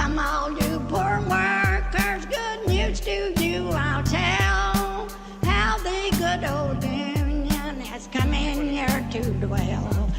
Come all you poor workers, good news to you I'll tell, how the good old union has come in here to dwell.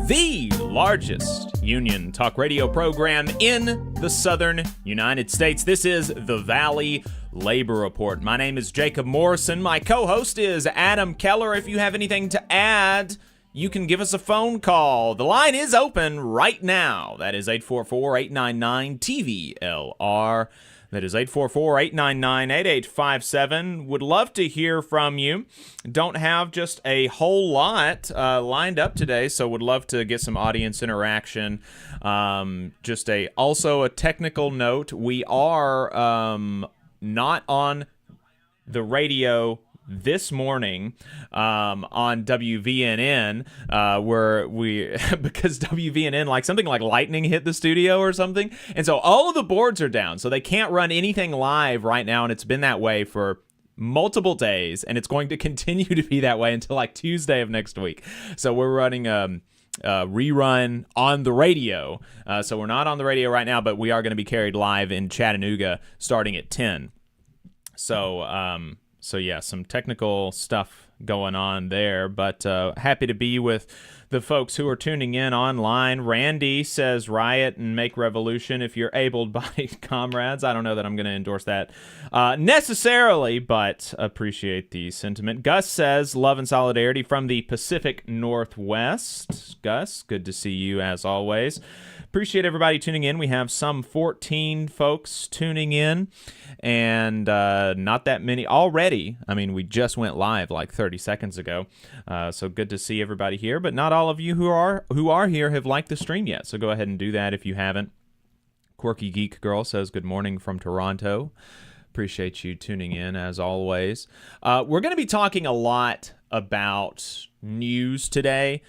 The largest union talk radio program in the southern United States. This is the Valley Labor Report. My name is Jacob Morrison. My co-host is Adam Keller. If you have anything to add, you can give us a phone call. The line is open right now. That is 844-899-TVLR. That is 844-899-8857. Would love to hear from you. Don't have just a whole lot lined up today, so would love to get some audience interaction. Also a technical note. We are not on the radio this morning on WVNN, where we because WVNN, like something like lightning hit the studio or something, and so all of the boards are down, so they can't run anything live right now, and it's been that way for multiple days, and it's going to continue to be that way until like Tuesday of next week. So we're running rerun on the radio, so we're not on the radio right now, but we are going to be carried live in Chattanooga starting at 10. So yeah, some technical stuff going on there, but happy to be with the folks who are tuning in online. Randy says riot and make revolution if you're able-bodied comrades. I don't know that I'm going to endorse that necessarily, but appreciate the sentiment. Gus says love and solidarity from the Pacific Northwest. Gus, good to see you as always. Appreciate everybody tuning in. We have some 14 folks tuning in, and not that many already. I mean, we just went live like 30 seconds ago, so good to see everybody here. But not all of you who are here have liked the stream yet, so go ahead and do that if you haven't. Quirky Geek Girl says good morning from Toronto. Appreciate you tuning in as always. We're going to be talking a lot about news today.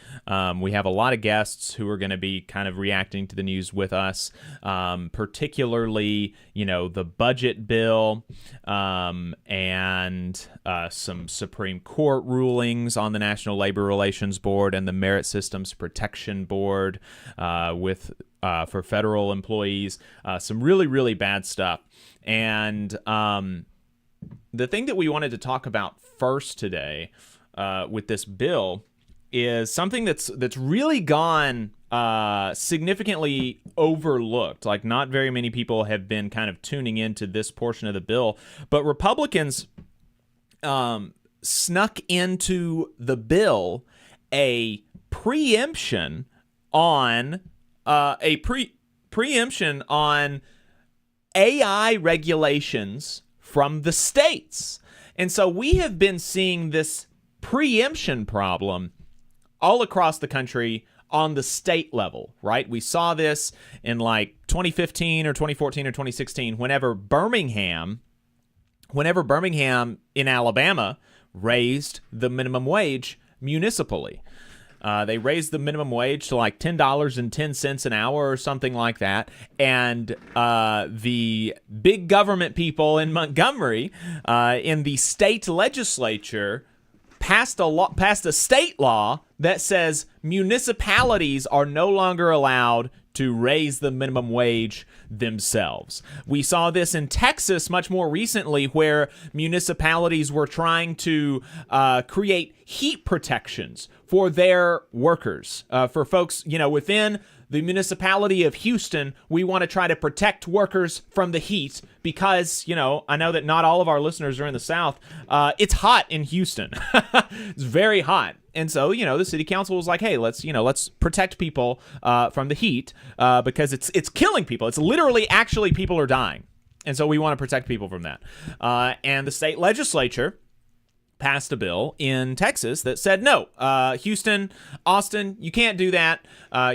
We have a lot of guests who are going to be kind of reacting to the news with us, particularly, the budget bill and some Supreme Court rulings on the National Labor Relations Board and the Merit Systems Protection Board for federal employees. Some really, really bad stuff. And the thing that we wanted to talk about first today with this bill is something that's really gone significantly overlooked. Like, not very many people have been kind of tuning into this portion of the bill, but Republicans snuck into the bill a preemption on AI regulations from the states. And so we have been seeing this preemption problem all across the country on the state level, right? We saw this in like 2015 or 2014 or 2016 whenever Birmingham in Alabama raised the minimum wage municipally. They raised the minimum wage to like $10.10 an hour or something like that. And the big government people in Montgomery, in the state legislature, passed a state law that says municipalities are no longer allowed to raise the minimum wage themselves. We saw this in Texas much more recently, where municipalities were trying to create heat protections for their workers. For folks, within the municipality of Houston, we want to try to protect workers from the heat because, I know that not all of our listeners are in the South. It's hot in Houston. It's very hot. And so, the city council was like, hey, let's protect people from the heat because it's killing people. It's literally actually people are dying. And so we want to protect people from that. And the state legislature passed a bill in Texas that said, no, Houston, Austin, you can't do that.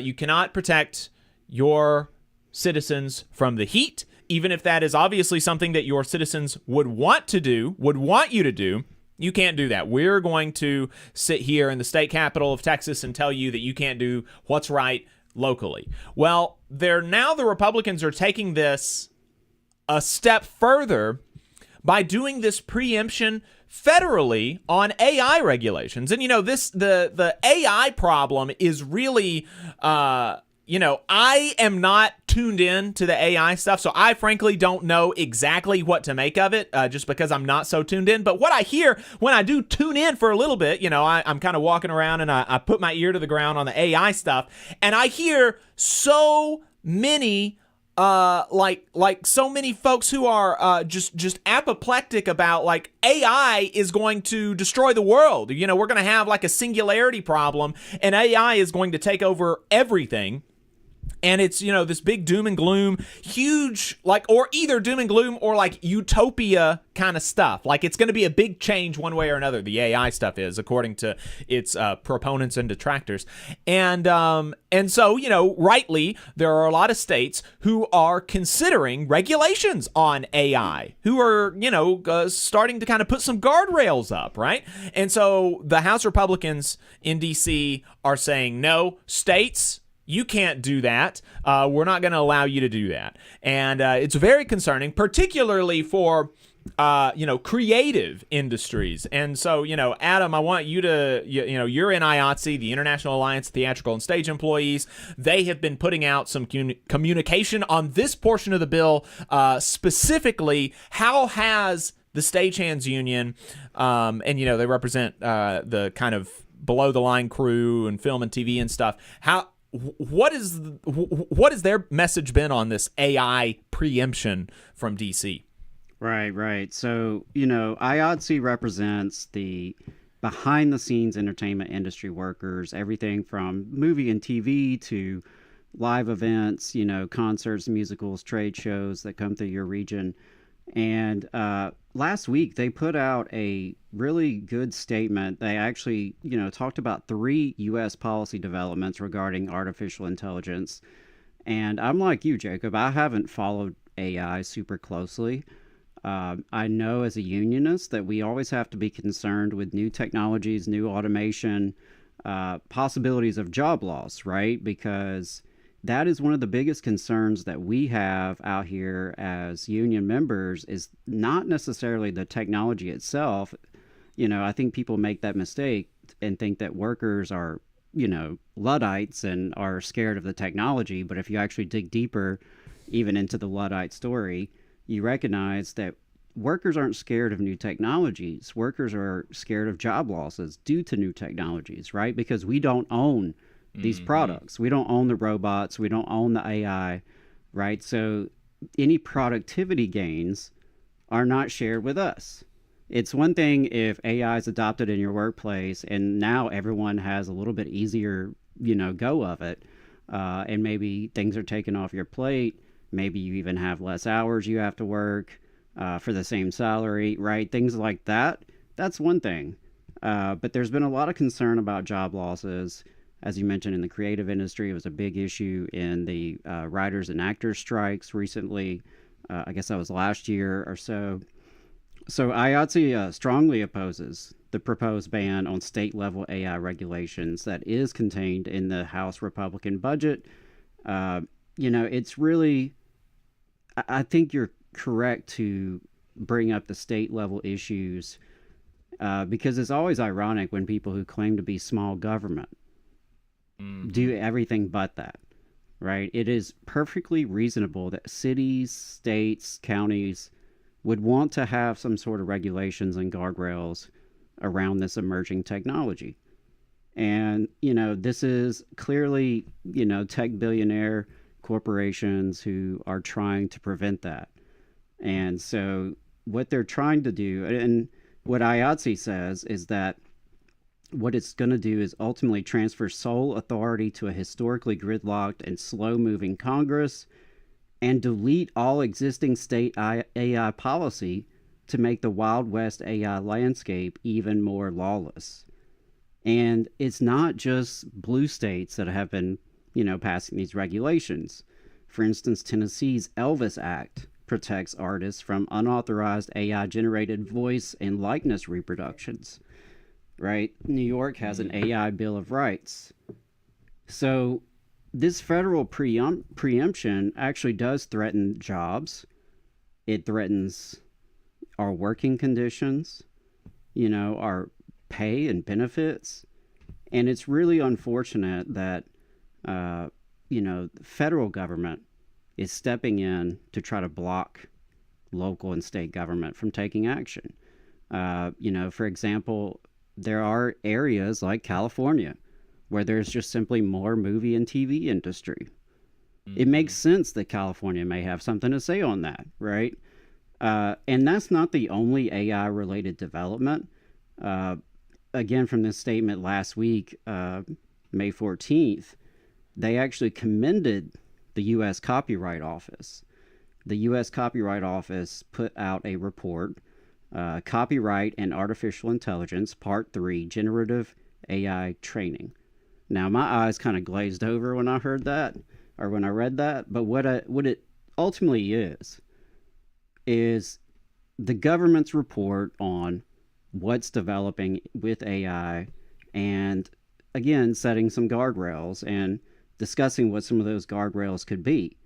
You cannot protect your citizens from the heat, even if that is obviously something that your citizens would want you to do. You can't do that. We're going to sit here in the state capital of Texas and tell you that you can't do what's right locally. Well, the Republicans are taking this a step further by doing this preemption federally on AI regulations. And the AI problem is really I am not tuned in to the AI stuff, so I frankly don't know exactly what to make of it, just because I'm not so tuned in. But what I hear when I do tune in for a little bit, I'm kind of walking around and I put my ear to the ground on the AI stuff, and I hear so many so many folks who are just apoplectic about like AI is going to destroy the world. We're going to have like a singularity problem, and AI is going to take over everything. And it's, this big doom and gloom, huge, or either doom and gloom or like utopia kind of stuff. Like it's going to be a big change one way or another. The AI stuff is, according to its proponents and detractors. And so, rightly, there are a lot of states who are considering regulations on AI, who are, starting to kind of put some guardrails up, right? And so the House Republicans in D.C. are saying, no, states, you can't do that. We're not going to allow you to do that. And it's very concerning, particularly for, creative industries. And so, Adam, I want you to, you're in IATSE, the International Alliance of Theatrical and Stage Employees. They have been putting out some communication on this portion of the bill. Specifically, how has the Stagehands Union, and, they represent the kind of below the line crew and film and TV and stuff, what has their message been on this AI preemption from DC? Right. So, IATSE represents the behind-the-scenes entertainment industry workers, everything from movie and TV to live events, concerts, musicals, trade shows that come through your region. And last week, they put out a really good statement. They actually, talked about 3 U.S. policy developments regarding artificial intelligence. And I'm like you, Jacob. I haven't followed AI super closely. I know as a unionist that we always have to be concerned with new technologies, new automation, possibilities of job loss, right? Because that is one of the biggest concerns that we have out here as union members, is not necessarily the technology itself. I think people make that mistake and think that workers are, Luddites and are scared of the technology. But if you actually dig deeper, even into the Luddite story, you recognize that workers aren't scared of new technologies. Workers are scared of job losses due to new technologies, right? Because we don't own these products. We don't own the robots. We don't own the AI, right? So any productivity gains are not shared with us. It's one thing if AI is adopted in your workplace and now everyone has a little bit easier, go of it, and maybe things are taken off your plate. Maybe you even have less hours you have to work for the same salary, right? Things like that. That's one thing. But there's been a lot of concern about job losses. As you mentioned, in the creative industry, it was a big issue in the writers and actors strikes recently. I guess that was last year or so. So IATSE strongly opposes the proposed ban on state-level AI regulations that is contained in the House Republican budget. It's really, I think you're correct to bring up the state-level issues because it's always ironic when people who claim to be small government do everything but that, right? It is perfectly reasonable that cities, states, counties would want to have some sort of regulations and guardrails around this emerging technology. And, this is clearly, tech billionaire corporations who are trying to prevent that. And so what they're trying to do, and what IATSE says, is that what it's going to do is ultimately transfer sole authority to a historically gridlocked and slow-moving Congress and delete all existing state AI policy to make the Wild West AI landscape even more lawless. And it's not just blue states that have been, passing these regulations. For instance, Tennessee's Elvis Act protects artists from unauthorized AI-generated voice and likeness reproductions. Right? New York has an AI Bill of Rights. So this federal preemption actually does threaten jobs. It threatens our working conditions, our pay and benefits. And it's really unfortunate that the federal government is stepping in to try to block local and state government from taking action. For example, there are areas like California where there's just simply more movie and TV industry. It makes sense that California may have something to say on that, right? And that's not the only AI related development. Again, from this statement last week, May 14th, they actually commended the U.S. Copyright Office. The U.S. Copyright Office put out a report, Copyright and Artificial Intelligence, Part 3, Generative AI Training. Now, my eyes kind of glazed over when I heard that, or when I read that, but what it ultimately is the government's report on what's developing with AI, and again, setting some guardrails and discussing what some of those guardrails could be.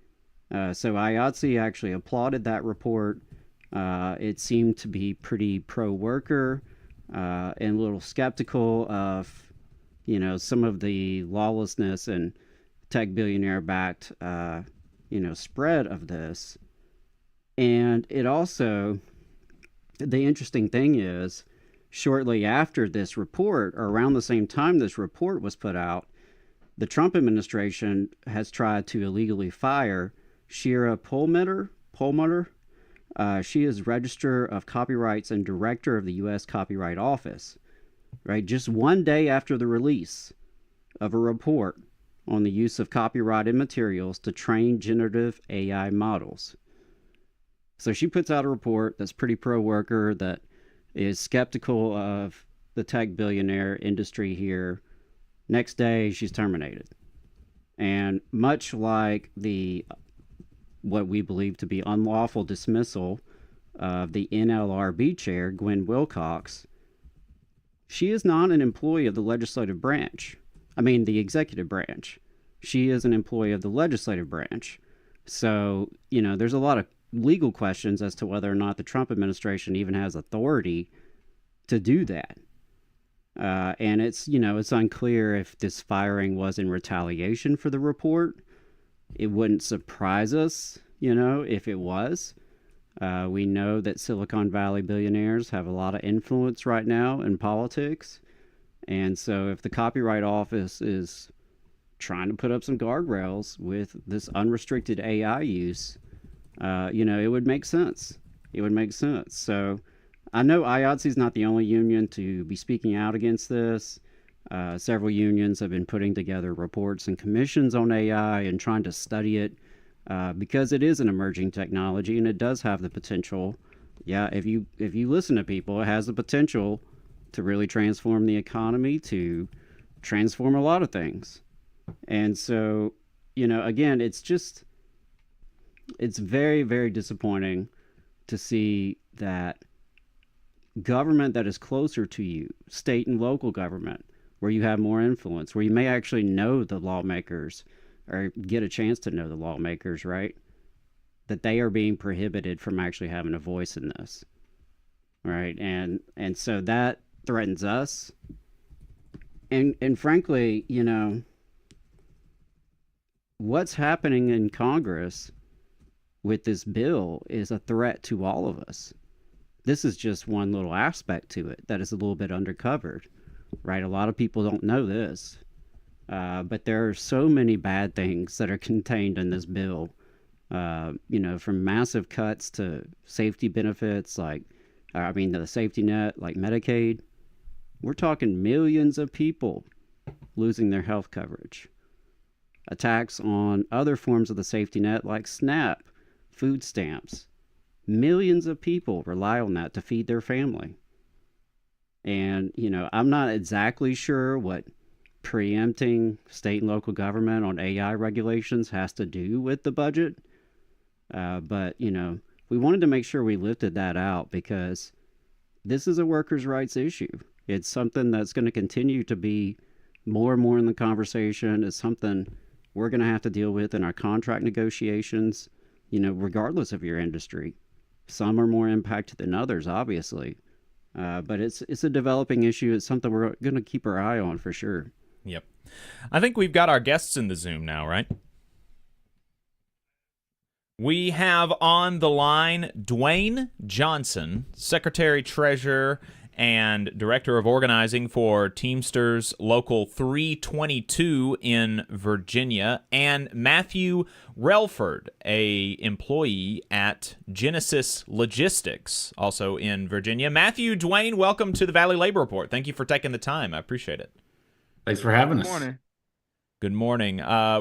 So IATSE actually applauded that report. It seemed to be pretty pro-worker and a little skeptical of, some of the lawlessness and tech billionaire-backed, spread of this. And it also, the interesting thing is, shortly after this report, or around the same time this report was put out, the Trump administration has tried to illegally fire Shira Perlmutter. She is Register of Copyrights and Director of the U.S. Copyright Office, right? Just one day after the release of a report on the use of copyrighted materials to train generative AI models. So she puts out a report that's pretty pro-worker, that is skeptical of the tech billionaire industry here. Next day, she's terminated. And much like what we believe to be unlawful dismissal of the NLRB chair, Gwen Wilcox, she is not an employee of the legislative branch. The executive branch. She is an employee of the legislative branch. So, there's a lot of legal questions as to whether or not the Trump administration even has authority to do that. And it's unclear if this firing was in retaliation for the report. It wouldn't surprise us, if it was. We know that Silicon Valley billionaires have a lot of influence right now in politics. And so if the Copyright Office is trying to put up some guardrails with this unrestricted AI use, it would make sense. It would make sense. So I know IATSE is not the only union to be speaking out against this. Several unions have been putting together reports and commissions on AI and trying to study it because it is an emerging technology and it does have the potential. Yeah, if you listen to people, it has the potential to really transform the economy, to transform a lot of things. And so, again, it's very, very disappointing to see that government that is closer to you, state and local government, where you have more influence, where you may actually know the lawmakers or get a chance to know the lawmakers, right? That they are being prohibited from actually having a voice in this, right? And so that threatens us. And frankly, what's happening in Congress with this bill is a threat to all of us. This is just one little aspect to it that is a little bit undercovered, right? A lot of people don't know this, but there are so many bad things that are contained in this bill, from massive cuts to safety benefits, the safety net, like Medicaid. We're talking millions of people losing their health coverage. Attacks on other forms of the safety net, like SNAP, food stamps. Millions of people rely on that to feed their family. And, I'm not exactly sure what preempting state and local government on AI regulations has to do with the budget. But, we wanted to make sure we lifted that out because this is a workers' rights issue. It's something that's going to continue to be more and more in the conversation. It's something we're going to have to deal with in our contract negotiations, regardless of your industry. Some are more impacted than others, obviously. But it's a developing issue. It's something we're going to keep our eye on for sure. Yep. I think we've got our guests in the Zoom now, right? We have on the line Dwayne Johnson, Secretary Treasurer and Director of Organizing for Teamsters Local 322 in Virginia, and Matthew Relford, a employee at Genesis Logistics, also in Virginia. Matthew, Dwayne, welcome to the Valley Labor Report. Thank you for taking the time. I appreciate it. Thanks for having us. Good morning. Good morning.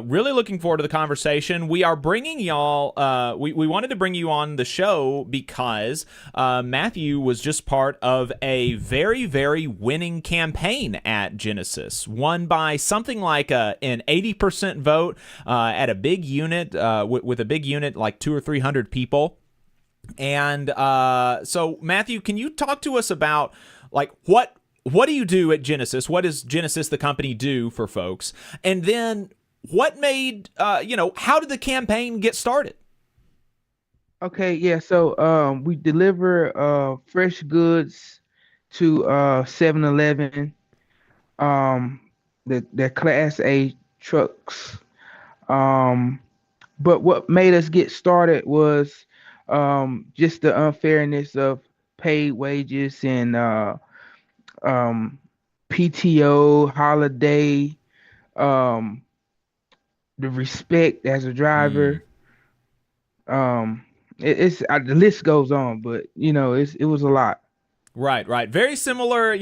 Really looking forward to the conversation. We are bringing y'all, we wanted to bring you on the show because Matthew was just part of a very, very winning campaign at Genesis, won by something like an 80% vote at a big unit, with a big unit like 200 or 300 people. And so, Matthew, can you talk to us about like what do you do at Genesis? What does Genesis, the company, do for folks? And then what made, how did the campaign get started? Okay, yeah, so we deliver fresh goods to 7-Eleven, the Class A trucks. But what made us get started was just the unfairness of paid wages and PTO, holiday, the respect as a driver. It's the list goes on, but it was a lot. Right. Very similar,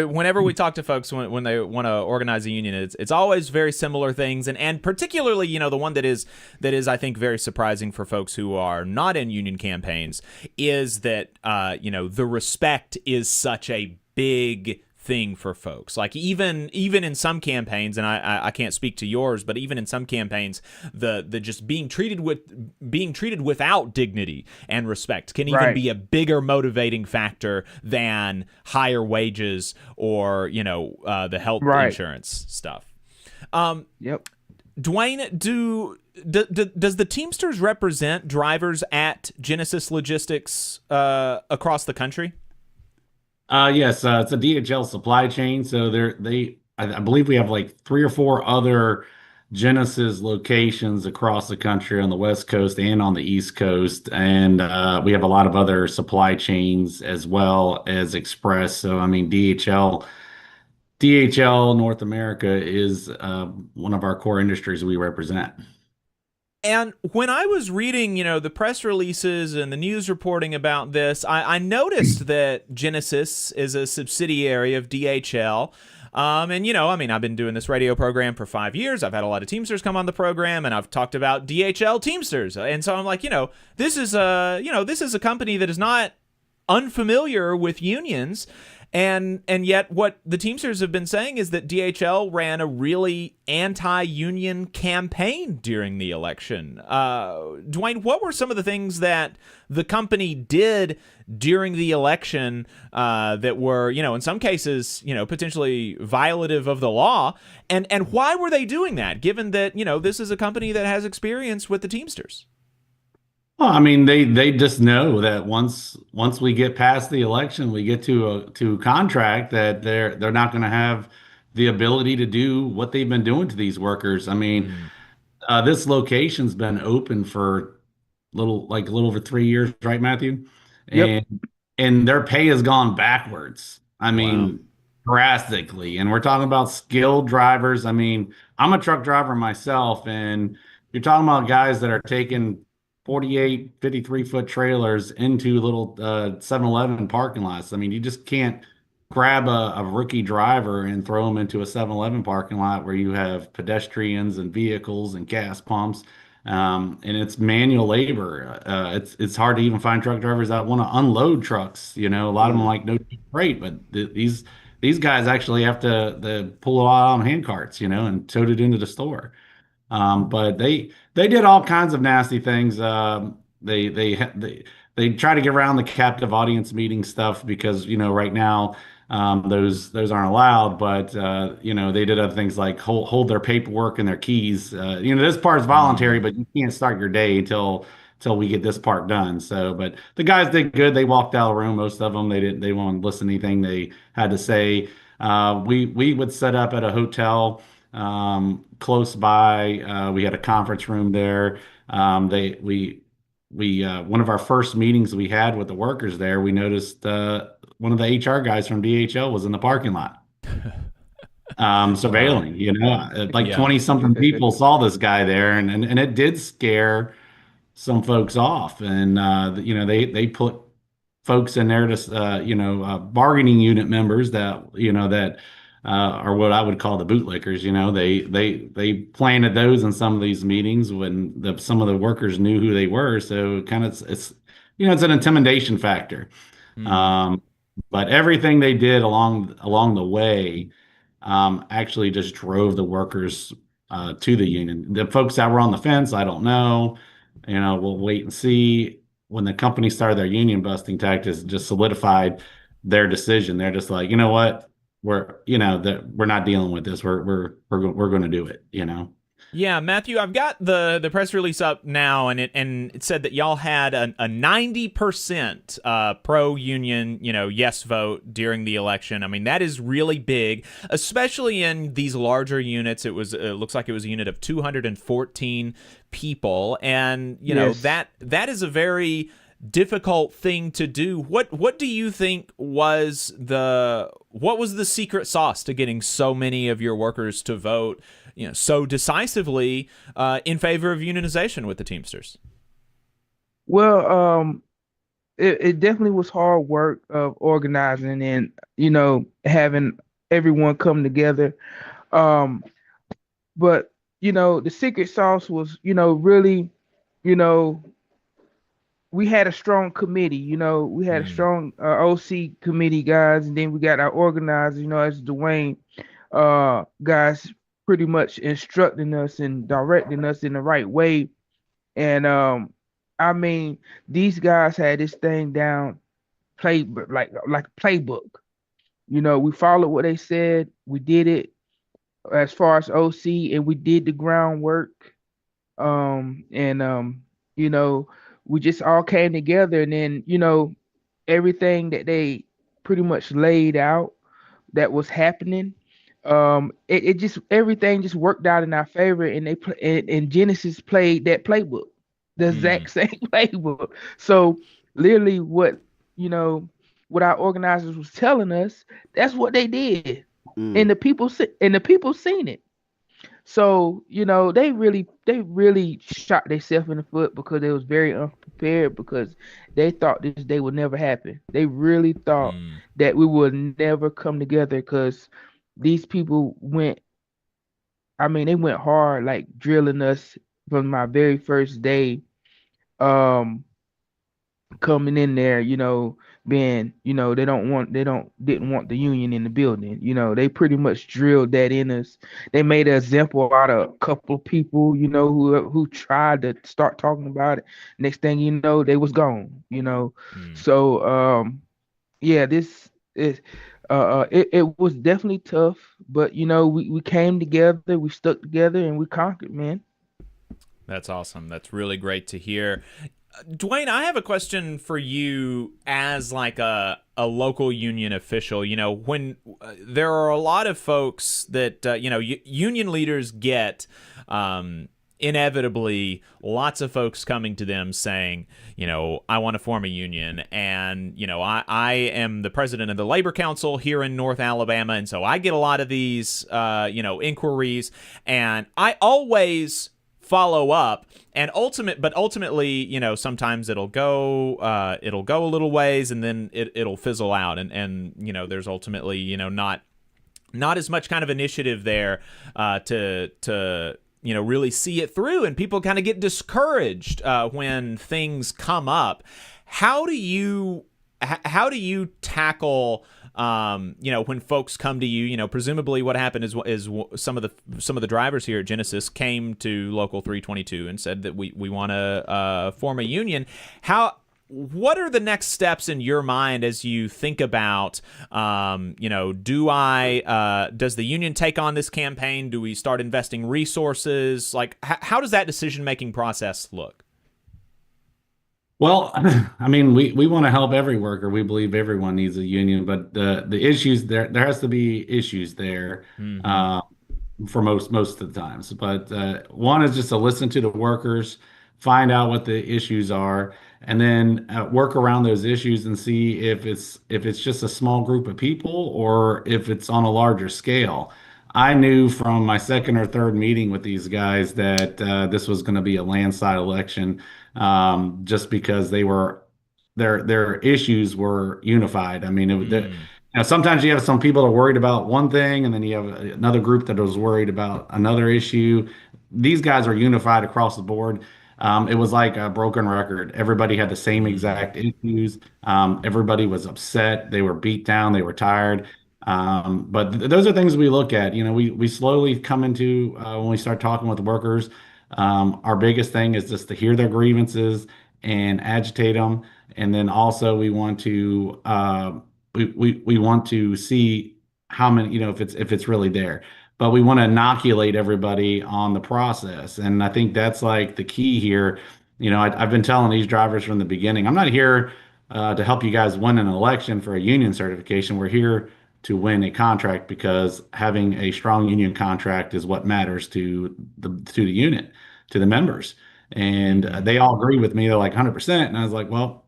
whenever we talk to folks when they want to organize a union, it's always very similar things. And particularly, the one that is, I think, very surprising for folks who are not in union campaigns is that, the respect is such a big thing for folks. Like even in some campaigns, and I can't speak to yours, but even in some campaigns, the just being treated without dignity and respect can even be a bigger motivating factor than higher wages or the health insurance stuff. Yep. Dwayne, does the Teamsters represent drivers at Genesis Logistics across the country? Yes, it's a DHL supply chain. So I believe we have like 3 or 4 other Genesis locations across the country on the West Coast and on the East Coast. And we have a lot of other supply chains as well as Express. So, I mean, DHL North America is one of our core industries we represent. And when I was reading, the press releases and the news reporting about this, I noticed that Genesis is a subsidiary of DHL. And, I've been doing this radio program for 5 years. I've had a lot of Teamsters come on the program, and I've talked about DHL Teamsters. And so I'm like, this is a company that is not unfamiliar with unions. And yet what the Teamsters have been saying is that DHL ran a really anti-union campaign during the election. Dwayne, what were some of the things that the company did during the election that were, in some cases, potentially violative of the law? And why were they doing that, given that, this is a company that has experience with the Teamsters? Well, I mean, they just know that once we get past the election, we get to contract that they're not going to have the ability to do what they've been doing to these workers. I mean, this location's been open for a little over 3 years, right, Matthew? Yep. And their pay has gone backwards. I mean, drastically. And we're talking about skilled drivers. I mean, I'm a truck driver myself, and you're talking about guys that are taking 48, 53-foot trailers into little 7-Eleven parking lots. I mean, you just can't grab a rookie driver and throw them into a 7-Eleven parking lot where you have pedestrians and vehicles and gas pumps, and it's manual labor. It's hard to even find truck drivers that want to unload trucks. A lot of them like no freight, but these guys actually have to pull it all on hand carts, and tote it into the store. But they did all kinds of nasty things. They try to get around the captive audience meeting stuff because right now those aren't allowed. But they did other things like hold their paperwork and their keys. This part's voluntary, but you can't start your day until we get this part done. So, but the guys did good. They walked out of the room. Most of them they won't listen to anything they had to say. We would set up at a hotel close by. We had a conference room there. one of our first meetings we had with the workers there, we noticed one of the HR guys from DHL was in the parking lot, Wow. surveilling. Like Yeah. 20 something people saw this guy there, and it did scare some folks off, and they put folks in there to bargaining unit members that are what I would call the bootlickers. They planted those in some of these meetings when some of the workers knew who they were, so kind of it's an intimidation factor. Mm. um, but everything they did along the way actually just drove the workers to the union. The folks that were on the fence, I don't know. We'll wait and see. When the company started their union busting tactics, it just solidified their decision. They're just like, you know what, we're not dealing with this. We're going to do it. Yeah, Matthew, I've got the press release up now, and it said that y'all had a 90% pro union, yes vote during the election. I mean, that is really big, especially in these larger units. It looks like it was a unit of 214 people, and Yes. that is a very difficult thing to do. What do you think was the secret sauce to getting so many of your workers to vote so decisively in favor of unionization with the Teamsters? Well, it definitely was hard work of organizing and having everyone come together. Um, but the secret sauce was really you know we had a strong committee. We had a Mm. strong OC committee guys, and then we got our organizers. As Dwayne guys pretty much instructing us and directing us in the right way. And I mean, these guys had this thing down, play like a playbook. We followed what they said. We did it as far as OC, and we did the groundwork. And you know, we just all came together, and then everything that they pretty much laid out that was happening. It just everything just worked out in our favor, and and Genesis played that playbook, the Mm. exact same playbook. So literally, you know, what our organizers was telling us, that's what they did, Mm. and the people seen it. So they really shot themselves in the foot because they was very unprepared because they thought this day would never happen. They really thought Mm. that we would never come together because these people went. I mean, they went hard, like drilling us from my very first day. Um, coming in there, being, didn't want the union in the building. They pretty much drilled that in us. They made an example out of a couple of people, who tried to start talking about it. Next thing you know, they was gone. Mm. So yeah, this is it was definitely tough, but we came together, we stuck together, and we conquered, man. That's awesome. That's really great to hear. Dwayne, I have a question for you as like a local union official. When there are a lot of folks that union leaders get inevitably lots of folks coming to them saying, I want to form a union, and I am the president of the Labor Council here in North Alabama, and so I get a lot of these inquiries, and I always follow up, and ultimately, sometimes it'll go a little ways, and then it'll fizzle out, and there's ultimately not as much kind of initiative there to really see it through, and people kind of get discouraged when things come up. How do you tackle when folks come to you? Presumably what happened is some of the drivers here at Genesis came to Local 322 and said that we want to form a union. What are the next steps in your mind as you think about, does the union take on this campaign? Do we start investing resources? Like, how does that decision-making process look? Well, I mean, we want to help every worker. We believe everyone needs a union, but the issues there has to be issues there Mm-hmm. for most of the times. But one is just to listen to the workers, find out what the issues are, and then work around those issues and see if it's just a small group of people or if it's on a larger scale. I knew from my second or third meeting with these guys that this was going to be a landslide election, just because their issues were unified. I mean, sometimes you have some people that are worried about one thing, and then you have another group that was worried about another issue. These guys are unified across the board. It was like a broken record. Everybody had the same exact issues. Everybody was upset. They were beat down. They were tired. But those are things we look at. We slowly come into when we start talking with workers. Our biggest thing is just to hear their grievances and agitate them, and then also we want to we want to see how many, if it's really there. But we want to inoculate everybody on the process, and I think that's like the key here. I've been telling these drivers from the beginning, I'm not here to help you guys win an election for a union certification. We're here to win a contract, because having a strong union contract is what matters to the unit, to the members. And they all agree with me. They're like 100%. And I was like, well,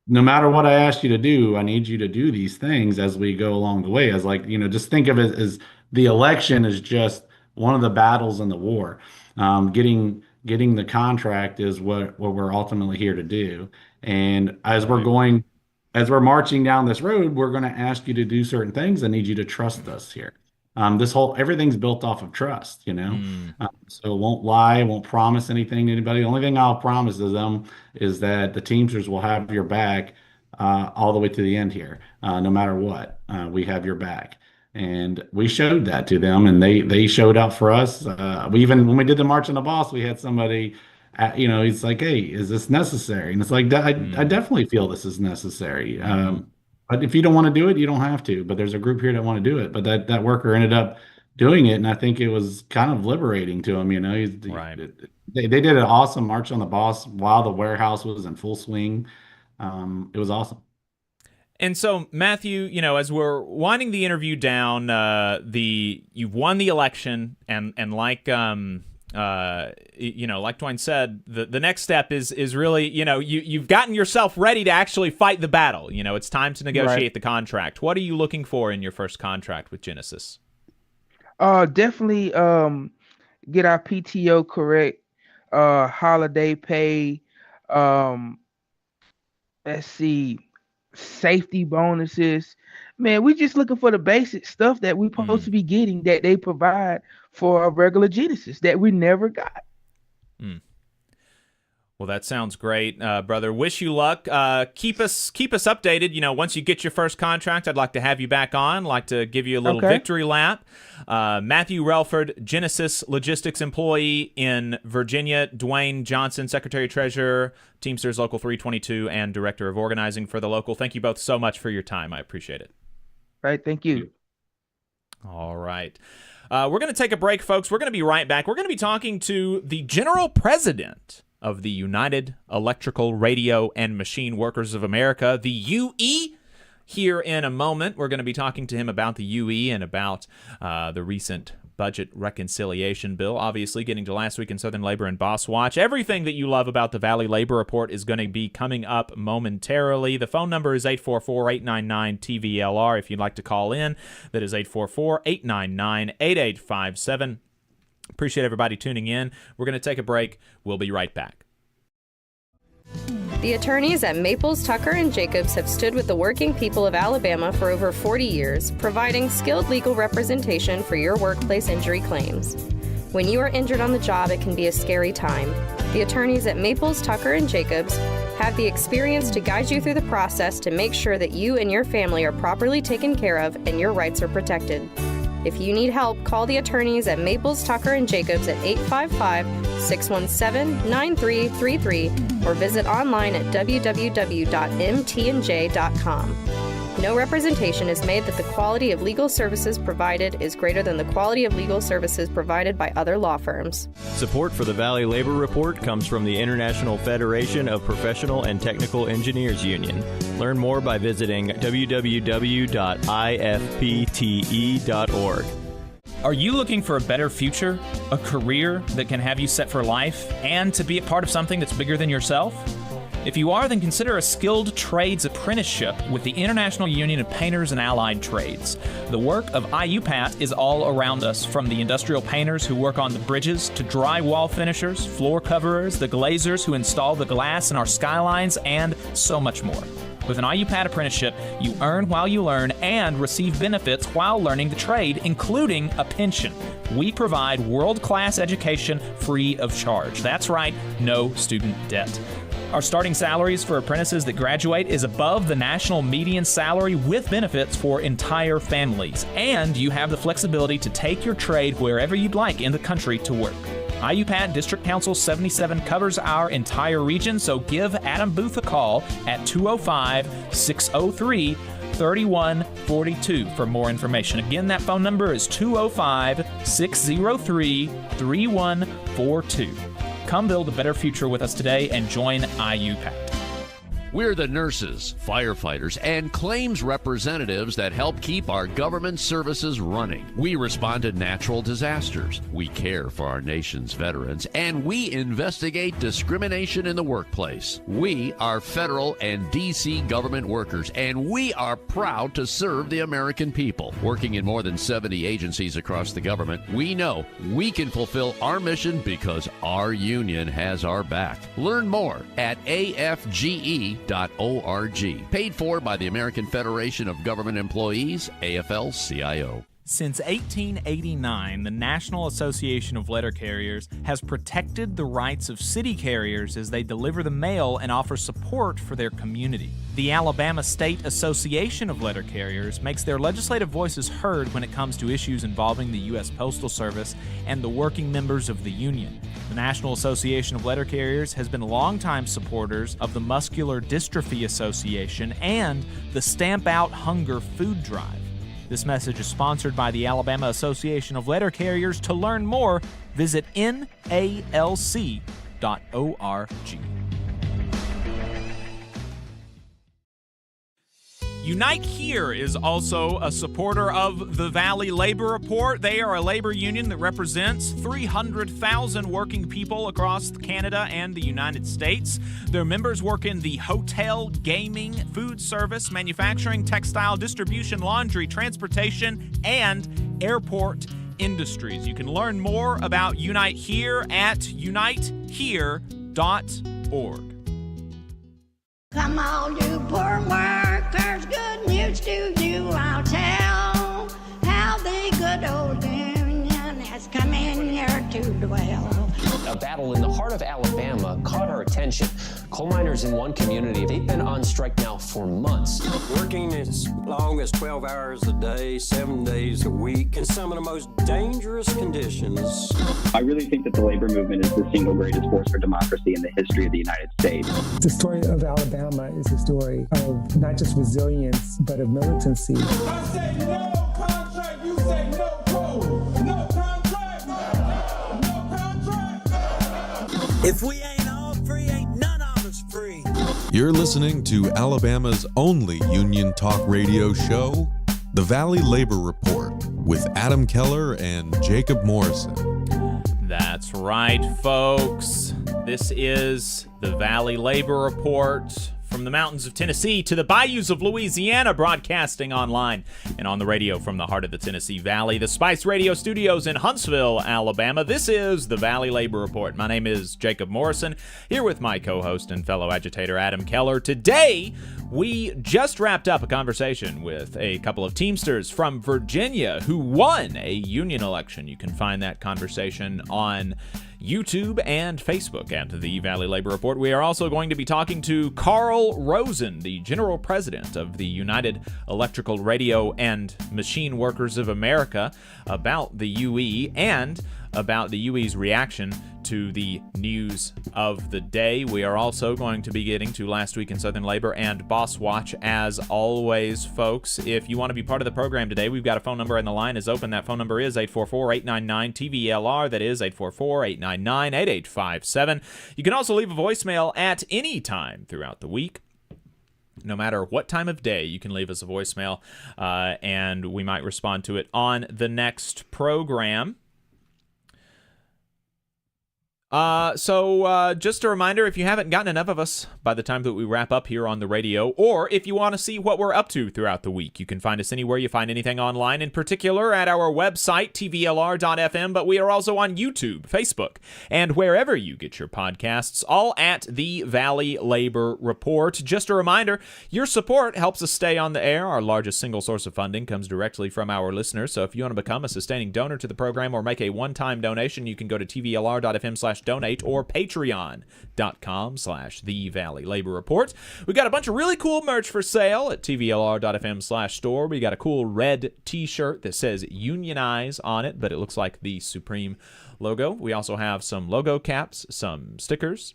no matter what I asked you to do, I need you to do these things as we go along the way. As like, just think of it as the election is just one of the battles in the war. Getting the contract is what we're ultimately here to do. And as we're marching down this road, we're going to ask you to do certain things. I need you to trust us here. Everything's built off of trust, so won't lie, won't promise anything to anybody. The only thing I'll promise to them is that the Teamsters will have your back all the way to the end here. No matter what, we have your back. And we showed that to them, and they showed up for us. When we did the March on the Boss, we had somebody, he's like, hey, is this necessary? And it's like, I definitely feel this is necessary. But if you don't want to do it, you don't have to. But there's a group here that want to do it. But that worker ended up doing it, and I think it was kind of liberating to him. Right. They did an awesome March on the Boss while the warehouse was in full swing. It was awesome. And so, Matthew, as we're winding the interview down, you've won the election, and like like Dwayne said, the next step is really, you've gotten yourself ready to actually fight the battle. It's time to negotiate the contract. What are you looking for in your first contract with Genesis? Definitely get our PTO correct, holiday pay, let's see, safety bonuses. Man, we're just looking for the basic stuff that we're supposed to be getting, that they provide for a regular Genesis that we never got. Well, that sounds great, brother. Wish you luck. Keep us updated. Once you get your first contract, I'd like to have you back on. Like to give you a little victory lap. Matthew Relford, Genesis Logistics employee in Virginia. Dwayne Johnson, Secretary Treasurer, Teamsters Local 322, and Director of Organizing for the local. Thank you both so much for your time. I appreciate it. Right. Thank you. All right. We're going to take a break, folks. We're going to be right back. We're going to be talking to the General President of the United Electrical, Radio, and Machine Workers of America, the UE. Here in a moment, we're going to be talking to him about the UE and about the recent budget reconciliation bill. Obviously, getting to last week in Southern Labor and Boss Watch. Everything that you love about the Valley Labor Report is going to be coming up momentarily. The phone number is 844-899-TVLR if you'd like to call in. That is 844-899-8857. Appreciate everybody tuning in. We're going to take a break. We'll be right back. The attorneys at Maples, Tucker & Jacobs have stood with the working people of Alabama for over 40 years, providing skilled legal representation for your workplace injury claims. When you are injured on the job, it can be a scary time. The attorneys at Maples, Tucker & Jacobs have the experience to guide you through the process to make sure that you and your family are properly taken care of and your rights are protected. If you need help, call the attorneys at Maples, Tucker & Jacobs at 855-617-9333 or visit online at www.mtnj.com. No representation is made that the quality of legal services provided is greater than the quality of legal services provided by other law firms. Support for the Valley Labor Report comes from the International Federation of Professional and Technical Engineers Union. Learn more by visiting www.ifpte.org. Are you looking for a better future, a career that can have you set for life, and to be a part of something that's bigger than yourself? If you are, then consider a skilled trades apprenticeship with the International Union of Painters and Allied Trades. The work of IUPAT is all around us, from the industrial painters who work on the bridges to drywall finishers, floor coverers, the glazers who install the glass in our skylines, and so much more. With an IUPAT apprenticeship, you earn while you learn and receive benefits while learning the trade, including a pension. We provide world-class education free of charge. That's right, no student debt. Our starting salaries for apprentices that graduate is above the national median salary with benefits for entire families. And you have the flexibility to take your trade wherever you'd like in the country to work. IUPAT District Council 77 covers our entire region, so give Adam Booth a call at 205-603-3142 for more information. Again, that phone number is 205-603-3142. Come build a better future with us today and join IUPAT. We're the nurses, firefighters, and claims representatives that help keep our government services running. We respond to natural disasters. We care for our nation's veterans, and we investigate discrimination in the workplace. We are federal and D.C. government workers, and we are proud to serve the American people. Working in more than 70 agencies across the government, we know we can fulfill our mission because our union has our back. Learn more at afge.org. Paid for by the American Federation of Government Employees, AFL-CIO. Since 1889, the National Association of Letter Carriers has protected the rights of city carriers as they deliver the mail and offer support for their community. The Alabama State Association of Letter Carriers makes their legislative voices heard when it comes to issues involving the U.S. Postal Service and the working members of the union. The National Association of Letter Carriers has been longtime supporters of the Muscular Dystrophy Association and the Stamp Out Hunger Food Drive. This message is sponsored by the Alabama Association of Letter Carriers. To learn more, visit NALC.org. Unite Here is also a supporter of the Valley Labor Report. They are a labor union that represents 300,000 working people across Canada and the United States. Their members work in the hotel, gaming, food service, manufacturing, textile, distribution, laundry, transportation, and airport industries. You can learn more about Unite Here at unitehere.org. Come all you poor workers, good news to you I'll tell, how the good old union has come in here to dwell. A battle in the heart of Alabama caught our attention. Coal miners in one community, they've been on strike now for months. Working as long as 12 hours a day, 7 days a week, in some of the most dangerous conditions. I really think that the labor movement is the single greatest force for democracy in the history of the United States. The story of Alabama is a story of not just resilience, but of militancy. I say no contract, you say no coal. No contract, no contract. If we ain't all free, ain't none of us free. You're listening to Alabama's only union talk radio show, The Valley Labor Report, with Adam Keller and Jacob Morrison. That's right, folks. This is the Valley Labor Report. From the mountains of Tennessee to the bayous of Louisiana, broadcasting online and on the radio from the heart of the Tennessee Valley, the Spice Radio Studios in Huntsville, Alabama. This is the Valley Labor Report. My name is Jacob Morrison, here with my co-host and fellow agitator Adam Keller. Today, we just wrapped up a conversation with a couple of Teamsters from Virginia who won a union election. You can find that conversation on YouTube and Facebook at the Valley Labor Report. We are also going to be talking to Carl Rosen, the General President of the United Electrical Radio and Machine Workers of America, about the UE and about the UE's reaction to the news of the day. We are also going to be getting to Last Week in Southern Labor and Boss Watch as always, folks. If you want to be part of the program today, we've got a phone number and the line is open. That phone number is 844-899-TVLR. That is 844-899-8857. You can also leave a voicemail at any time throughout the week. No matter what time of day, you can leave us a voicemail, and we might respond to it on the next program. So just a reminder, if you haven't gotten enough of us by the time that we wrap up here on the radio, or if you want to see what we're up to throughout the week, you can find us anywhere you find anything online, in particular at our website, tvlr.fm, but we are also on YouTube, Facebook, and wherever you get your podcasts, all at the Valley Labor Report. Just a reminder, your support helps us stay on the air. Our largest single source of funding comes directly from our listeners, so if you want to become a sustaining donor to the program or make a one-time donation, you can go to tvlr.fm/donate or patreon.com/The Valley Labor Report. We got a bunch of really cool merch for sale at tvlr.fm/store. We got a cool red t-shirt that says Unionize on it, but it looks like the Supreme logo. We also have some logo caps, some stickers,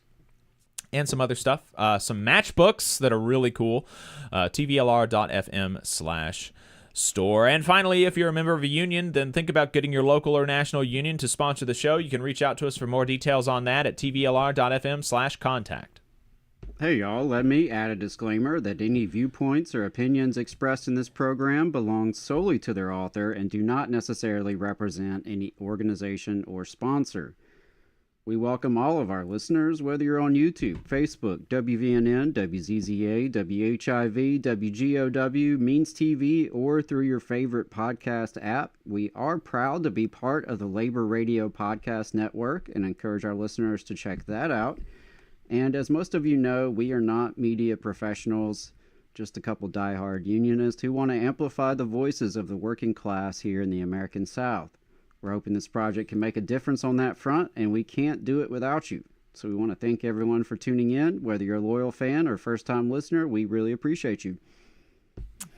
and some other stuff. Some matchbooks that are really cool. tvlr.fm/store. And finally, if you're a member of a union, then think about getting your local or national union to sponsor the show. You can reach out to us for more details on that at tvlr.fm/contact. Hey y'all, let me add a disclaimer that any viewpoints or opinions expressed in this program belong solely to their author and do not necessarily represent any organization or sponsor. We welcome all of our listeners, whether you're on YouTube, Facebook, WVNN, WZZA, WHIV, WGOW, Means TV, or through your favorite podcast app. We are proud to be part of the Labor Radio Podcast Network and encourage our listeners to check that out. And as most of you know, we are not media professionals, just a couple diehard unionists who want to amplify the voices of the working class here in the American South. We're hoping this project can make a difference on that front, and we can't do it without you. So we want to thank everyone for tuning in. Whether you're a loyal fan or first-time listener, we really appreciate you.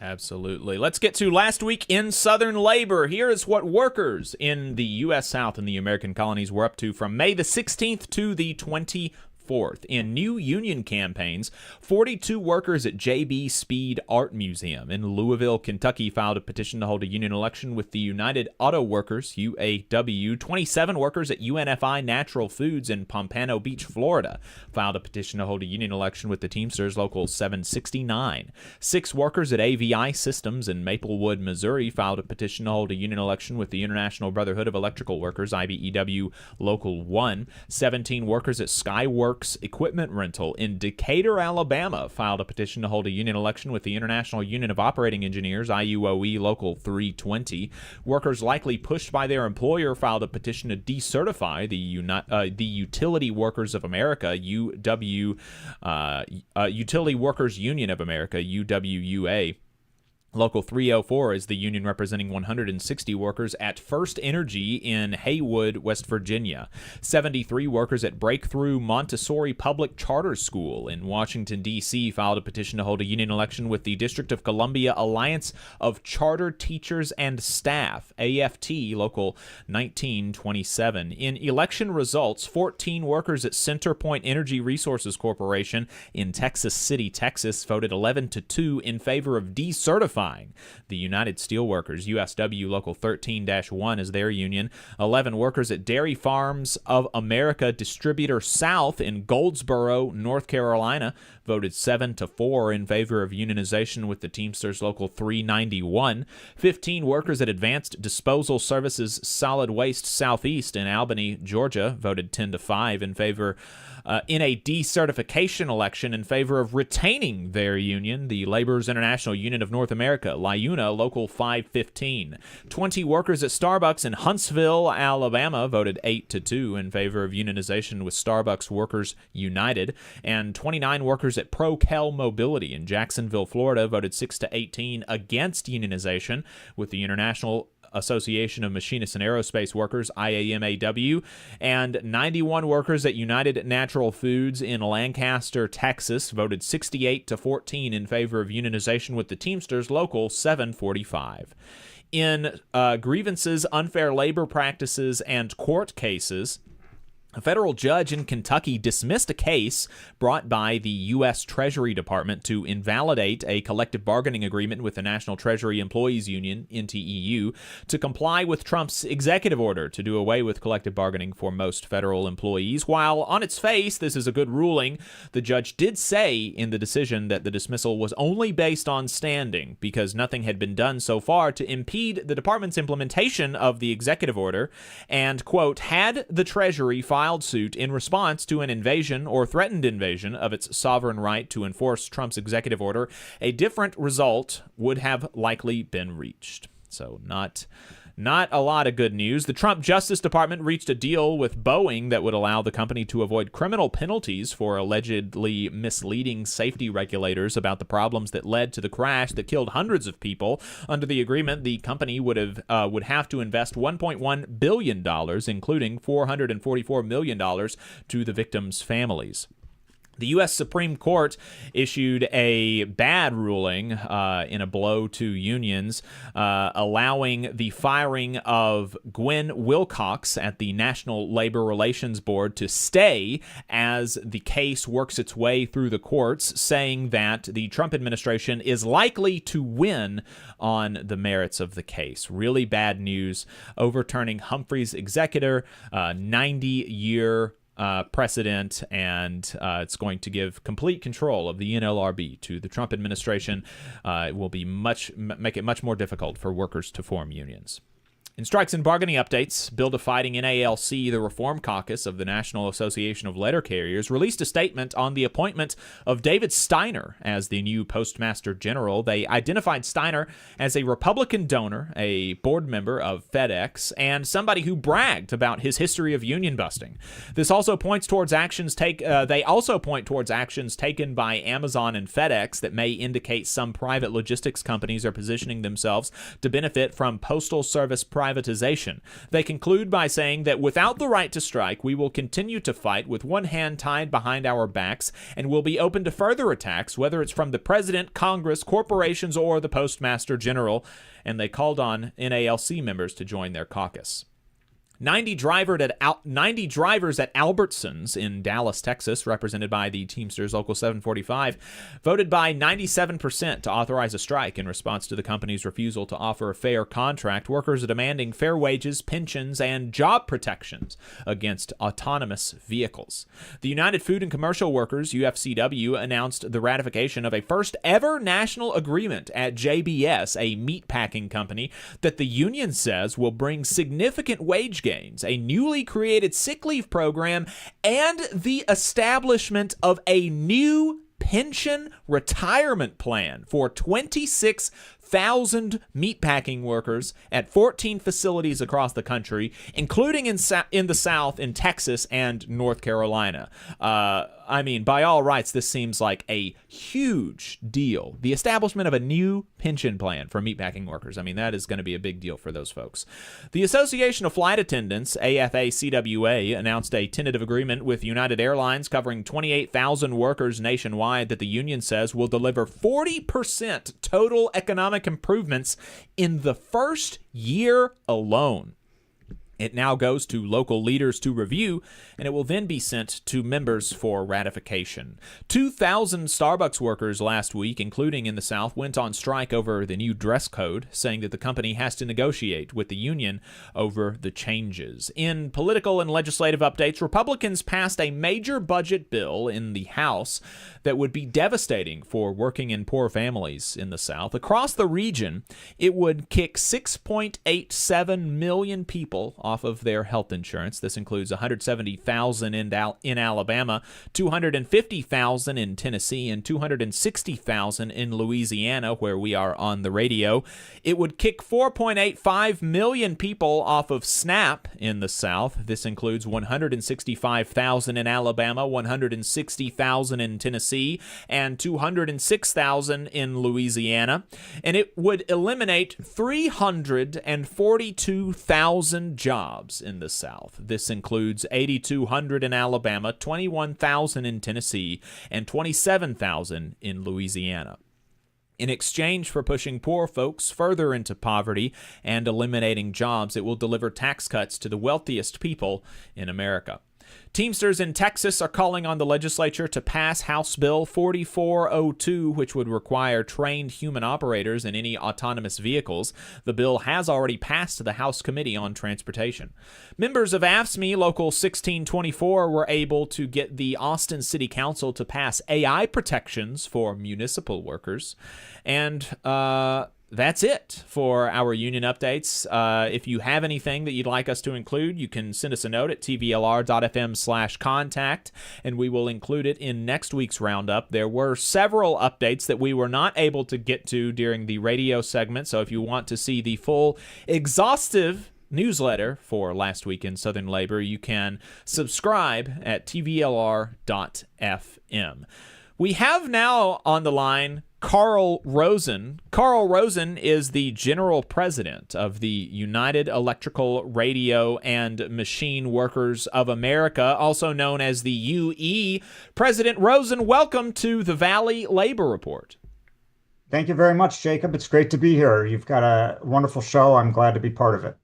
Absolutely. Let's get to last week in Southern labor. Here is what workers in the U.S. South and the American colonies were up to from May the 16th to the 24th. In new union campaigns, 42 workers at J.B. Speed Art Museum in Louisville, Kentucky filed a petition to hold a union election with the United Auto Workers, UAW. 27 workers at UNFI Natural Foods in Pompano Beach, Florida filed a petition to hold a union election with the Teamsters Local 769. 6 workers at AVI Systems in Maplewood, Missouri filed a petition to hold a union election with the International Brotherhood of Electrical Workers, IBEW Local 1. 17 workers at Skyworks Equipment Rental in Decatur, Alabama filed a petition to hold a union election with the International Union of Operating Engineers, IUOE Local 320. Workers likely pushed by their employer filed a petition to decertify the Utility Workers of America, Utility Workers Union of America, UWUA. Local 304 is the union representing 160 workers at First Energy in Haywood, West Virginia. 73 workers at Breakthrough Montessori Public Charter School in Washington, D.C. filed a petition to hold a union election with the District of Columbia Alliance of Charter Teachers and Staff, AFT, Local 1927. In election results, 14 workers at Centerpoint Energy Resources Corporation in Texas City, Texas voted 11-2 in favor of decertifying the United Steelworkers, USW Local 13-1 is their union. 11 workers at Dairy Farms of America Distributor South in Goldsboro, North Carolina voted 7-4 in favor of unionization with the Teamsters Local 391. 15 workers at Advanced Disposal Services Solid Waste Southeast in Albany, Georgia voted 10-5 in favor in a decertification election in favor of retaining their union, the Laborers International Union of North America, LIUNA, Local 515. 20 workers at Starbucks in Huntsville, Alabama, voted 8-2 in favor of unionization with Starbucks Workers United, and 29 workers at ProCal Mobility in Jacksonville, Florida, voted 6-18 against unionization with the International Association of Machinists and Aerospace Workers, IAMAW, and 91 workers at United Natural Foods in Lancaster, Texas, voted 68-14 in favor of unionization with the Teamsters Local 745. In grievances, unfair labor practices, and court cases, A federal judge in Kentucky dismissed a case brought by the U.S. Treasury Department to invalidate a collective bargaining agreement with the National Treasury Employees Union, NTEU, to comply with Trump's executive order to do away with collective bargaining for most federal employees. While on its face, this is a good ruling, the judge did say in the decision that the dismissal was only based on standing because nothing had been done so far to impede the department's implementation of the executive order, and, quote, had the Treasury filed suit in response to an invasion or threatened invasion of its sovereign right to enforce Trump's executive order, a different result would have likely been reached. So not a lot of good news. The Trump Justice Department reached a deal with Boeing that would allow the company to avoid criminal penalties for allegedly misleading safety regulators about the problems that led to the crash that killed hundreds of people. Under the agreement, the company would have to invest $1.1 billion, including $444 million to the victims' families. The U.S. Supreme Court issued a bad ruling in a blow to unions, allowing the firing of Gwen Wilcox at the National Labor Relations Board to stay as the case works its way through the courts, saying that the Trump administration is likely to win on the merits of the case. Really bad news, overturning Humphrey's executor, 90-year precedent, and it's going to give complete control of the NLRB to the Trump administration. It will be make it much more difficult for workers to form unions. In strikes and bargaining updates, Bill Fighting NALC, the Reform Caucus of the National Association of Letter Carriers, released a statement on the appointment of David Steiner as the new Postmaster General. They identified Steiner as a Republican donor, a board member of FedEx, and somebody who bragged about his history of union busting. This also points towards actions they also point towards actions taken by Amazon and FedEx that may indicate some private logistics companies are positioning themselves to benefit from postal service privatization. They conclude by saying that without the right to strike, we will continue to fight with one hand tied behind our backs and will be open to further attacks, whether it's from the president, Congress, corporations, or the Postmaster General. And they called on NALC members to join their caucus. 90 drivers at Albertsons in Dallas, Texas, represented by the Teamsters Local 745, voted by 97% to authorize a strike in response to the company's refusal to offer a fair contract. Workers are demanding fair wages, pensions, and job protections against autonomous vehicles. The United Food and Commercial Workers, UFCW, announced the ratification of a first-ever national agreement at JBS, a meatpacking company, that the union says will bring significant wage gains, a newly created sick leave program, and the establishment of a new pension retirement plan for 26,000 meatpacking workers at 14 facilities across the country, including in the South, in Texas and North Carolina. I mean, by all rights, this seems like a huge deal. The establishment of a new pension plan for meatpacking workers. I mean, that is going to be a big deal for those folks. The Association of Flight Attendants, AFA-CWA, announced a tentative agreement with United Airlines covering 28,000 workers nationwide that the union says will deliver 40% total economic improvements in the first year alone. It now goes to local leaders to review, and it will then be sent to members for ratification. 2,000 Starbucks workers last week, including in the South, went on strike over the new dress code, saying that the company has to negotiate with the union over the changes. In political and legislative updates, Republicans passed a major budget bill in the House that would be devastating for working and poor families in the South. Across the region, it would kick 6.87 million people off of their health insurance. This includes 170,000 in Alabama, 250,000 in Tennessee, and 260,000 in Louisiana, where we are on the radio. It would kick 4.85 million people off of SNAP in the South. This includes 165,000 in Alabama, 160,000 in Tennessee, and 206,000 in Louisiana. And it would eliminate 342,000 jobs in the South. This includes 8,200 in Alabama, 21,000 in Tennessee, and 27,000 in Louisiana. In exchange for pushing poor folks further into poverty and eliminating jobs, it will deliver tax cuts to the wealthiest people in America. Teamsters in Texas are calling on the legislature to pass House Bill 4402, which would require trained human operators in any autonomous vehicles. The bill has already passed the House Committee on Transportation. Members of AFSCME Local 1624 were able to get the Austin City Council to pass AI protections for municipal workers. And that's it for our union updates. If you have anything that you'd like us to include, you can send us a note at tvlr.fm/contact, and we will include it in next week's roundup. There were several updates that we were not able to get to during the radio segment, so if you want to see the full, exhaustive newsletter for last week in Southern Labor, you can subscribe at tvlr.fm. We have now on the line Carl Rosen. Carl Rosen is the general president of the United Electrical Radio and Machine Workers of America, also known as the UE. President Rosen, welcome to the Valley Labor Report. Thank you very much, Jacob. It's great to be here. You've got a wonderful show. I'm glad to be part of it.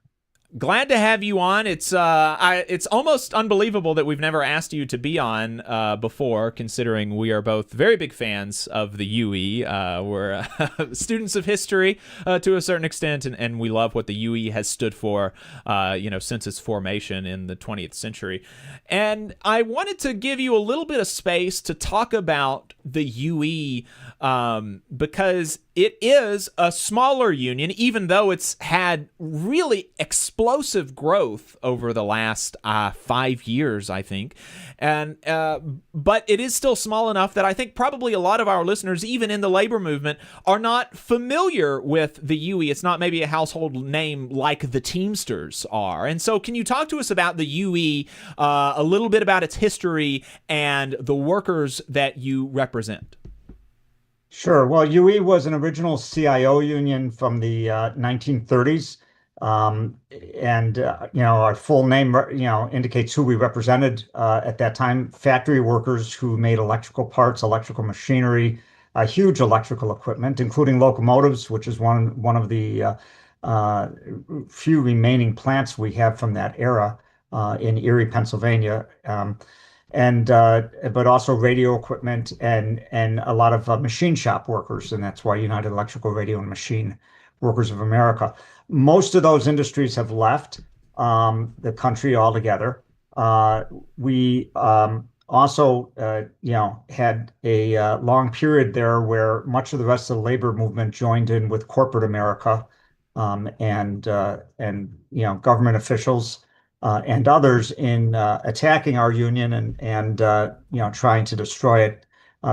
Glad to have you on. It's almost unbelievable that we've never asked you to be on before, considering we are both very big fans of the UE. We're students of history to a certain extent, and we love what the UE has stood for, since its formation in the 20th century. And I wanted to give you a little bit of space to talk about the UE because it is a smaller union, even though it's had really explosive growth over the last 5 years, I think. And but it is still small enough that I think probably a lot of our listeners, even in the labor movement, are not familiar with the UE. It's not maybe a household name like the Teamsters are. And so can you talk to us about the UE, a little bit about its history and the workers that you represent? Sure. Well, UE was an original CIO union from the 1930s. Our full name, indicates who we represented at that time. Factory workers who made electrical parts, electrical machinery, huge electrical equipment, including locomotives, which is one of the few remaining plants we have from that era in Erie, Pennsylvania. But also radio equipment and a lot of machine shop workers, and that's why United Electrical Radio and Machine Workers of America. Most of those industries have left the country altogether. We also, had a long period there where much of the rest of the labor movement joined in with corporate America, and government officials. And others in attacking our union and trying to destroy it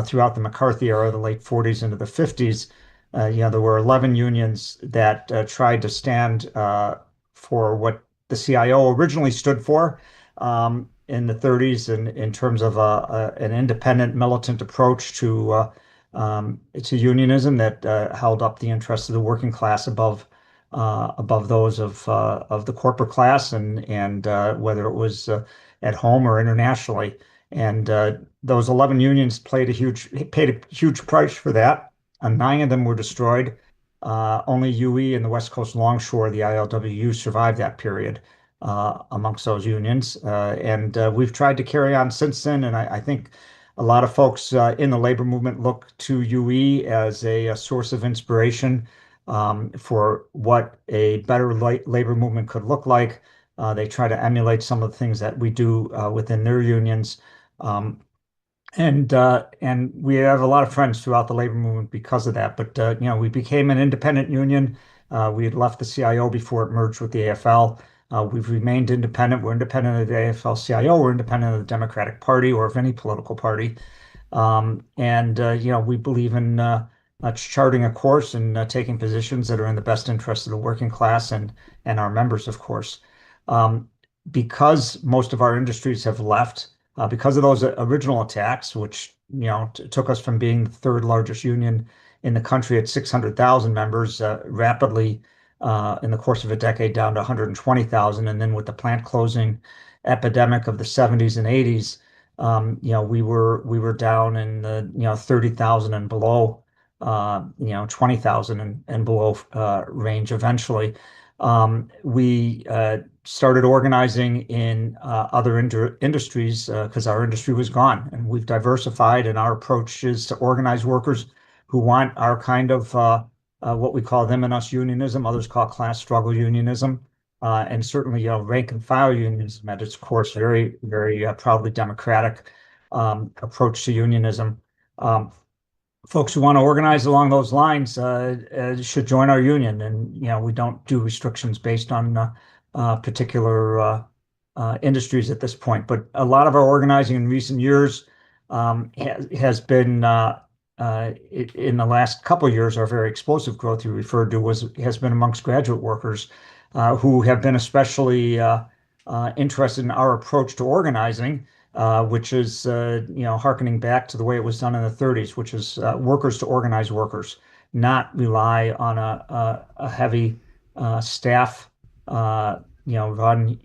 throughout the McCarthy era, the late 40s into the 50s. There were 11 unions that tried to stand for what the CIO originally stood for in the 30s, in terms of an independent militant approach to unionism that held up the interests of the working class above those of the corporate class, and whether it was at home or internationally. And those 11 unions paid a huge price for that. 9 of them were destroyed. Only UE and the West Coast Longshore, the ILWU, survived that period amongst those unions. And we've tried to carry on since then. And I think a lot of folks in the labor movement look to UE as a source of inspiration for what a better labor movement could look like. They try to emulate some of the things that we do within their unions. And we have a lot of friends throughout the labor movement because of that. But, we became an independent union. We had left the CIO before it merged with the AFL. We've remained independent. We're independent of the AFL-CIO. We're independent of the Democratic Party or of any political party. We believe in charting a course and taking positions that are in the best interest of the working class and our members, of course. Because most of our industries have left, because of those original attacks, which took us from being the third largest union in the country at 600,000 members, rapidly in the course of a decade down to 120,000, and then with the plant closing epidemic of the 70s and 80s, we were down in the 30,000 and below. 20,000 and below range eventually. We started organizing in other industries because our industry was gone, and we've diversified. And our approach is to organize workers who want our kind of what we call them and us unionism, others call class struggle unionism, and certainly rank and file unionism at its core, very, very proudly democratic approach to unionism. Folks who want to organize along those lines should join our union, and we don't do restrictions based on particular industries at this point. But a lot of our organizing in recent years has been in the last couple of years. Our very explosive growth you referred to has been amongst graduate workers who have been especially interested in our approach to organizing, which is hearkening back to the way it was done in the 30s, which is workers to organize workers, not rely on a heavy staff run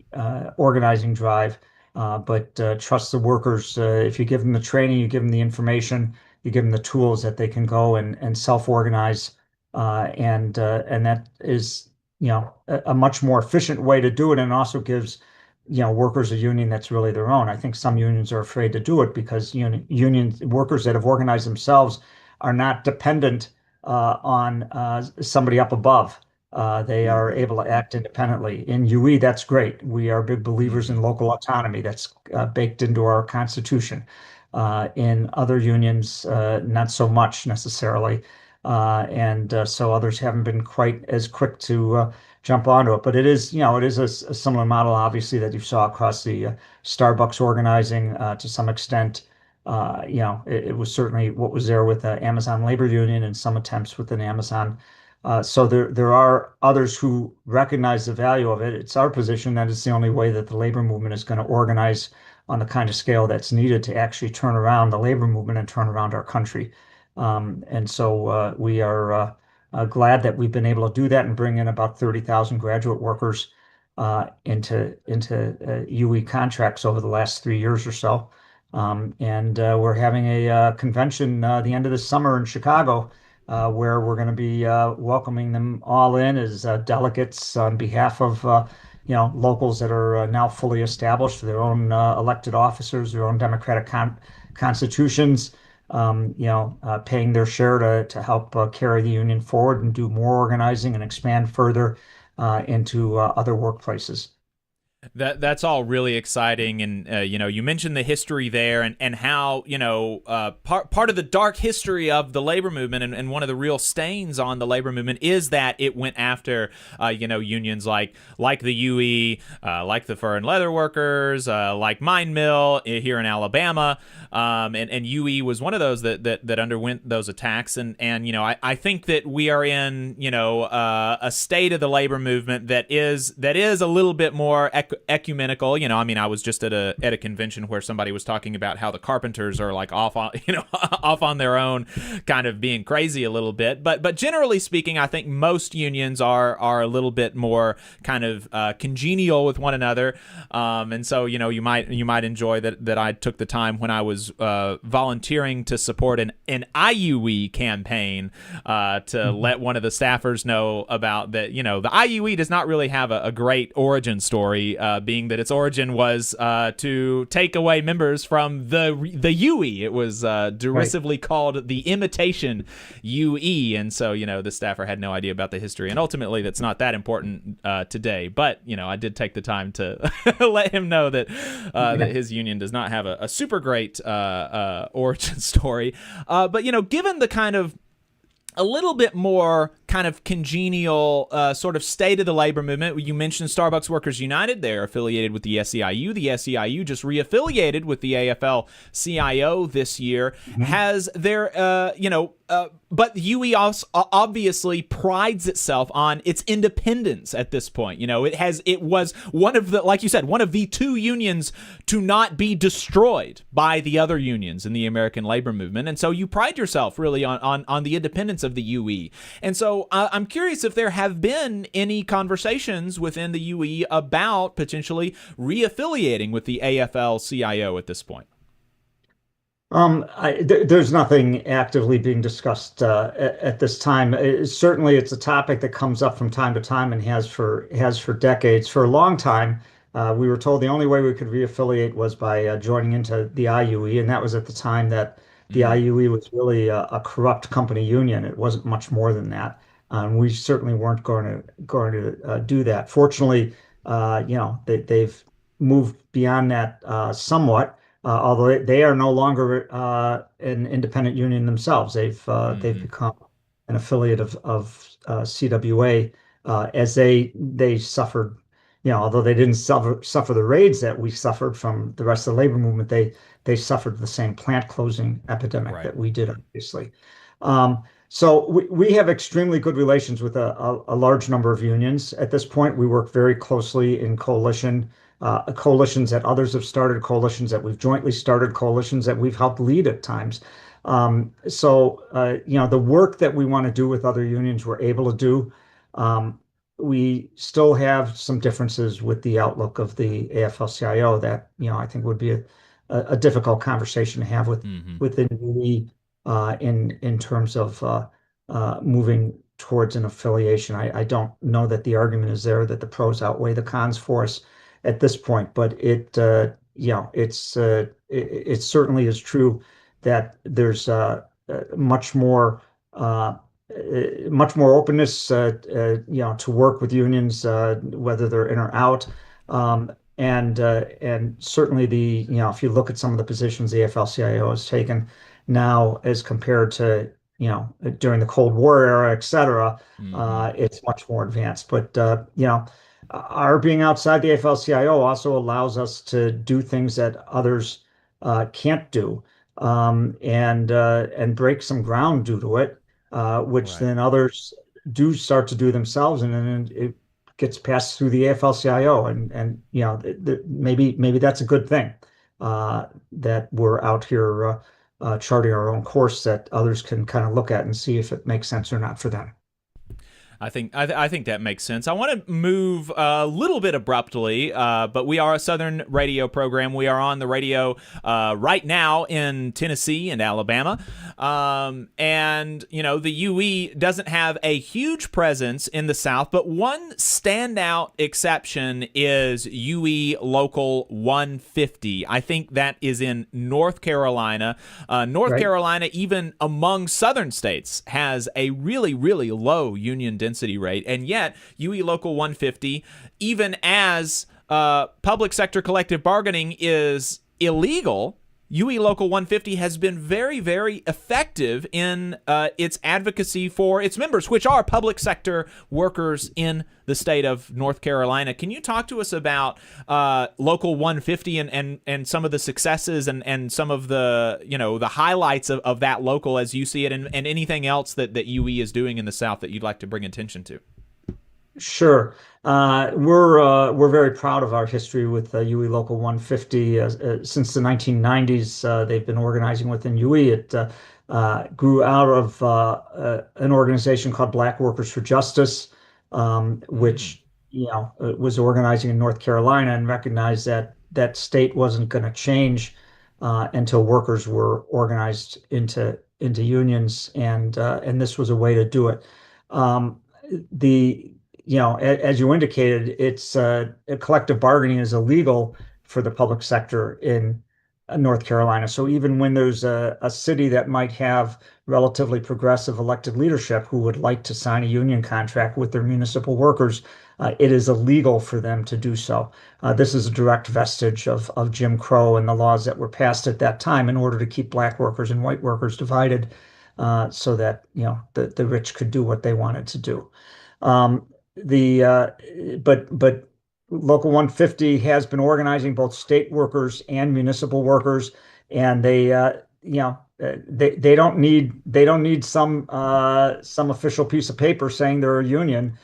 organizing drive, but trust the workers. If you give them the training, you give them the information, you give them the tools that they can go and self-organize, and that is a much more efficient way to do it, and also gives workers a union that's really their own. I think some unions are afraid to do it because union workers that have organized themselves are not dependent on somebody up above. They are able to act independently. In UE, that's great. We are big believers in local autonomy. That's baked into our Constitution. In other unions, not so much necessarily. And so others haven't been quite as quick to jump onto it. But it is a similar model, obviously, that you saw across the Starbucks organizing to some extent. It was certainly what was there with the Amazon Labor Union and some attempts within Amazon. So there are others who recognize the value of it. It's our position that it's the only way that the labor movement is going to organize on the kind of scale that's needed to actually turn around the labor movement and turn around our country. And so we are glad that we've been able to do that and bring in about 30,000 graduate workers into UE contracts over the last 3 years or so. And we're having a convention the end of this summer in Chicago, where we're going to be welcoming them all in as delegates on behalf of locals that are now fully established, their own elected officers, their own democratic constitutions, paying their share to help carry the union forward and do more organizing and expand further into other workplaces. That's all really exciting, and you mentioned the history there, and how part of the dark history of the labor movement, and one of the real stains on the labor movement is that it went after unions like the UE, like the fur and leather workers, like Mine Mill here in Alabama, and UE was one of those that underwent those attacks, and I think that we are in a state of the labor movement that is a little bit more ecumenical. I was just at a convention where somebody was talking about how the carpenters are like off on their own, kind of being crazy a little bit. But generally speaking, I think most unions are a little bit more kind of congenial with one another. And so you might enjoy that I took the time when I was volunteering to support an IUE campaign to let one of the staffers know about that. The IUE does not really have a great origin story, being that its origin was to take away members from the UE. It was derisively called the Imitation UE, and so the staffer had no idea about the history, and ultimately that's not that important today. But I did take the time to let him know that his union does not have a super great origin story. But given the kind of a little bit more kind of congenial sort of state of the labor movement. You mentioned Starbucks Workers United. They're affiliated with the SEIU. The SEIU just reaffiliated with the AFL-CIO this year. Has their, but UE also obviously prides itself on its independence at this point. It was one of the, like you said, one of the two unions to not be destroyed by the other unions in the American labor movement. And so you pride yourself really on the independence of the UE. And so I'm curious if there have been any conversations within the UE about potentially reaffiliating with the AFL-CIO at this point. There's nothing actively being discussed at this time. Certainly, it's a topic that comes up from time to time and has for decades. For a long time, we were told the only way we could reaffiliate was by joining into the IUE, and that was at the time that the IUE was really a corrupt company union. It wasn't much more than that. We certainly weren't going to do that. Fortunately, they've moved beyond that somewhat. Although they are no longer an independent union themselves. They've become an affiliate of CWA as they suffered, although they didn't suffer the raids that we suffered from the rest of the labor movement, they suffered the same plant closing epidemic that we did, obviously. So we have extremely good relations with a large number of unions. At this point, we work very closely in coalitions that others have started, coalitions that we've jointly started, coalitions that we've helped lead at times. The work that we want to do with other unions, we're able to do. We still have some differences with the outlook of the AFL-CIO that, I think would be a difficult conversation to have within UE in terms of moving towards an affiliation. I don't know that the argument is there that the pros outweigh the cons for us at this point, but it certainly is true that there's much more openness, to work with unions, whether they're in or out, and certainly if you look at some of the positions the AFL-CIO has taken now as compared to during the Cold War era, et cetera, it's much more advanced. But our being outside the AFL-CIO also allows us to do things that others can't do, and break some ground due to it, which then others do start to do themselves, and then it gets passed through the AFL-CIO, and maybe that's a good thing, that we're out here charting our own course that others can kind of look at and see if it makes sense or not for them. I think that makes sense. I want to move a little bit abruptly, but we are a Southern radio program. We are on the radio right now in Tennessee and Alabama, and the UE doesn't have a huge presence in the South, but one standout exception is UE Local 150. I think that is in North Carolina. North Carolina, even among Southern states, has a really, really low union density rate, and yet UE Local 150, even as public sector collective bargaining is illegal, UE Local 150 has been very, very effective in its advocacy for its members, which are public sector workers in the state of North Carolina. Can you talk to us about Local 150 and some of the successes and some of the the highlights of that local as you see it, and anything else that UE is doing in the South that you'd like to bring attention to? Sure. We're very proud of our history with UE Local 150. Since the 1990s, they've been organizing within UE. It grew out of an organization called Black Workers for Justice, which was organizing in North Carolina and recognized that that state wasn't going to change until workers were organized into unions, and this was a way to do it. As you indicated, it's collective bargaining is illegal for the public sector in North Carolina. So even when there's a city that might have relatively progressive elected leadership who would like to sign a union contract with their municipal workers, it is illegal for them to do so. This is a direct vestige of Jim Crow and the laws that were passed at that time in order to keep black workers and white workers divided, so that the rich could do what they wanted to do. But Local 150 has been organizing both state workers and municipal workers, and they don't need some official piece of paper saying they're a union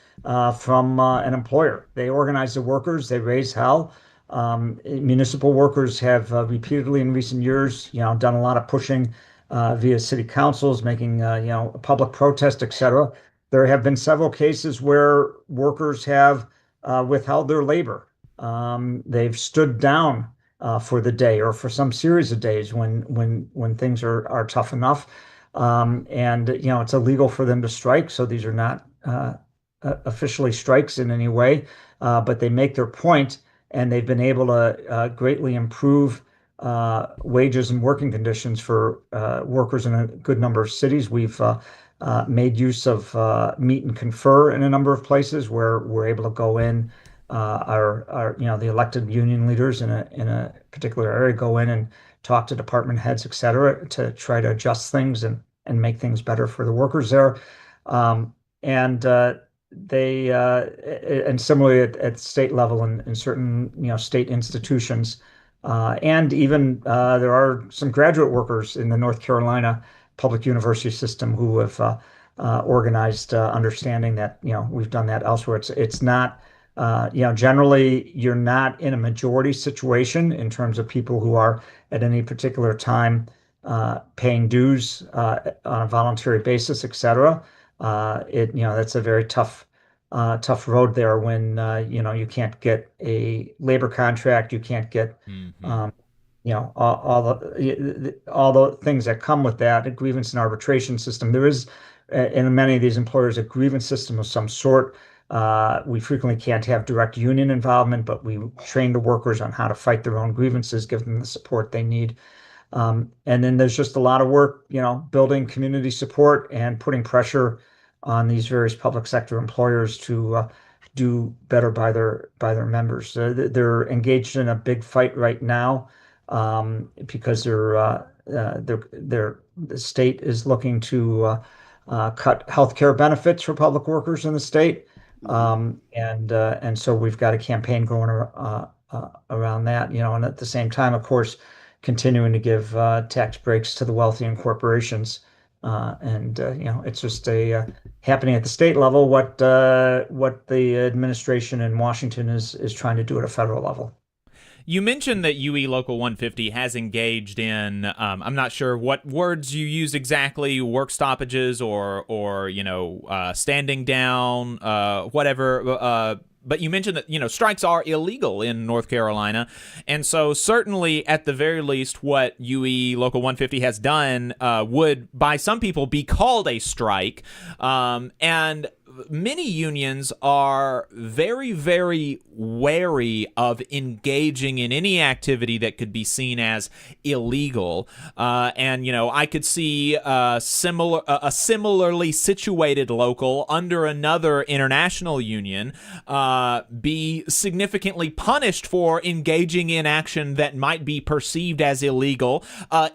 from an employer. They organize the workers. They raise hell. Municipal workers have repeatedly in recent years, done a lot of pushing via city councils, making public protest, etc. There have been several cases where workers have withheld their labor. They've stood down for the day or for some series of days when things are tough enough. And it's illegal for them to strike, so these are not officially strikes in any way, but they make their point, and they've been able to greatly improve wages and working conditions for workers in a good number of cities. We've made use of meet and confer in a number of places where we're able to go in. Our the elected union leaders in a particular area go in and talk to department heads, et cetera, to try to adjust things and make things better for the workers there. And similarly at state level in certain state institutions, and even there are some graduate workers in the North Carolina public university system who have organized, understanding that we've done that elsewhere. It's not generally you're not in a majority situation in terms of people who are at any particular time paying dues on a voluntary basis, et cetera. That's a very tough road there when you can't get a labor contract, you can't get all the things that come with that, a grievance and arbitration system. There is in many of these employers a grievance system of some sort. We frequently can't have direct union involvement, but we train the workers on how to fight their own grievances, give them the support they need. And then there's just a lot of work, building community support and putting pressure on these various public sector employers to do better by their members. They're engaged in a big fight right now because the state is looking to cut healthcare benefits for public workers in the state, and so we've got a campaign going around that. And at the same time, of course, continuing to give tax breaks to the wealthy and corporations. It's just happening at the state level what the administration in Washington is trying to do at a federal level. You mentioned that UE Local 150 has engaged in, I'm not sure what words you use exactly, work stoppages or standing down, whatever. But you mentioned that, strikes are illegal in North Carolina. And so certainly, at the very least, what UE Local 150 has done would, by some people, be called a strike. And many unions are very, very wary of engaging in any activity that could be seen as illegal. I could see a similarly situated local under another international union be significantly punished for engaging in action that might be perceived as illegal,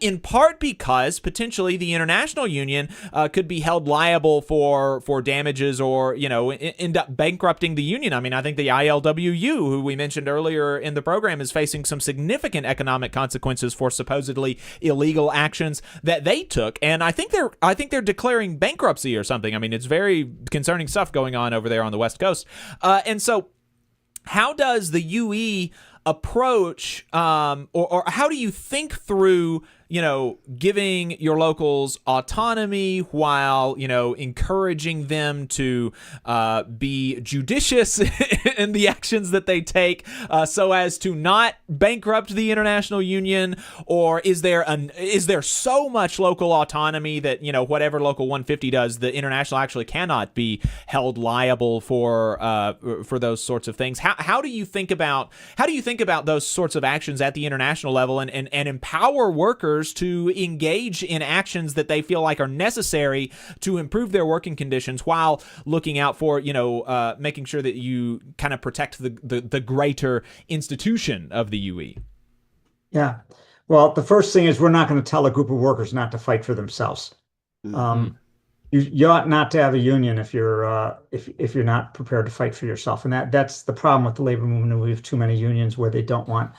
in part because potentially the international union could be held liable for damages or end up bankrupting the union. I mean, I think the ILWU, who we mentioned earlier in the program, is facing some significant economic consequences for supposedly illegal actions that they took, and I think they're declaring bankruptcy or something. I mean, it's very concerning stuff going on over there on the West Coast. And so, how does the UE approach, or how do you think through, giving your locals autonomy while, encouraging them to be judicious in the actions that they take, so as to not bankrupt the international union? Or is there so much local autonomy that, whatever Local 150 does, the international actually cannot be held liable for those sorts of things? How do you think about those sorts of actions at the international level and empower workers to engage in actions that they feel like are necessary to improve their working conditions while looking out for, making sure that you kind of protect the greater institution of the UE? Yeah. Well, the first thing is we're not going to tell a group of workers not to fight for themselves. Mm-hmm. You ought not to have a union if you're not prepared to fight for yourself, and that's the problem with the labor movement. We have too many unions where they don't want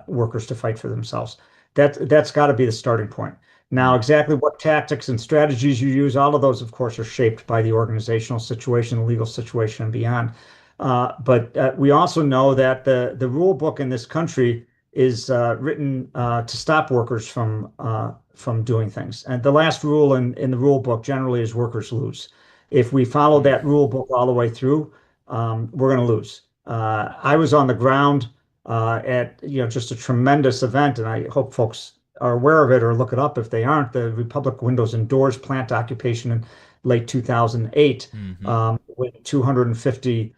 workers to fight for themselves. That's got to be the starting point. Now, exactly what tactics and strategies you use, all of those, of course, are shaped by the organizational situation, the legal situation, and beyond. But we also know that the rule book in this country is written to stop workers from doing things. And the last rule in the rule book generally is workers lose. If we follow that rule book all the way through, we're going to lose. I was on the ground at just a tremendous event, and I hope folks are aware of it or look it up if they aren't. The Republic Windows and Doors plant occupation in late 2008, when 250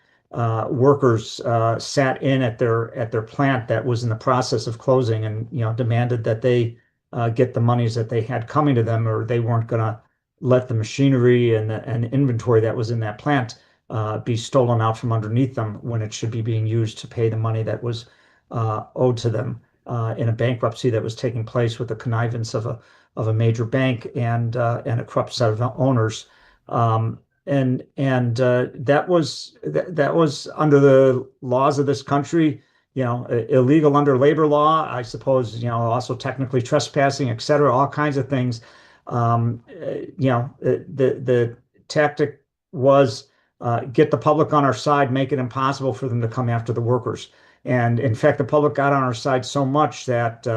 workers sat in at their plant that was in the process of closing, and demanded that they get the monies that they had coming to them, or they weren't going to let the machinery and the inventory that was in that plant be stolen out from underneath them when it should be being used to pay the money that was owed to them in a bankruptcy that was taking place with the connivance of a major bank and a corrupt set of owners. That was under the laws of this country, illegal under labor law, I suppose, also technically trespassing, et cetera, all kinds of things. The tactic was get the public on our side, make it impossible for them to come after the workers. And in fact, the public got on our side so much that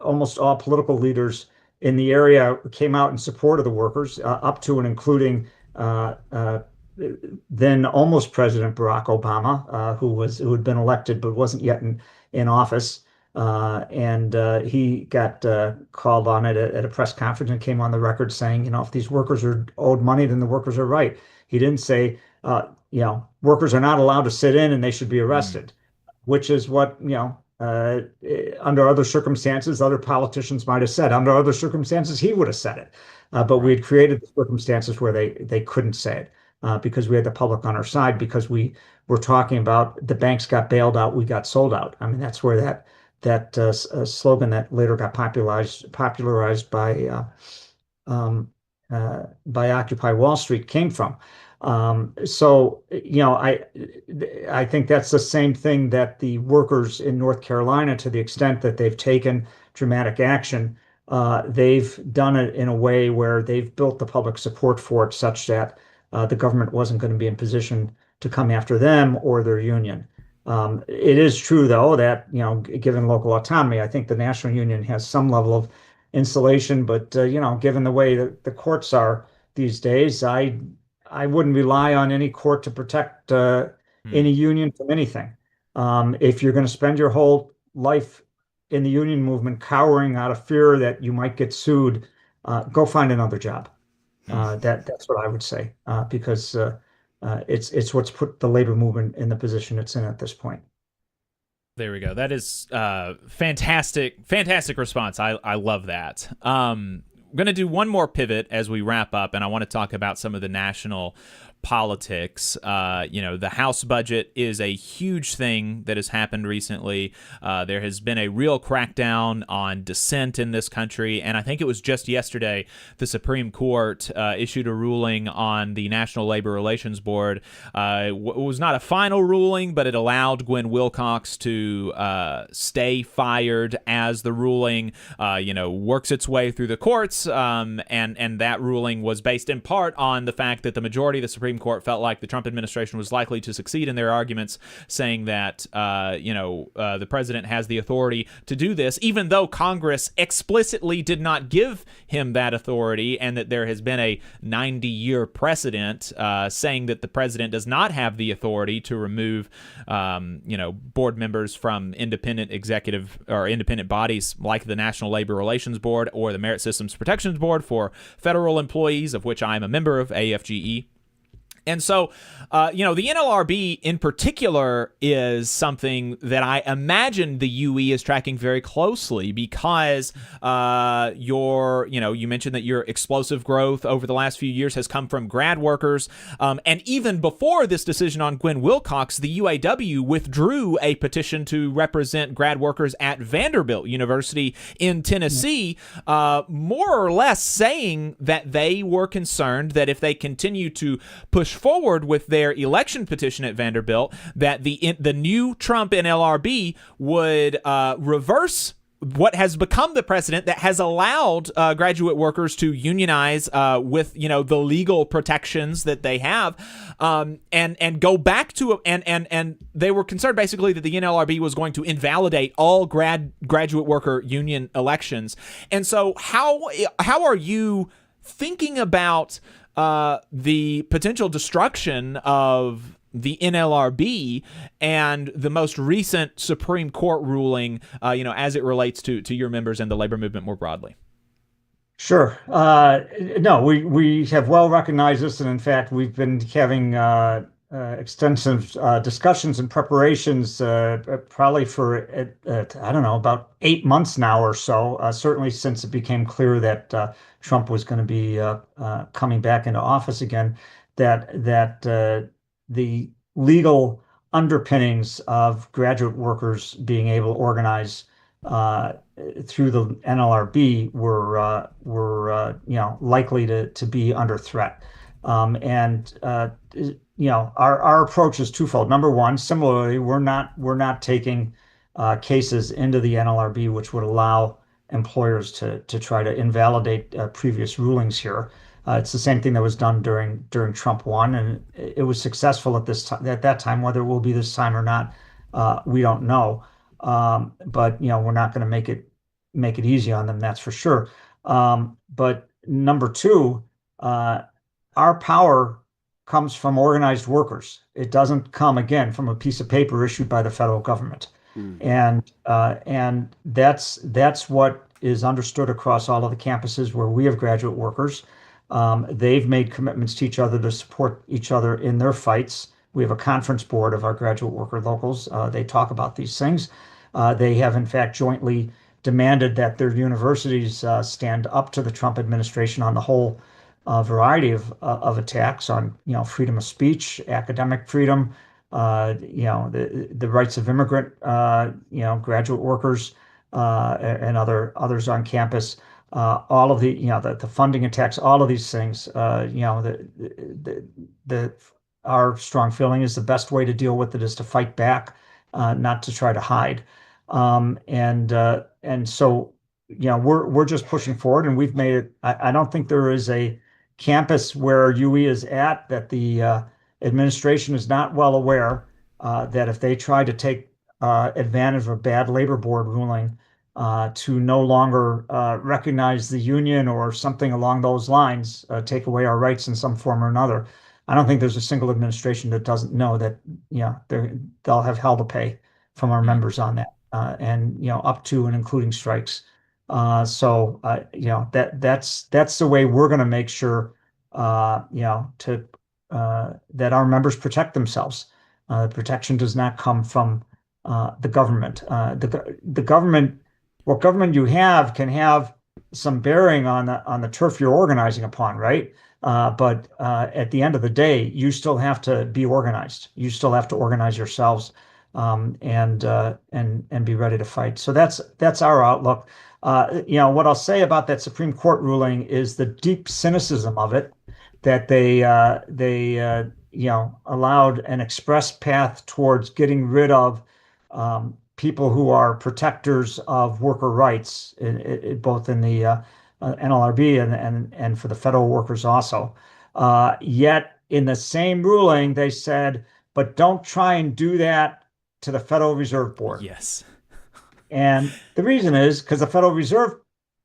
almost all political leaders in the area came out in support of the workers, up to and including then almost President Barack Obama, who had been elected but wasn't yet in office. He got called on it at a press conference and came on the record saying, if these workers are owed money, then the workers are right. He didn't say, workers are not allowed to sit in and they should be arrested, which is what, under other circumstances, other politicians might have said. Under other circumstances, he would have said it. But we had created the circumstances where they couldn't say it because we had the public on our side, because we were talking about the banks got bailed out, we got sold out. I mean, that's where that slogan that later got popularized by Occupy Wall Street came from. I think that's the same thing that the workers in North Carolina, to the extent that they've taken dramatic action, they've done it in a way where they've built the public support for it such that the government wasn't going to be in position to come after them or their union. It is true, though, that, given local autonomy, I think the national union has some level of insulation. But, given the way that the courts are these days, I wouldn't rely on any court to protect any union from anything. If you're going to spend your whole life in the union movement cowering out of fear that you might get sued, go find another job. That's what I would say, because it's what's put the labor movement in the position it's in at this point. There we go. That is fantastic response. I love that. I'm going to do one more pivot as we wrap up, and I want to talk about some of the national politics. The House budget is a huge thing that has happened recently. There has been a real crackdown on dissent in this country, and I think it was just yesterday the Supreme Court issued a ruling on the National Labor Relations Board. It was not a final ruling, but it allowed Gwen Wilcox to stay fired as the ruling works its way through the courts, and that ruling was based in part on the fact that the majority of the Supreme Court felt like the Trump administration was likely to succeed in their arguments, saying that the president has the authority to do this, even though Congress explicitly did not give him that authority, and that there has been a 90-year precedent saying that the president does not have the authority to remove board members from independent executive or independent bodies like the National Labor Relations Board or the Merit Systems Protections Board for federal employees, of which I am a member of, AFGE. And so, the NLRB in particular is something that I imagine the UE is tracking very closely, because you mentioned that your explosive growth over the last few years has come from grad workers. And even before this decision on Gwen Wilcox, the UAW withdrew a petition to represent grad workers at Vanderbilt University in Tennessee, more or less saying that they were concerned that if they continue to push forward with their election petition at Vanderbilt, that the new Trump NLRB would reverse what has become the precedent that has allowed graduate workers to unionize with the legal protections that they have, and go back to and they were concerned basically that the NLRB was going to invalidate all graduate worker union elections. And so how are you thinking about the potential destruction of the NLRB and the most recent Supreme Court ruling, as it relates to your members and the labor movement more broadly? Sure. No, we have well recognized this, and in fact, we've been having extensive discussions and preparations probably for I don't know, about 8 months now or so. Certainly since it became clear that Trump was going to be coming back into office again, that the legal underpinnings of graduate workers being able to organize through the NLRB were likely to be under threat. Our approach is twofold. Number one, similarly, we're not taking cases into the NLRB which would allow employers to try to invalidate previous rulings here. It's the same thing that was done during Trump 1, and it was successful at that time. Whether it will be this time or not, we don't know. But we're not going to make it easy on them, that's for sure. But number two, our power comes from organized workers. It doesn't come, again, from a piece of paper issued by the federal government. And that's what is understood across all of the campuses where we have graduate workers. They've made commitments to each other to support each other in their fights. We have a conference board of our graduate worker locals. They talk about these things. They have, in fact, jointly demanded that their universities stand up to the Trump administration on the whole variety of attacks on, freedom of speech, academic freedom, the rights of immigrant, graduate workers, and others on campus. All of the funding attacks, all of these things, our strong feeling is the best way to deal with it is to fight back, not to try to hide. And so, we're just pushing forward, and we've made it. I don't think there is a campus where UE is at that the administration is not well aware that if they try to take advantage of a bad labor board ruling to no longer recognize the union or something along those lines, take away our rights in some form or another, I don't think there's a single administration that doesn't know that they'll have hell to pay from our members on that, and up to and including strikes. That's the way we're going to make sure that our members protect themselves. Protection does not come from the government. The government, what government you have can have some bearing on the turf you're organizing upon, right? But at the end of the day, you still have to be organized. You still have to organize yourselves, and be ready to fight. So that's our outlook. What I'll say about that Supreme Court ruling is the deep cynicism of it, that they allowed an express path towards getting rid of people who are protectors of worker rights, both in the NLRB and for the federal workers also. Yet in the same ruling, they said, but don't try and do that to the Federal Reserve Board. Yes. And the reason is because the Federal Reserve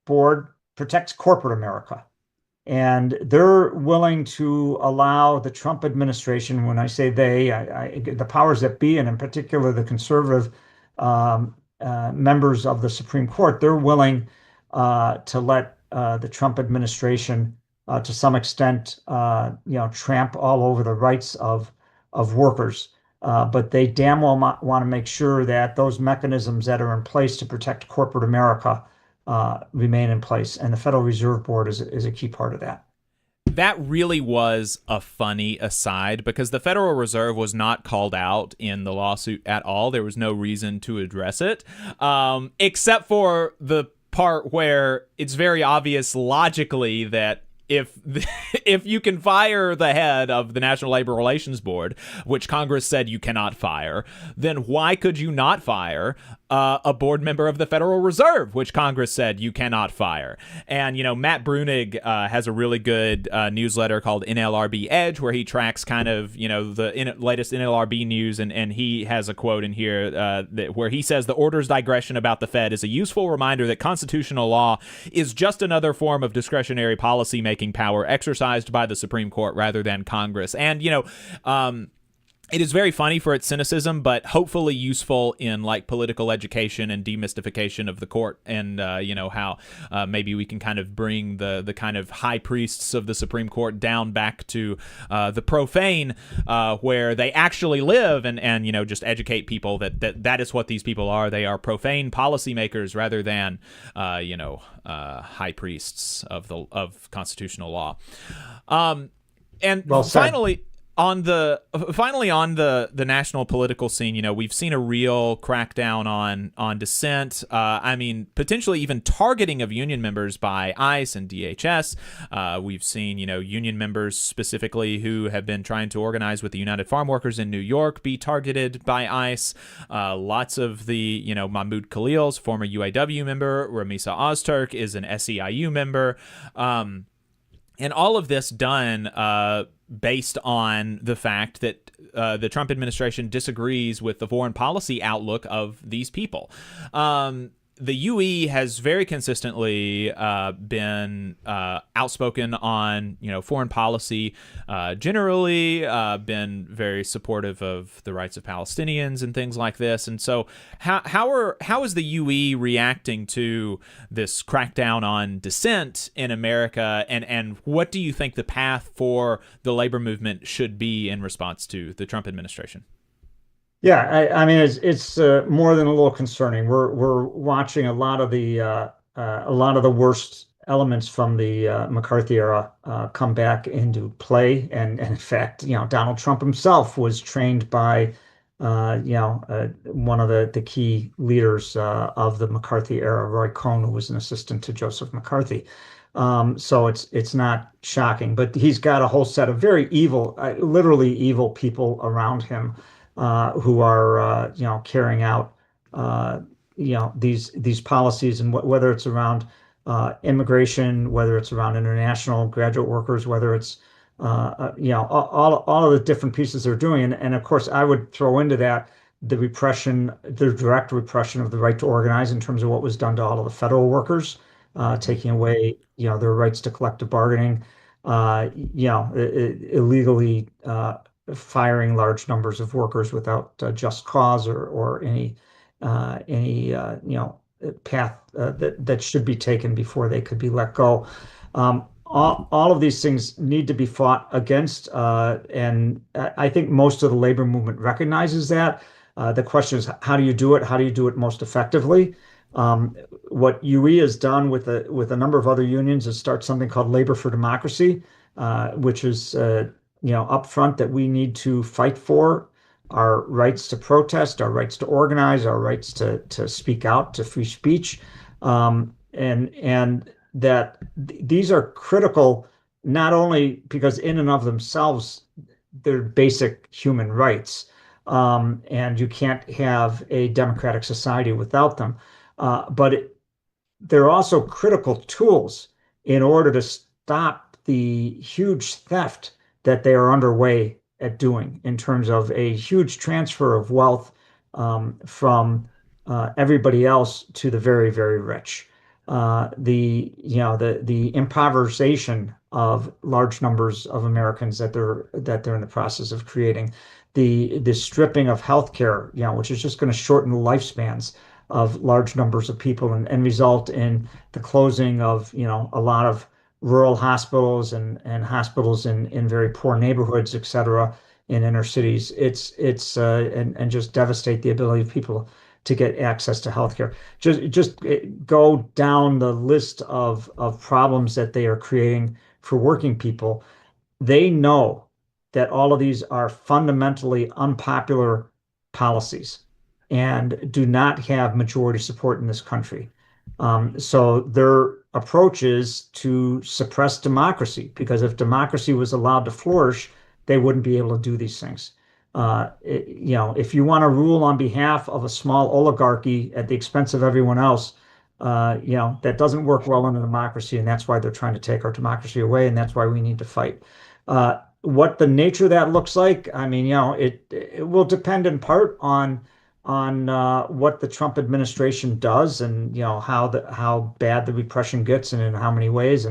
Board protects corporate America. And they're willing to allow the Trump administration, when I say they, the powers that be, and in particular the conservative members of the Supreme Court, they're willing to let the Trump administration, to some extent, tramp all over the rights of workers. But they damn well want to make sure that those mechanisms that are in place to protect corporate America remain in place. And the Federal Reserve Board is a key part of that. That really was a funny aside, because the Federal Reserve was not called out in the lawsuit at all. There was no reason to address it, except for the part where it's very obvious logically that if you can fire the head of the National Labor Relations Board, which Congress said you cannot fire, then why could you not fire a board member of the Federal Reserve, which Congress said you cannot fire? And, Matt Brunig has a really good newsletter called NLRB Edge, where he tracks kind of, the latest NLRB news. And he has a quote in here where he says, "The order's digression about the Fed is a useful reminder that constitutional law is just another form of discretionary policy making power exercised by the Supreme Court rather than Congress." And, it is very funny for its cynicism, but hopefully useful in like political education and demystification of the court, and how maybe we can kind of bring the kind of high priests of the Supreme Court down back to the profane, where they actually live, and just educate people that is what these people are. They are profane policymakers rather than high priests of constitutional law. And well said. finally on the national political scene, we've seen a real crackdown on dissent. Potentially even targeting of union members by ICE and DHS. We've seen, union members specifically who have been trying to organize with the United Farm Workers in New York be targeted by ICE. Lots of the, Mahmoud Khalil's former UAW member, Ramisa Ozturk is an SEIU member. And all of this done based on the fact that the Trump administration disagrees with the foreign policy outlook of these people. The UE has very consistently been outspoken on, foreign policy, generally been very supportive of the rights of Palestinians and things like this. And so how is the UE reacting to this crackdown on dissent in America? And what do you think the path for the labor movement should be in response to the Trump administration? Yeah, I mean, it's more than a little concerning. We're watching a lot of the worst elements from the McCarthy era come back into play, and in fact, Donald Trump himself was trained by one of the key leaders of the McCarthy era, Roy Cohn, who was an assistant to Joseph McCarthy. So it's not shocking, but he's got a whole set of very evil, literally evil people around him. Who are carrying out these policies, and whether it's around immigration, whether it's around international graduate workers, whether it's all of the different pieces they're doing, and of course I would throw into that the direct repression of the right to organize in terms of what was done to all of the federal workers, taking away their rights to collective bargaining, illegally firing large numbers of workers without just cause or any path that should be taken before they could be let go. All of these things need to be fought against, and I think most of the labor movement recognizes that. The question is, how do you do it? How do you do it most effectively? What UE has done with a number of other unions is start something called Labor for Democracy, which is up front that we need to fight for our rights to protest, our rights to organize, our rights to speak out, to free speech, and that these are critical not only because in and of themselves they're basic human rights, and you can't have a democratic society without them, but they're also critical tools in order to stop the huge theft that they are underway at doing in terms of a huge transfer of wealth from everybody else to the very, very rich. The impoverization of large numbers of Americans that they're in the process of creating, the stripping of healthcare, which is just going to shorten the lifespans of large numbers of people and result in the closing of a lot of rural hospitals and hospitals in very poor neighborhoods, et cetera, in inner cities. And just devastate the ability of people to get access to healthcare. Just go down the list of problems that they are creating for working people. They know that all of these are fundamentally unpopular policies and do not have majority support in this country. So their approach is to suppress democracy, because if democracy was allowed to flourish, they wouldn't be able to do these things. If you want to rule on behalf of a small oligarchy at the expense of everyone else, that doesn't work well in a democracy, and that's why they're trying to take our democracy away, and that's why we need to fight. What the nature of that looks like, it will depend in part on what the Trump administration does, and how bad the repression gets and in how many ways,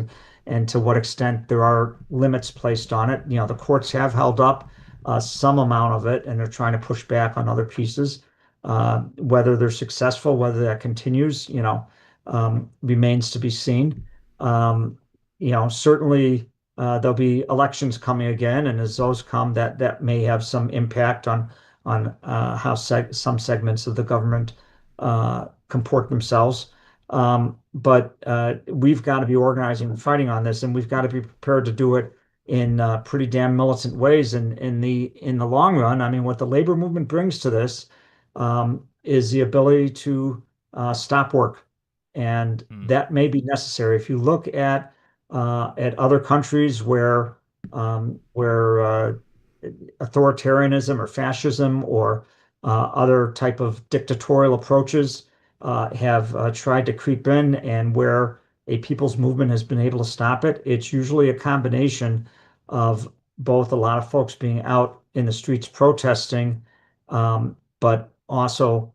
and to what extent there are limits placed on it. The courts have held up some amount of it, and they're trying to push back on other pieces. Whether they're successful, whether that continues, remains to be seen. Certainly there'll be elections coming again, and as those come, that may have some impact on how some segments of the government comport themselves. But we've got to be organizing and fighting on this, and we've got to be prepared to do it in pretty damn militant ways. And in the long run, I mean, what the labor movement brings to this is the ability to stop work, and that may be necessary. If you look at other countries where authoritarianism or fascism or other type of dictatorial approaches have tried to creep in, and where a people's movement has been able to stop it, it's usually a combination of both a lot of folks being out in the streets protesting, but also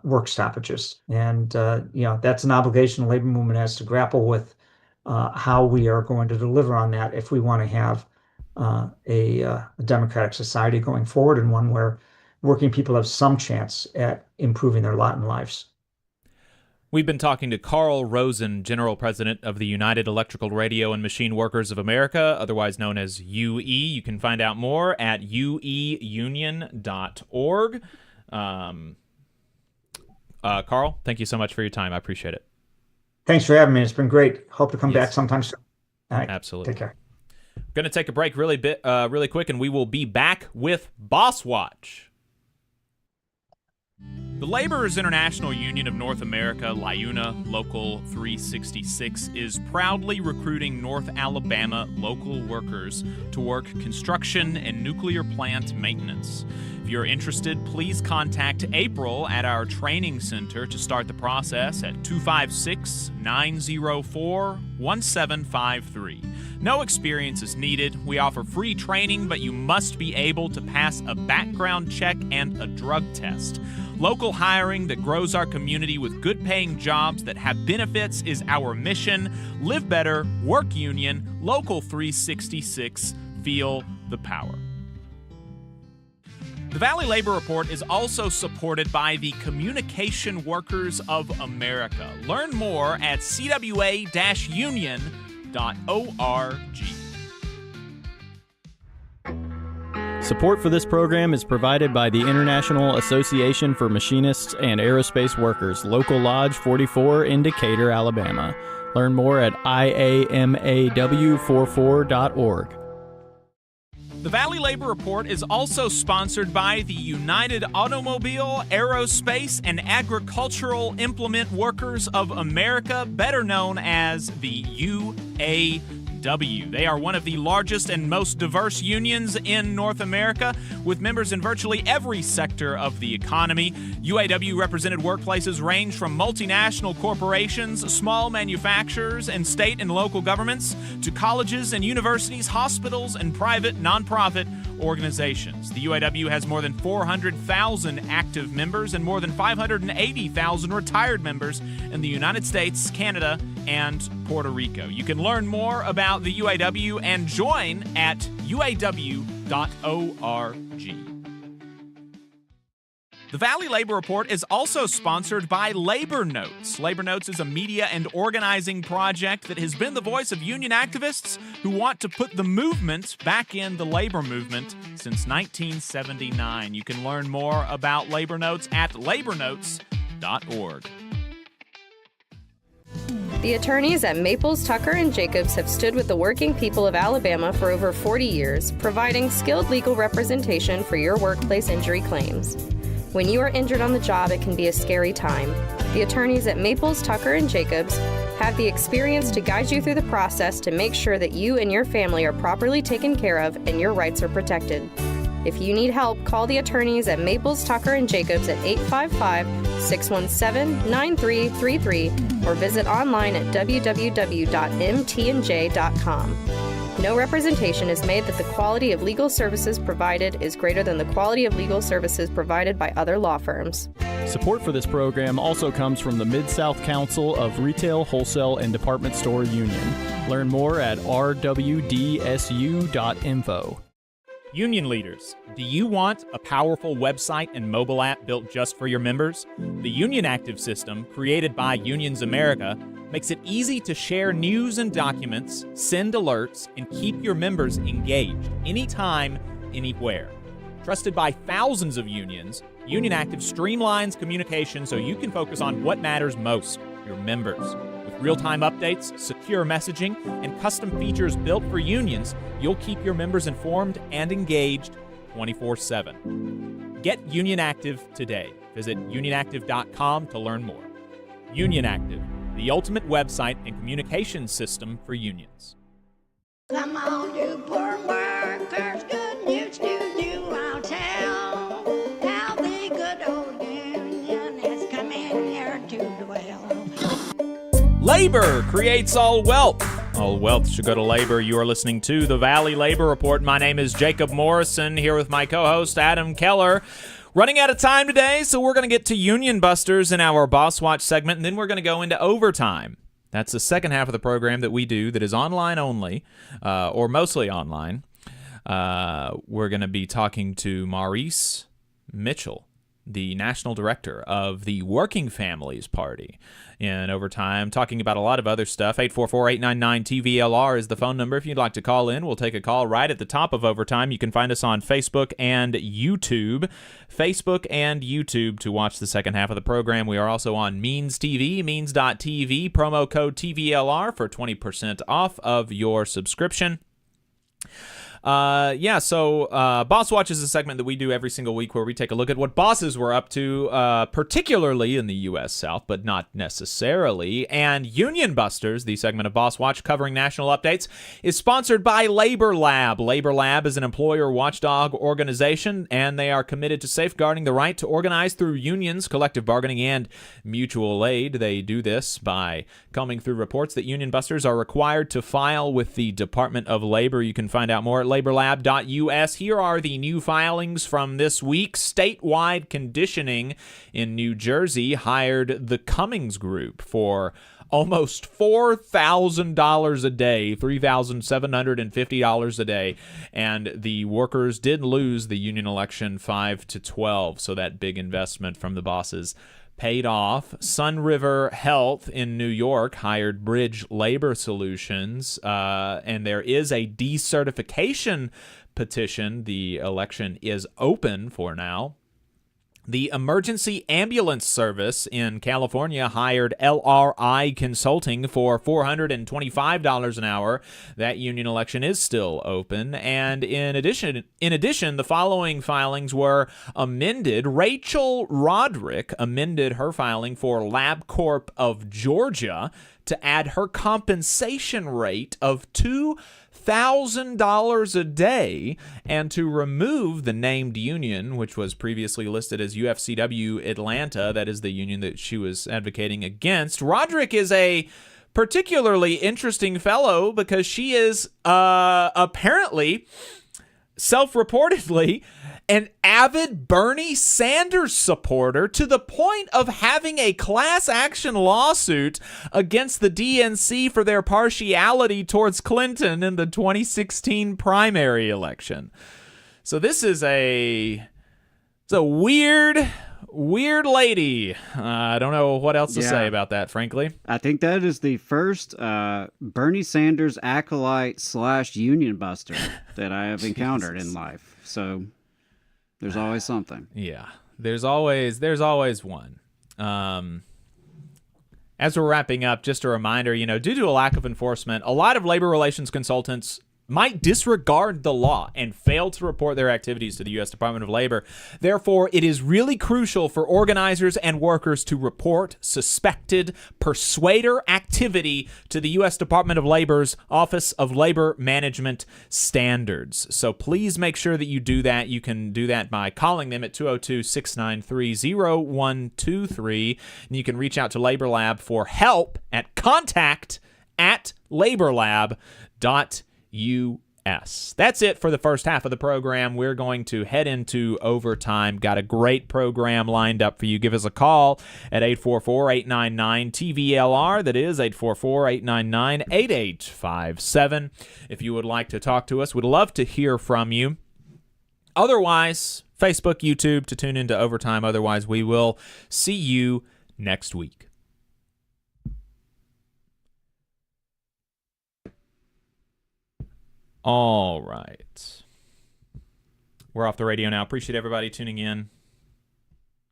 work stoppages. And that's an obligation the labor movement has to grapple with, how we are going to deliver on that if we want to have a democratic society going forward, and one where working people have some chance at improving their lot in lives. We've been talking to Carl Rosen, General President of the United Electrical Radio and Machine Workers of America, otherwise known as UE. You can find out more at ueunion.org. Carl, thank you so much for your time. I appreciate it. Thanks for having me. It's been great. Hope to come back sometime soon. All right. Absolutely. Take care. Going to take a break really quick, and we will be back with Boss Watch. The Laborers International Union of North America, LIUNA, Local 366, is proudly recruiting North Alabama local workers to work construction and nuclear plant maintenance. If you're interested, please contact April at our training center to start the process at 256-904-1753. No experience is needed. We offer free training, but you must be able to pass a background check and a drug test. Local hiring that grows our community with good-paying jobs that have benefits is our mission. Live better, work union, Local 366, feel the power. The Valley Labor Report is also supported by the Communication Workers of America. Learn more at cwa-union.org. Support for this program is provided by the International Association for Machinists and Aerospace Workers, Local Lodge 44 in Decatur, Alabama. Learn more at iamaw44.org. The Valley Labor Report is also sponsored by the United Automobile, Aerospace, and Agricultural Implement Workers of America, better known as the UAW. They are one of the largest and most diverse unions in North America, with members in virtually every sector of the economy. UAW-represented workplaces range from multinational corporations, small manufacturers, and state and local governments, to colleges and universities, hospitals, and private nonprofit organizations. The UAW has more than 400,000 active members and more than 580,000 retired members in the United States, Canada, and Puerto Rico. You can learn more about the UAW and join at uaw.org. The Valley Labor Report is also sponsored by Labor Notes. Labor Notes is a media and organizing project that has been the voice of union activists who want to put the movement back in the labor movement since 1979. You can learn more about Labor Notes at labornotes.org. The attorneys at Maples, Tucker, and Jacobs have stood with the working people of Alabama for over 40 years, providing skilled legal representation for your workplace injury claims. When you are injured on the job, it can be a scary time. The attorneys at Maples, Tucker, and Jacobs have the experience to guide you through the process to make sure that you and your family are properly taken care of and your rights are protected. If you need help, call the attorneys at Maples, Tucker, and Jacobs at 855-617-9333 or visit online at www.mtnj.com. No representation is made that the quality of legal services provided is greater than the quality of legal services provided by other law firms. Support for this program also comes from the Mid-South Council of Retail, Wholesale, and Department Store Union. Learn more at rwdsu.info. Union leaders, do you want a powerful website and mobile app built just for your members? The Union Active system, created by Unions America, makes it easy to share news and documents, send alerts, and keep your members engaged anytime, anywhere. Trusted by thousands of unions, Union Active streamlines communication so you can focus on what matters most, your members. With real-time updates, secure messaging, and custom features built for unions, you'll keep your members informed and engaged 24/7. Get Union Active today. Visit unionactive.com to learn more. Union Active, the ultimate website and communication system for unions. Come on, you poor workers, good news to you I'll tell. How the good old union has come in here to dwell. Labor creates all wealth. All wealth should go to labor. You are listening to the Valley Labor Report. My name is Jacob Morrison, here with my co-host Adam Keller. Running out of time today, so we're going to get to Union Busters in our Boss Watch segment, and then we're going to go into overtime. That's the second half of the program that we do that is online only, or mostly online. We're going to be talking to Maurice Mitchell, the national director of the Working Families Party, in overtime, talking about a lot of other stuff. 844-899-TVLR is the phone number. If you'd like to call in, we'll take a call right at the top of overtime. You can find us on Facebook and YouTube. Facebook and YouTube to watch the second half of the program. We are also on Means TV, means.tv, promo code TVLR for 20% off of your subscription. So Boss Watch is a segment that we do every single week where we take a look at what bosses were up to, particularly in the U.S. South, but not necessarily. And Union Busters, the segment of Boss Watch covering national updates, is sponsored by Labor Lab. Labor Lab is an employer watchdog organization, and they are committed to safeguarding the right to organize through unions, collective bargaining, and mutual aid. They do this by combing through reports that Union Busters are required to file with the Department of Labor. You can find out more at laborlab.us. Here are the new filings from this week. Statewide Conditioning in New Jersey hired the Cummings Group for almost $4,000 a day, $3,750 a day, and the workers did lose the union election 5-12, so that big investment from the bosses paid off. Sun River Health in New York hired Bridge Labor Solutions, and there is a decertification petition. The election is open for now. The Emergency Ambulance Service in California hired LRI Consulting for $425 an hour. That union election is still open. And in addition, the following filings were amended. Rachel Roderick amended her filing for LabCorp of Georgia to add her compensation rate of $2,000 a day and to remove the named union, which was previously listed as UFCW Atlanta. That is the union that she was advocating against. Roderick is a particularly interesting fellow because she is apparently, self-reportedly, an avid Bernie Sanders supporter to the point of having a class action lawsuit against the DNC for their partiality towards Clinton in the 2016 primary election. So this is a weird lady. I don't know what else to say about that, frankly. I think that is the first Bernie Sanders acolyte / union buster that I have encountered in life. So there's always something. Yeah, there's always one. As we're wrapping up, just a reminder, due to a lack of enforcement, a lot of labor relations consultants might disregard the law and fail to report their activities to the U.S. Department of Labor. Therefore, it is really crucial for organizers and workers to report suspected persuader activity to the U.S. Department of Labor's Office of Labor Management Standards. So please make sure that you do that. You can do that by calling them at 202-693-0123. And you can reach out to Labor Lab for help at contact@laborlab.us. That's it for the first half of the program. We're going to head into overtime. Got a great program lined up for you. Give us a call at 844-899-TVLR. That is 844-899-8857. If you would like to talk to us, we'd love to hear from you. Otherwise, Facebook, YouTube to tune into Overtime. Otherwise, we will see you next week. All right. We're off the radio now. Appreciate everybody tuning in.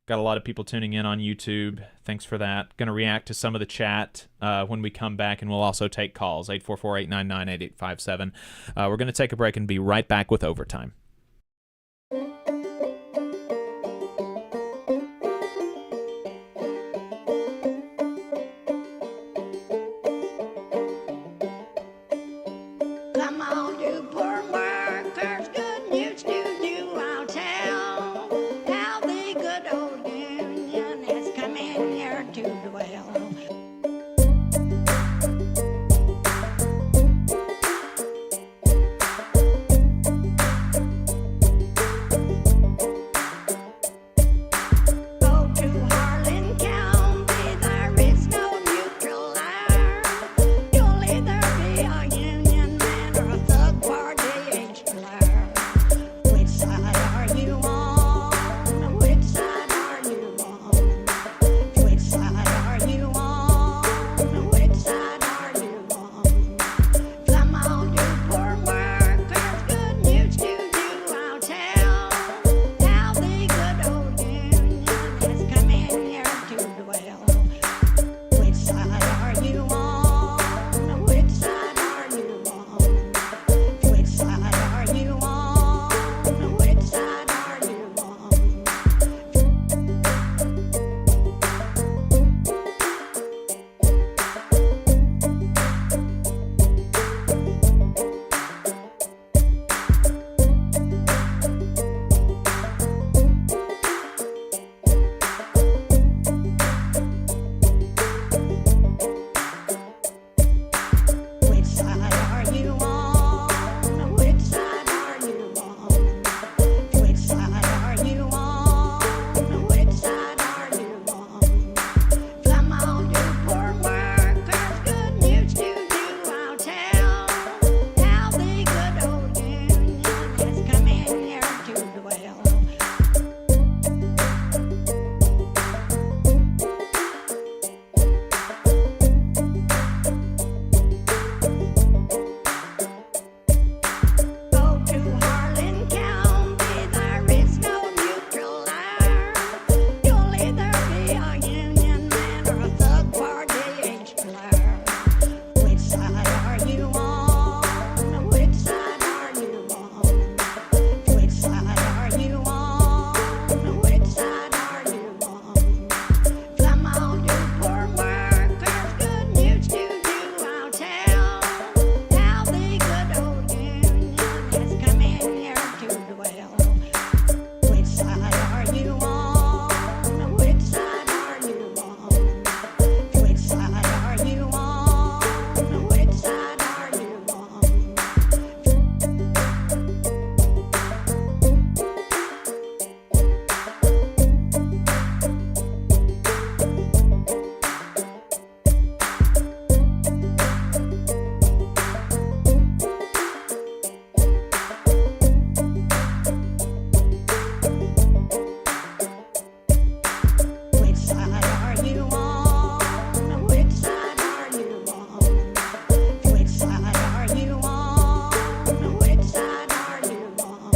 Got a lot of people tuning in on YouTube. Thanks for that. Going to react to some of the chat when we come back, and we'll also take calls, 844-899-8857. We're going to take a break and be right back with Overtime. Come on, you poor workers, good news to you I'll tell. How the good old union has come in here to dwell. Go to Harlan County, there is no neutral there. You'll either be a union man or a thug party age player. Which side are you on? Which side are you on? Which side are you on? Which side are you on? Come on, you poor workers, good news to you I'll tell. How the good old union has come in here to dwell. Which side are you on? Which side are you on? Which side are you on? Which side are you on? Which side are you on? Which side are you on? Which side are you on? Which side are you on? Come on, you poor workers, good news to you I'll tell. How the good old union has come in here to dwell. Go to Harlan County, there is no neutral there. You'll either be a union man or a thug party age player. Which side are you on? Which side are you on? Which side are you on? Which side are you on? Come on, you poor workers, good news to you I'll tell. How the good old union has come in here to dwell. Which side are you on? Which side are you on? Which side are you on? Which side are you on? Which side are you on? Which side are you on? Which side are you on? Which side are you on?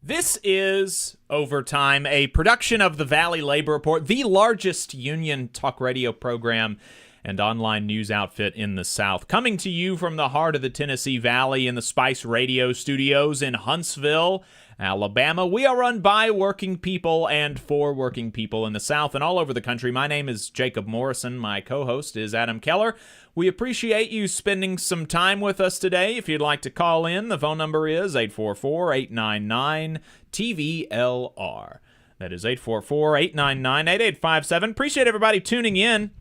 This is Overtime, a production of the Valley Labor Report, the largest union talk radio program and online news outfit in the South. Coming to you from the heart of the Tennessee Valley in the Spice Radio Studios in Huntsville, Alabama. We are run by working people and for working people in the South and all over the country. My name is Jacob Morrison. My co-host is Adam Keller. We appreciate you spending some time with us today. If you'd like to call in, the phone number is 844-899-TVLR. That is 844-899-8857. Appreciate everybody tuning in.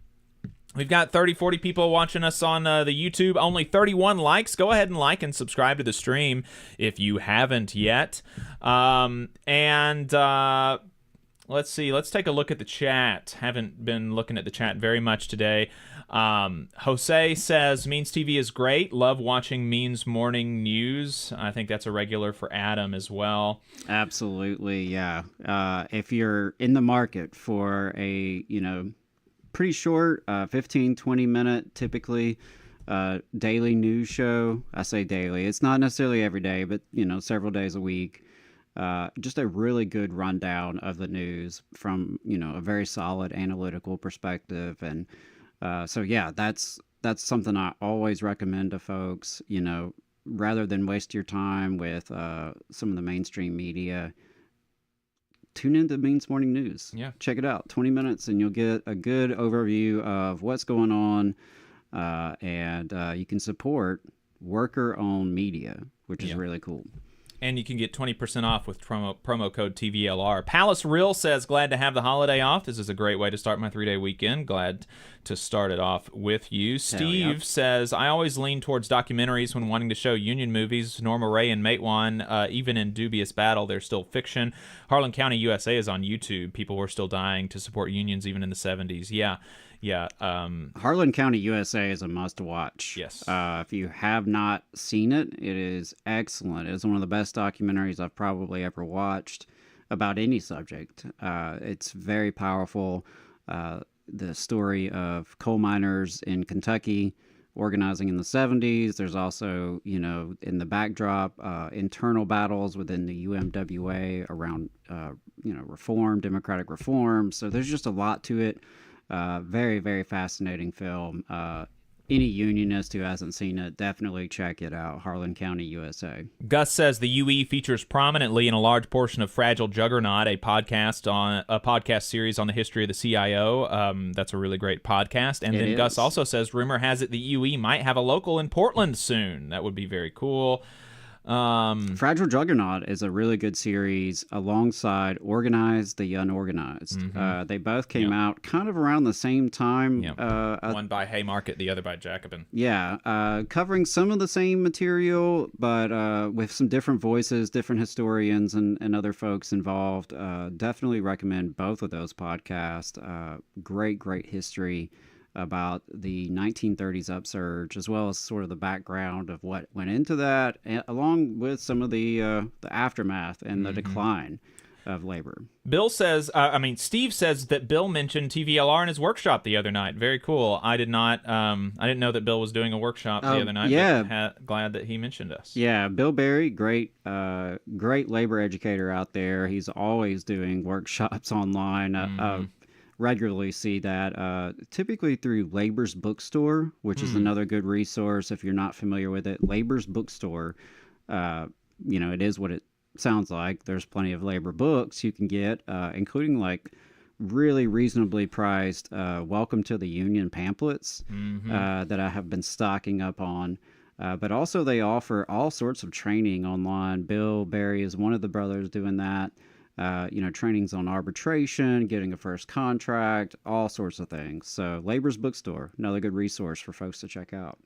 We've got 30, 40 people watching us on the YouTube. Only 31 likes. Go ahead and like and subscribe to the stream if you haven't yet. Let's see. Let's take a look at the chat. Haven't been looking at the chat very much today. Jose says, Means TV is great. Love watching Means Morning News. I think that's a regular for Adam as well. Absolutely, yeah. If you're in the market for a, pretty short, 15, 20-minute, typically, daily news show. I say daily. It's not necessarily every day, but, several days a week. Just a really good rundown of the news from, a very solid analytical perspective. And so, yeah, that's something I always recommend to folks, rather than waste your time with some of the mainstream media. Tune into Means Morning News. Yeah. Check it out. 20 minutes and you'll get a good overview of what's going on. And you can support worker-owned media, which is really cool. And you can get 20% off with promo code TVLR. Palace Real says, glad to have the holiday off. This is a great way to start my 3-day weekend. Glad to start it off with you. Steve says, I always lean towards documentaries when wanting to show union movies. Norma Ray and Matewan, even in dubious battle, they're still fiction. Harlan County, USA is on YouTube. People were still dying to support unions even in the 70s. Yeah. Harlan County, USA is a must-watch. Yes. If you have not seen it, it is excellent. It is one of the best documentaries I've probably ever watched about any subject. It's very powerful. The story of coal miners in Kentucky organizing in the 70s. There's also, in the backdrop, internal battles within the UMWA around, reform, democratic reform. So there's just a lot to it. Very, very fascinating film. Any unionist who hasn't seen it, definitely check it out. Harlan County, USA. Gus says the UE features prominently in a large portion of Fragile Juggernaut, a podcast series on the history of the CIO. That's a really great podcast. And then Gus also says, rumor has it the UE might have a local in Portland soon. That would be very cool. Fragile Juggernaut is a really good series alongside Organized the Unorganized. Mm-hmm. They both came out kind of around the same time. One by Haymarket, the other by Jacobin. Yeah, covering some of the same material, but with some different voices, different historians and other folks involved. Definitely recommend both of those podcasts. Great history about the 1930s upsurge, as well as sort of the background of what went into that, along with some of the aftermath and the decline of labor. Steve says that Bill mentioned TVLR in his workshop the other night. Very cool. I didn't know that Bill was doing a workshop the other night. Yeah. Glad that he mentioned us. Yeah, Bill Berry, great labor educator out there. He's always doing workshops online. Regularly see that typically through Labor's Bookstore, which is another good resource if you're not familiar with it. Labor's Bookstore, it is what it sounds like. There's plenty of labor books you can get, including like really reasonably priced Welcome to the Union pamphlets that I have been stocking up on. But also they offer all sorts of training online. Bill Berry is one of the brothers doing that. Trainings on arbitration, getting a first contract, all sorts of things. So Labor's Bookstore, another good resource for folks to check out.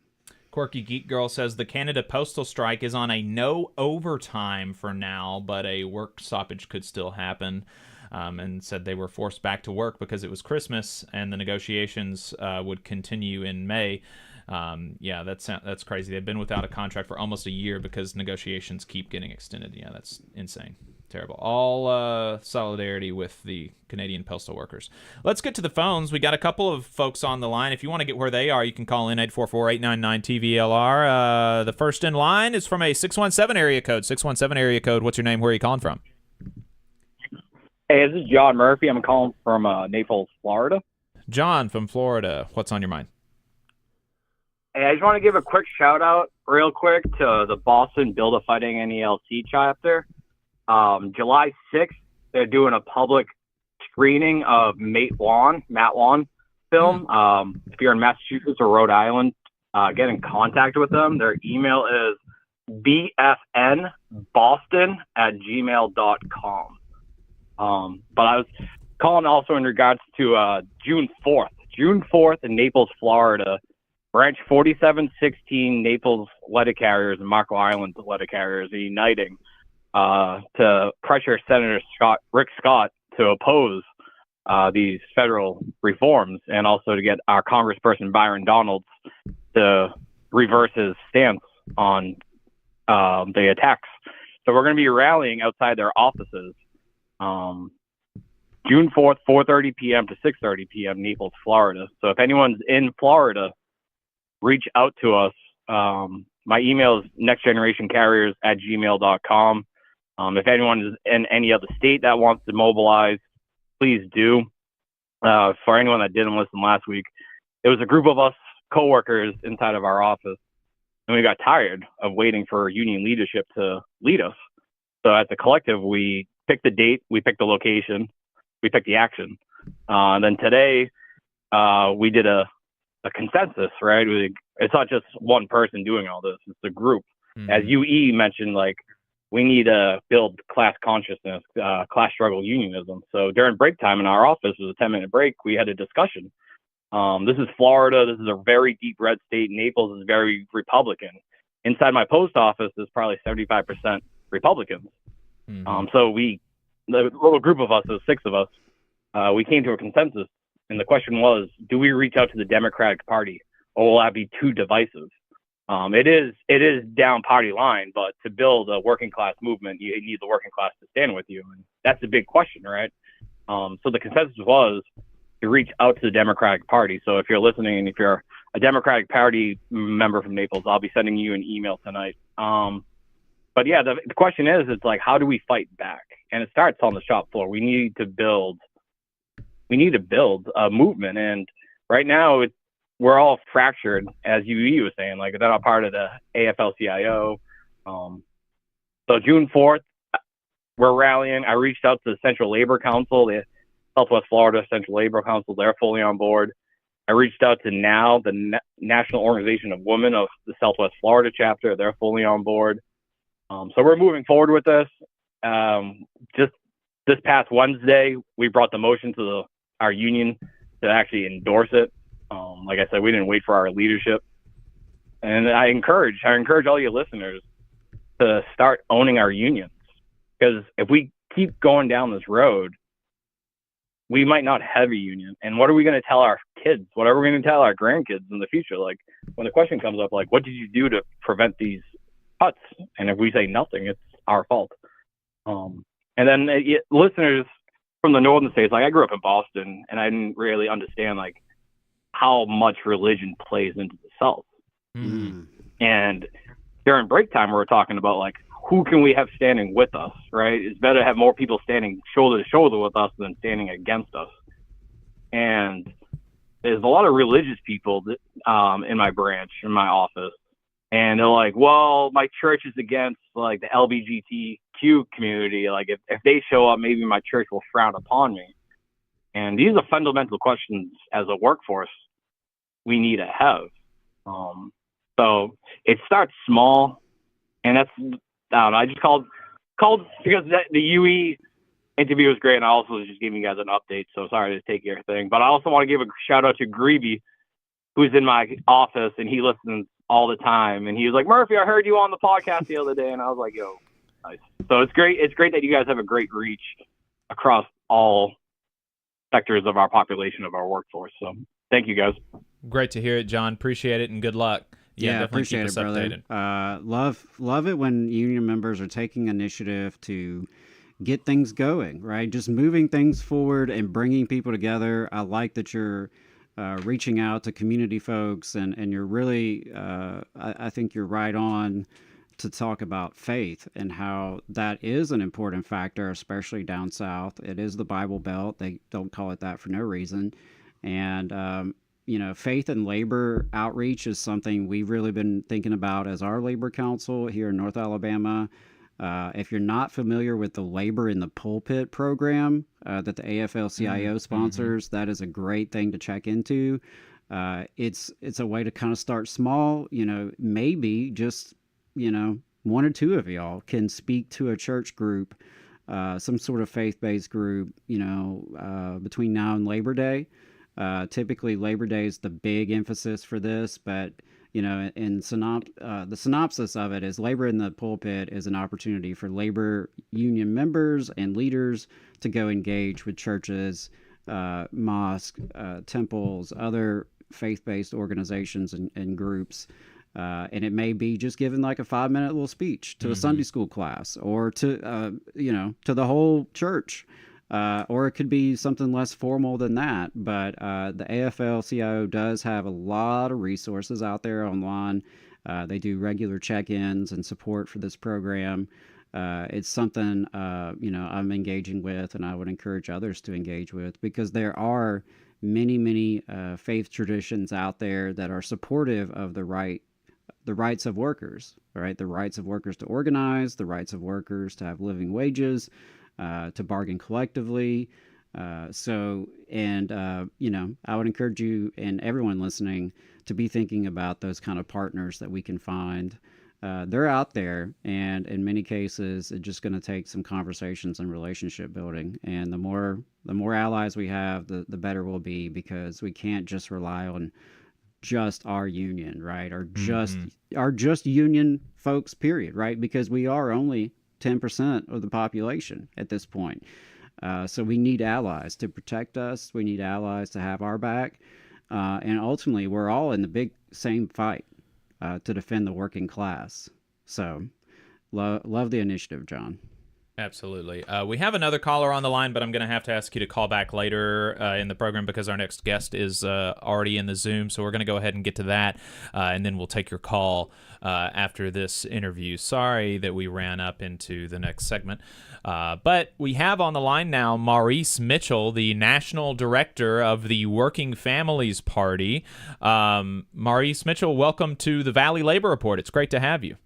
Quirky Geek Girl says the Canada postal strike is on a no overtime for now, but a work stoppage could still happen. And said they were forced back to work because it was Christmas and the negotiations would continue in May. That's crazy. They've been without a contract for almost a year because negotiations keep getting extended. Yeah, that's insane. Terrible. All solidarity with the Canadian postal workers. Let's get to the phones. We got a couple of folks on the line. If you want to get where they are, you can call in 844-899-TVLR. The first in line is from a 617 area code. 617 area code. What's your name? Where are you calling from? Hey, this is John Murphy. I'm calling from Naples, Florida. John from Florida. What's on your mind? Hey, I just want to give a quick shout out real quick to the Boston Build a Fighting NELC chapter. July 6th, they're doing a public screening of Matt Wan film. If you're in Massachusetts or Rhode Island, get in contact with them. Their email is bfnboston@gmail.com. But I was calling also in regards to June 4th. June 4th in Naples, Florida. Branch 4716 Naples letter carriers and Marco Island letter carriers are uniting to pressure Senator Rick Scott to oppose these federal reforms, and also to get our Congressperson Byron Donalds to reverse his stance on the attacks. So we're going to be rallying outside their offices June 4th, 4:30 p.m. to 6:30 p.m. Naples, Florida. So if anyone's in Florida, reach out to us. My email is nextgenerationcarriers@gmail.com. If anyone is in any other state that wants to mobilize, please do. For anyone that didn't listen last week, it was a group of us coworkers inside of our office, and we got tired of waiting for union leadership to lead us. So at the collective, we picked the date, we picked the location, we picked the action. And then today, we did a consensus, right? It's not just one person doing all this, it's a group. As UE mentioned, like, we need to build class consciousness, class struggle unionism. So during break time in our office, it was a 10-minute break, we had a discussion. This is Florida. This is a very deep red state. Naples is very Republican. Inside my post office is probably 75% Republicans. So the little group of us, those 6 of us, we came to a consensus. And the question was, do we reach out to the Democratic Party, or will that be too divisive? It is down party line, but to build a working class movement, you need the working class to stand with you. And that's a big question, right? So the consensus was to reach out to the Democratic Party. So if you're listening, and if you're a Democratic Party member from Naples, I'll be sending you an email tonight. But yeah, the question is, it's like, how do we fight back? And it starts on the shop floor. We need to build a movement. And right now we're all fractured, as UE was saying, like, they're not part of the AFL-CIO. So June 4th, we're rallying. I reached out to the Central Labor Council, the Southwest Florida Central Labor Council. They're fully on board. I reached out to NOW, the National Organization of Women of the Southwest Florida chapter. They're fully on board. So we're moving forward with this. Just this past Wednesday, we brought the motion to our union to actually endorse it. Like I said, we didn't wait for our leadership. And I encourage all your listeners to start owning our unions. Because if we keep going down this road, we might not have a union. And what are we going to tell our kids? What are we going to tell our grandkids in the future? Like, when the question comes up, like, what did you do to prevent these cuts? And if we say nothing, it's our fault. And then listeners from the northern states, like, I grew up in Boston, and I didn't really understand, like, how much religion plays into the South. And during break time, we were talking about, like, who can we have standing with us, right? It's better to have more people standing shoulder to shoulder with us than standing against us. And there's a lot of religious people that, in my branch, in my office, and they're like, well, my church is against, like, the LGBTQ community. Like, if they show up, maybe my church will frown upon me. And these are fundamental questions as a workforce we need to have. So it starts small, and that's, I don't know, I just called because the UE interview was great, and I also was just giving you guys an update, so sorry to take your thing. But I also want to give a shout out to Greeby, who's in my office, and he listens all the time. And he was like, Murphy, I heard you on the podcast the other day. And I was like, yo, nice. So it's great. It's great that you guys have a great reach across all sectors of our population, of our workforce. So thank you, guys. Great to hear it, John. Appreciate it, and good luck. Yeah, definitely appreciate keep it, us brother. updated. Love it when union members are taking initiative to get things going, right? Just moving things forward and bringing people together. I like that you're reaching out to community folks, and you're really, I think you're right on to talk about faith and how that is an important factor, especially down south. It is the Bible Belt. They don't call it that for no reason. And, faith and labor outreach is something we've really been thinking about as our labor council here in North Alabama. If you're not familiar with the Labor in the Pulpit program that the AFL-CIO sponsors, that is a great thing to check into. It's a way to kind of start small. Maybe just one or two of y'all can speak to a church group, some sort of faith-based group, between now and Labor Day. Typically, Labor Day is the big emphasis for this, but the synopsis of it is Labor in the Pulpit is an opportunity for labor union members and leaders to go engage with churches, mosques, temples, other faith-based organizations and groups. And it may be just giving like a 5-minute little speech to a Sunday school class or to the whole church. Or it could be something less formal than that. But the AFL-CIO does have a lot of resources out there online. They do regular check-ins and support for this program. It's something, I'm engaging with, and I would encourage others to engage with, because there are many, many faith traditions out there that are supportive of the rights of workers, right? The rights of workers to organize, the rights of workers to have living wages, to bargain collectively. I would encourage you and everyone listening to be thinking about those kind of partners that we can find. They're out there, and in many cases, it's just going to take some conversations and relationship building. And the more allies we have, the better we'll be, because we can't just rely on just our union, right? Or just union folks, period, right? Because we are only 10% of the population at this point. So we need allies to protect us. We need allies to have our back. And ultimately, we're all in the same fight to defend the working class. So love the initiative, John. Absolutely. We have another caller on the line, but I'm going to have to ask you to call back later in the program because our next guest is already in the Zoom. So we're going to go ahead and get to that, and then we'll take your call after this interview. Sorry that we ran up into the next segment. But we have on the line now Maurice Mitchell, the National Director of the Working Families Party. Maurice Mitchell, welcome to the Valley Labor Report. It's great to have you.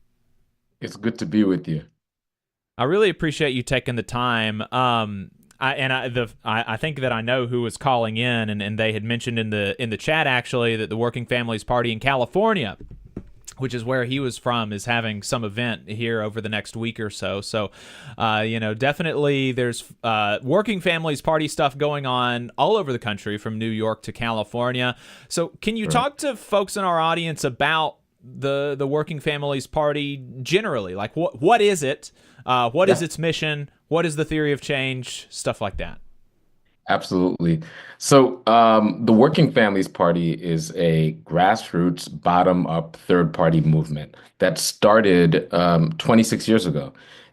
It's good to be with you. I really appreciate you taking the time. I think that I know who was calling in, and they had mentioned in the chat actually that the Working Families Party in California, which is where he was from, is having some event here over the next week or so. So, definitely there's Working Families Party stuff going on all over the country, from New York to California. So, can you talk to folks in our audience about the Working Families Party generally? Like, what is it? What is its mission? What is the theory of change? Stuff like that. Absolutely. So the Working Families Party is a grassroots, bottom-up, third-party movement that started 26 years ago.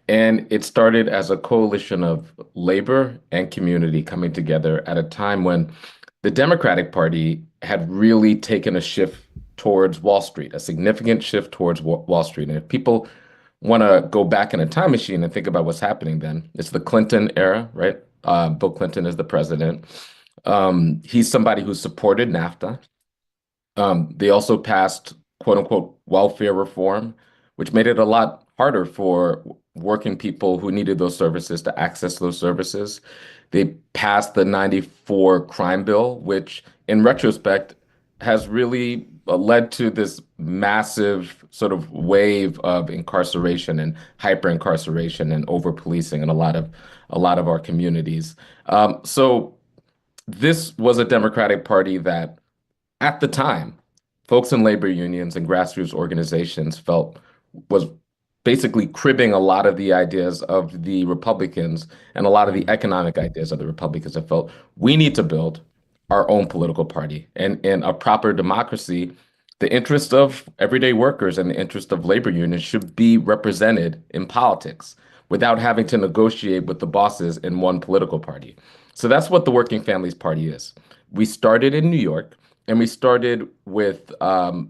And it started as a coalition of labor and community coming together at a time when the Democratic Party had really taken a shift towards Wall Street, a significant shift towards Wall Street. And if people want to go back in a time machine and think about what's happening then, it's the Clinton era, right? Bill Clinton is the president. He's somebody who supported NAFTA. They also passed, quote unquote, welfare reform, which made it a lot harder for working people who needed those services to access those services. They passed the '94 crime bill, which in retrospect has really led to this massive sort of wave of incarceration and hyper-incarceration and over-policing in a lot of our communities. So this was a Democratic Party that, at the time, folks in labor unions and grassroots organizations felt was basically cribbing a lot of the ideas of the Republicans and a lot of the economic ideas of the Republicans, that felt we need to build our own political party. And in a proper democracy, the interest of everyday workers and the interest of labor unions should be represented in politics without having to negotiate with the bosses in one political party. So that's what the Working Families Party is. We started in New York, and we started with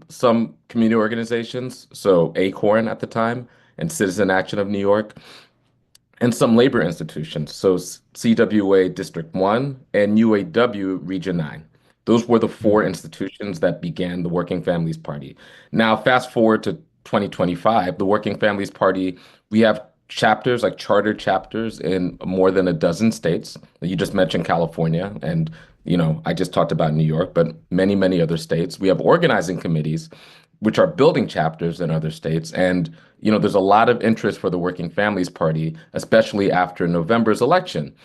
some community organizations, so ACORN at the time, and Citizen Action of New York, and some labor institutions, so CWA District 1 and UAW Region 9. Those were the four institutions that began the Working Families Party. Now, fast forward to 2025, the Working Families Party, we have chapters, like chartered chapters in more than a dozen states. You just mentioned California, and I just talked about New York, but many, many other states. We have organizing committees, which are building chapters in other states. And, there's a lot of interest for the Working Families Party, especially after November's election,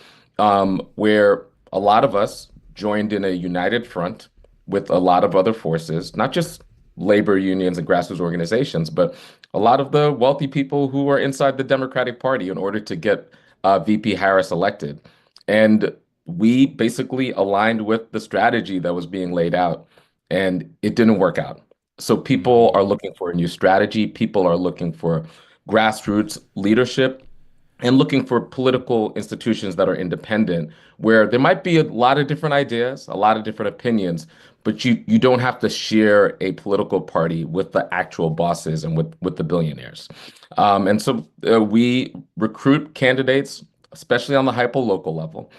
where a lot of us joined in a united front with a lot of other forces, not just labor unions and grassroots organizations, but a lot of the wealthy people who are inside the Democratic Party in order to get VP Harris elected. And we basically aligned with the strategy that was being laid out, and it didn't work out. So people are looking for a new strategy. People are looking for grassroots leadership and looking for political institutions that are independent, where there might be a lot of different ideas, a lot of different opinions, but you don't have to share a political party with the actual bosses and with the billionaires. And so we recruit candidates, especially on the hyper-local level.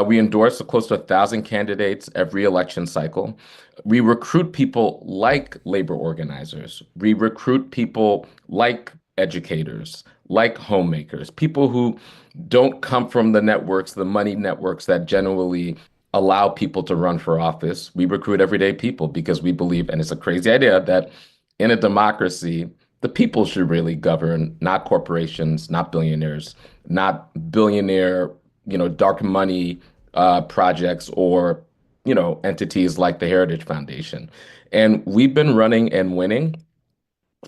We endorse close to 1,000 candidates every election cycle. We recruit people like labor organizers. We recruit people like educators, like homemakers, people who don't come from the networks, the money networks that generally allow people to run for office. We recruit everyday people because we believe, and it's a crazy idea, that in a democracy, the people should really govern, not corporations, not billionaires, not billionaire, dark money projects or, entities like the Heritage Foundation. And we've been running and winning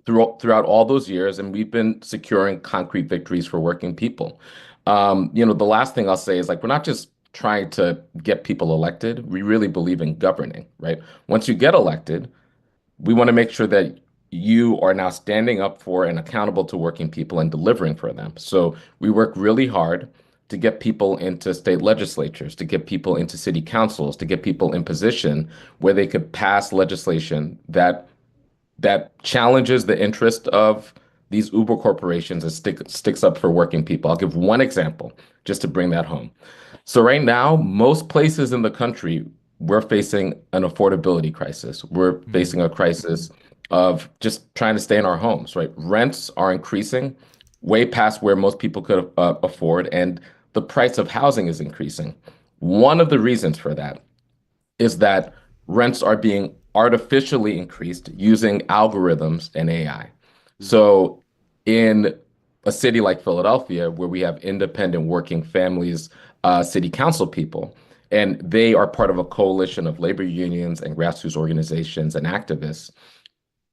throughout all those years, and we've been securing concrete victories for working people. The last thing I'll say is, we're not just trying to get people elected. We really believe in governing, right? Once you get elected, we want to make sure that you are now standing up for and accountable to working people and delivering for them. So we work really hard to get people into state legislatures, to get people into city councils, to get people in position where they could pass legislation that challenges the interest of these Uber corporations and sticks up for working people. I'll give one example just to bring that home. So right now, most places in the country, we're facing an affordability crisis. We're facing a crisis of just trying to stay in our homes, right? Rents are increasing way past where most people could afford, and the price of housing is increasing. One of the reasons for that is that rents are being artificially increased using algorithms and AI. So in a city like Philadelphia, where we have independent working families, city council people, and they are part of a coalition of labor unions and grassroots organizations and activists,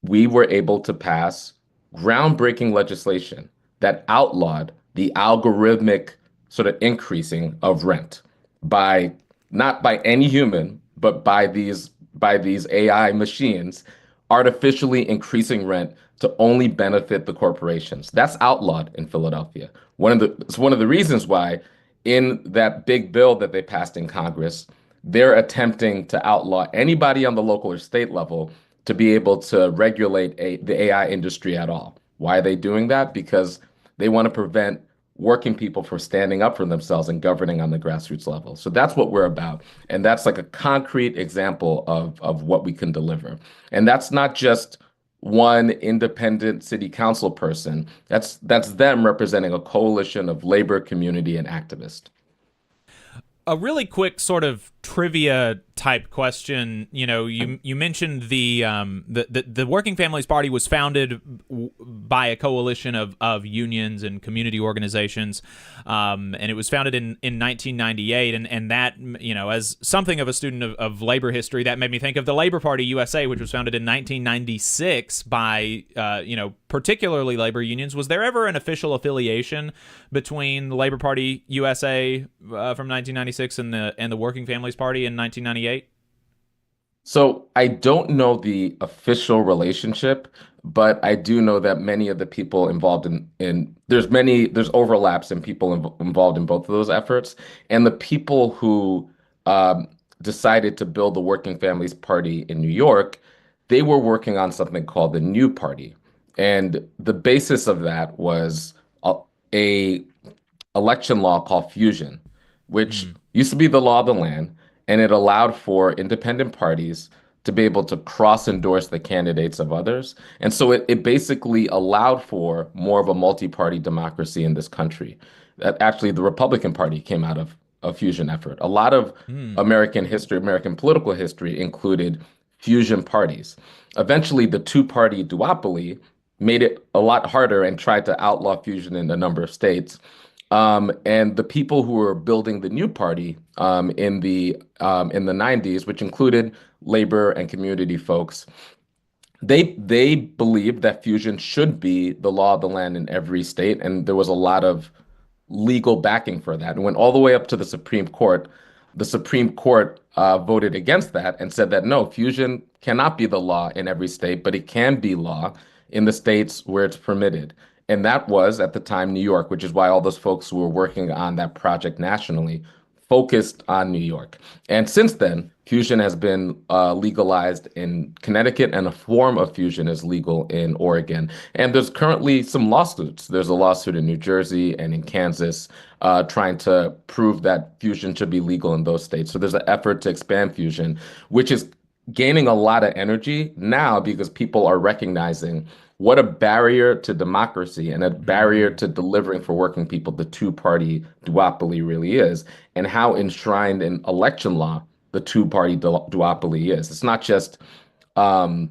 we were able to pass groundbreaking legislation that outlawed the algorithmic sort of increasing of rent by not by any human, but by these AI machines artificially increasing rent to only benefit the corporations. That's outlawed in Philadelphia. It's one of the reasons why in that big bill that they passed in Congress, they're attempting to outlaw anybody on the local or state level to be able to regulate the AI industry at all. Why are they doing that? Because they want to prevent working people from standing up for themselves and governing on the grassroots level. So that's what we're about. And that's like a concrete example of what we can deliver. And that's not just one independent city council person. That's them representing a coalition of labor, community, and activists. A really quick sort of trivia type question. You mentioned the Working Families Party was founded by a coalition of unions and community organizations, and it was founded in 1998. And that, as something of a student of labor history, that made me think of the Labor Party USA, which was founded in 1996 by particularly labor unions. Was there ever an official affiliation between the Labor Party USA from 1996 and the Working Families Party in 1998? So I don't know the official relationship, but I do know that many of the people involved there's overlaps in people involved in both of those efforts. And the people who decided to build the Working Families Party in New York, they were working on something called the New Party. And the basis of that was a election law called fusion, which used to be the law of the land. and it allowed for independent parties to be able to cross-endorse the candidates of others. And so it basically allowed for more of a multi-party democracy in this country. That actually the Republican Party came out of a fusion effort. A lot of American history, American political history included fusion parties. Eventually, the two-party duopoly made it a lot harder and tried to outlaw fusion in a number of states. And the people who were building the new party in the 90s, which included labor and community folks, they believed that fusion should be the law of the land in every state, and there was a lot of legal backing for that. And went all the way up to the Supreme Court. The Supreme Court voted against that and said that no, fusion cannot be the law in every state, but it can be law in the states where it's permitted. And that was, at the time, New York, which is why all those folks who were working on that project nationally focused on New York. And since then, fusion has been legalized in Connecticut, and a form of fusion is legal in Oregon. And there's currently some lawsuits. There's a lawsuit in New Jersey and in Kansas trying to prove that fusion should be legal in those states. So there's an effort to expand fusion, which is gaining a lot of energy now because people are recognizing what a barrier to democracy and a barrier to delivering for working people the two-party duopoly really is, and how enshrined in election law the two-party duopoly is. It's not just the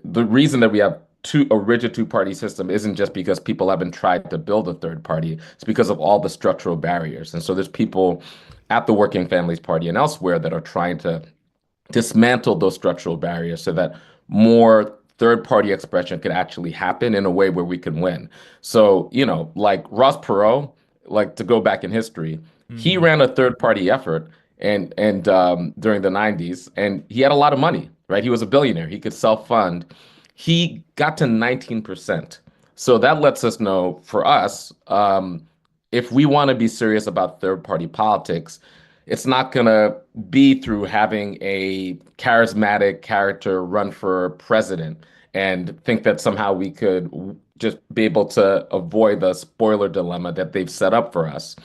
reason that we have a rigid two-party system isn't just because people haven't tried to build a third party. It's because of all the structural barriers. And so there's people at the Working Families Party and elsewhere that are trying to dismantle those structural barriers so that more third-party expression could actually happen in a way where we can win. So, like Ross Perot, like to go back in history, he ran a third-party effort and during the 90s, and he had a lot of money, right? He was a billionaire. He could self-fund. He got to 19%. So that lets us know, for us, if we want to be serious about third-party politics, it's not going to be through having a charismatic character run for president and think that somehow we could just be able to avoid the spoiler dilemma that they've set up for us.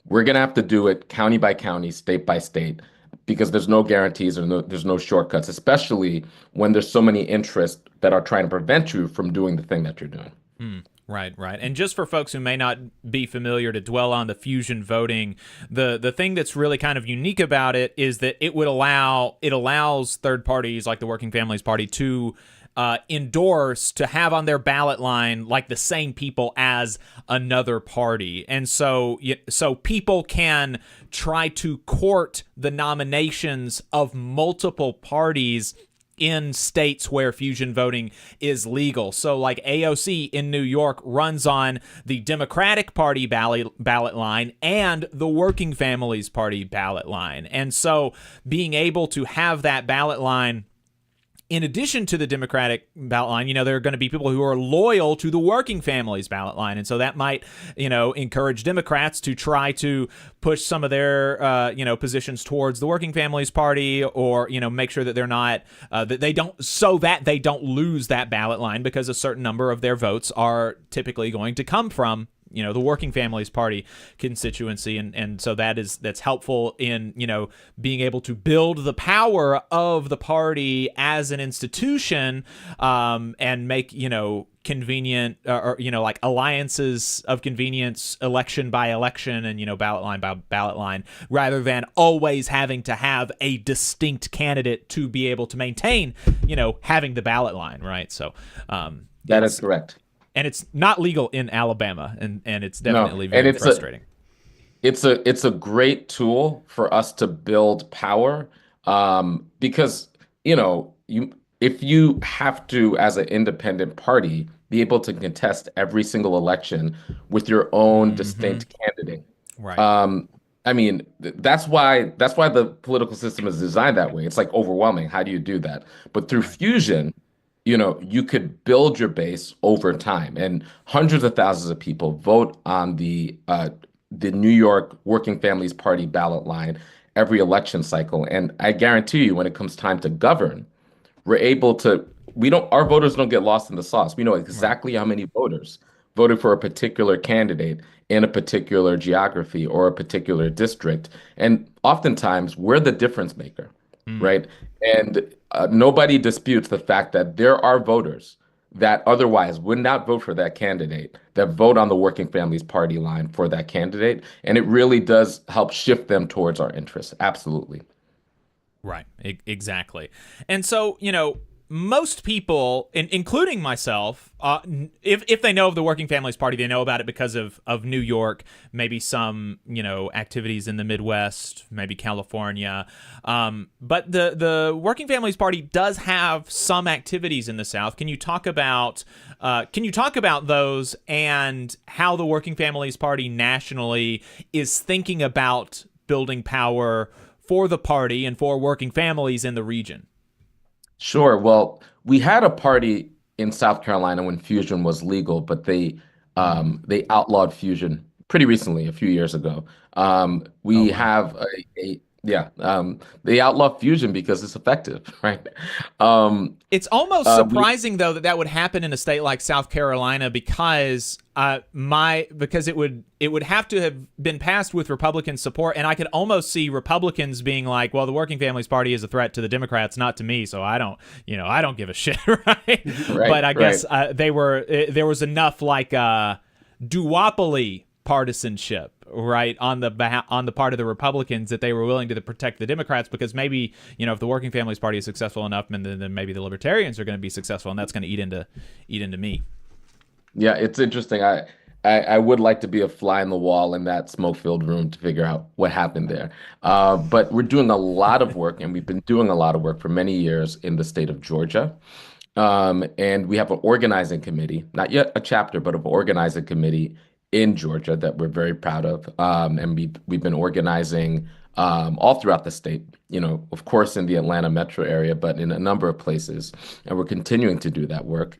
We're going to have to do it county by county, state by state, because there's no guarantees or there's no shortcuts, especially when there's so many interests that are trying to prevent you from doing the thing that you're doing. Right. And just for folks who may not be familiar, to dwell on the fusion voting, the thing that's really kind of unique about it is that it allows third parties like the Working Families Party to endorse, to have on their ballot line like the same people as another party. And so people can try to court the nominations of multiple parties in states where fusion voting is legal. So like AOC in New York runs on the Democratic Party ballot line and the Working Families Party ballot line. And so being able to have that ballot line in addition to the Democratic ballot line, there are going to be people who are loyal to the Working Families ballot line. And so that might, encourage Democrats to try to push some of their, positions towards the Working Families Party, or, make sure that they're not, that they don't lose that ballot line, because a certain number of their votes are typically going to come from the Working Families Party constituency. And so that's helpful in, being able to build the power of the party as an institution, and make, convenient or like alliances of convenience, election by election, and, ballot line by ballot line, rather than always having to have a distinct candidate to be able to maintain, having the ballot line. Right. So, that is correct. And it's not legal in Alabama, and it's definitely very frustrating. It's a great tool for us to build power, because if you have to, as an independent party, be able to contest every single election with your own distinct candidate. Right. That's why the political system is designed that way. It's like overwhelming. How do you do that? But through fusion, you could build your base over time, and hundreds of thousands of people vote on the New York Working Families Party ballot line every election cycle. And I guarantee you, when it comes time to govern, we're able to, our voters don't get lost in the sauce. We know exactly how many voters voted for a particular candidate in a particular geography or a particular district. And oftentimes we're the difference maker, right? And nobody disputes the fact that there are voters that otherwise would not vote for that candidate, that vote on the Working Families Party line for that candidate. And it really does help shift them towards our interests. Absolutely. Right, exactly. And so, most people, including myself, if they know of the Working Families Party, they know about it because of New York, maybe some, activities in the Midwest, maybe California. But the Working Families Party does have some activities in the South. Can you talk about those and how the Working Families Party nationally is thinking about building power for the party and for working families in the region? Sure. Well, we had a party in South Carolina when fusion was legal, but they outlawed fusion pretty recently, a few years ago. We have they outlaw fusion because it's effective, right? It's almost surprising though that would happen in a state like South Carolina because it would have to have been passed with Republican support, and I could almost see Republicans being like, well, the Working Families Party is a threat to the Democrats, not to me, so I don't give a shit, right? But I guess there was enough like duopoly partisanship, right, on the part of the Republicans that they were willing to protect the Democrats because maybe if the Working Families Party is successful enough, then maybe the Libertarians are going to be successful, and that's going to eat into me. Yeah, it's interesting. I would like to be a fly in the wall in that smoke-filled room to figure out what happened there. But we're doing a lot of work, and we've been doing a lot of work for many years in the state of Georgia. And we have an organizing committee, not yet a chapter, but an organizing committee in Georgia that we're very proud of. And we've been organizing all throughout the state, of course, in the Atlanta metro area, but in a number of places. And we're continuing to do that work.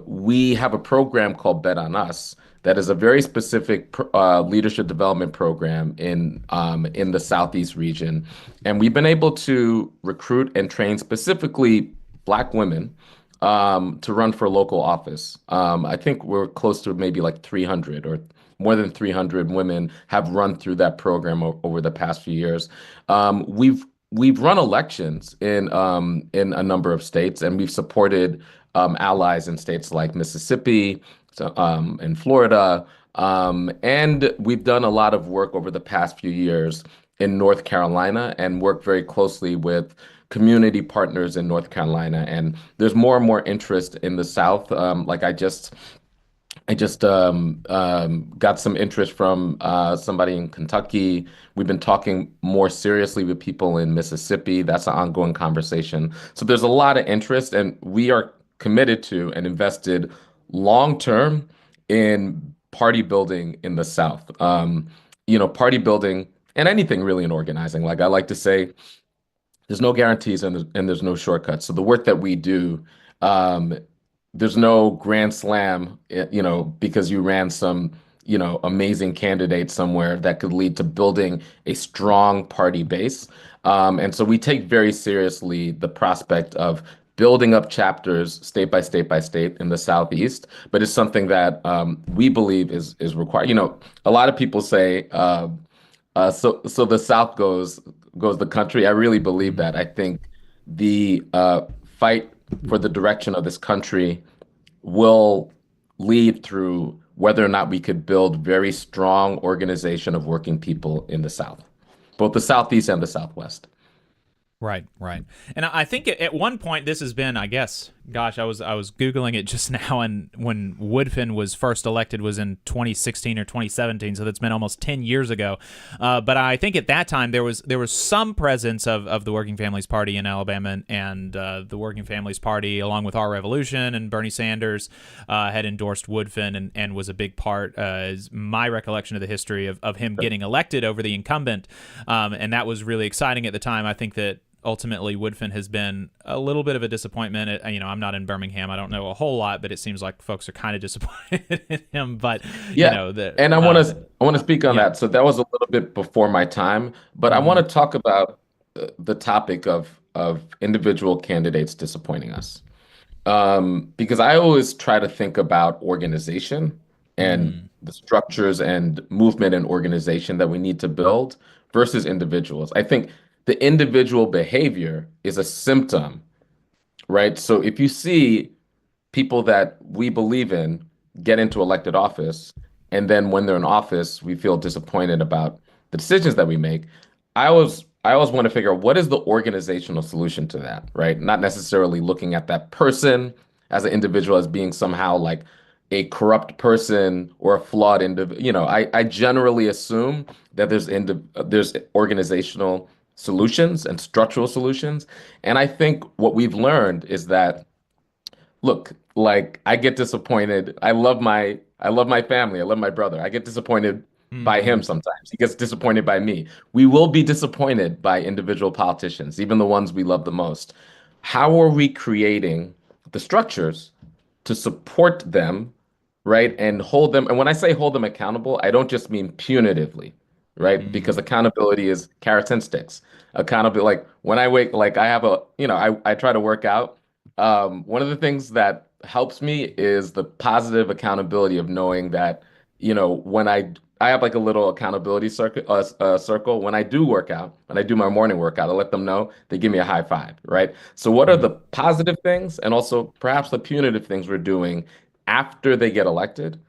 We have a program called Bet on Us that is a very specific leadership development program in the Southeast region. And we've been able to recruit and train specifically Black women to run for local office. I think we're close to maybe like 300 or more than 300 women have run through that program over the past few years. We've run elections in a number of states, and we've supported allies in states like Mississippi and Florida. And we've done a lot of work over the past few years in North Carolina and worked very closely with community partners in North Carolina. And there's more and more interest in the South. Like I just got some interest from somebody in Kentucky. We've been talking more seriously with people in Mississippi. That's an ongoing conversation. So there's a lot of interest, and we are committed to and invested long-term in party building in the South. Party building and anything really in organizing. Like I like to say, there's no guarantees and there's no shortcuts. So the work that we do, there's no grand slam, because you ran some, amazing candidate somewhere that could lead to building a strong party base. And so we take very seriously the prospect of building up chapters state by state by state in the Southeast, but it's something that we believe is required. A lot of people say, so the South goes the country. I really believe that. I think the fight for the direction of this country will lead through whether or not we could build very strong organization of working people in the South, both the Southeast and the Southwest. Right. And I think at one point this has been, I guess, gosh, I was Googling it just now, and when Woodfin was first elected was in 2016 or 2017, so that's been almost 10 years ago. But I think at that time there was some presence of the Working Families Party in Alabama, and the Working Families Party, along with Our Revolution and Bernie Sanders, had endorsed Woodfin and was a big part, is my recollection of the history of him getting elected over the incumbent. And that was really exciting at the time. I think that ultimately Woodfin has been a little bit of a disappointment. I'm not in Birmingham. I don't know a whole lot, but it seems like folks are kind of disappointed in him. But and I want to speak on that. So that was a little bit before my time, but I want to talk about the topic of individual candidates disappointing us. because I always try to think about organization and the structures and movement and organization that we need to build versus individuals. I think the individual behavior is a symptom, right? So if you see people that we believe in get into elected office, and then when they're in office, we feel disappointed about the decisions that we make. I always want to figure out what is the organizational solution to that, right? Not necessarily looking at that person as an individual as being somehow like a corrupt person or a flawed individual. I generally assume that there's organizational solutions and structural solutions. And I think what we've learned is that, look, like I get disappointed. I love my family. I love my brother. I get disappointed by him sometimes. He gets disappointed by me. We will be disappointed by individual politicians, even the ones we love the most. How are we creating the structures to support them, right? And hold them. And when I say hold them accountable, I don't just mean punitively, right? Because accountability is carrots and sticks. Accountability, like when I wake, like I have I try to work out. One of the things that helps me is the positive accountability of knowing that, when I have like a little accountability circle. When I do work out, when I do my morning workout, I let them know, they give me a high five, right? So what are the positive things and also perhaps the punitive things we're doing after they get elected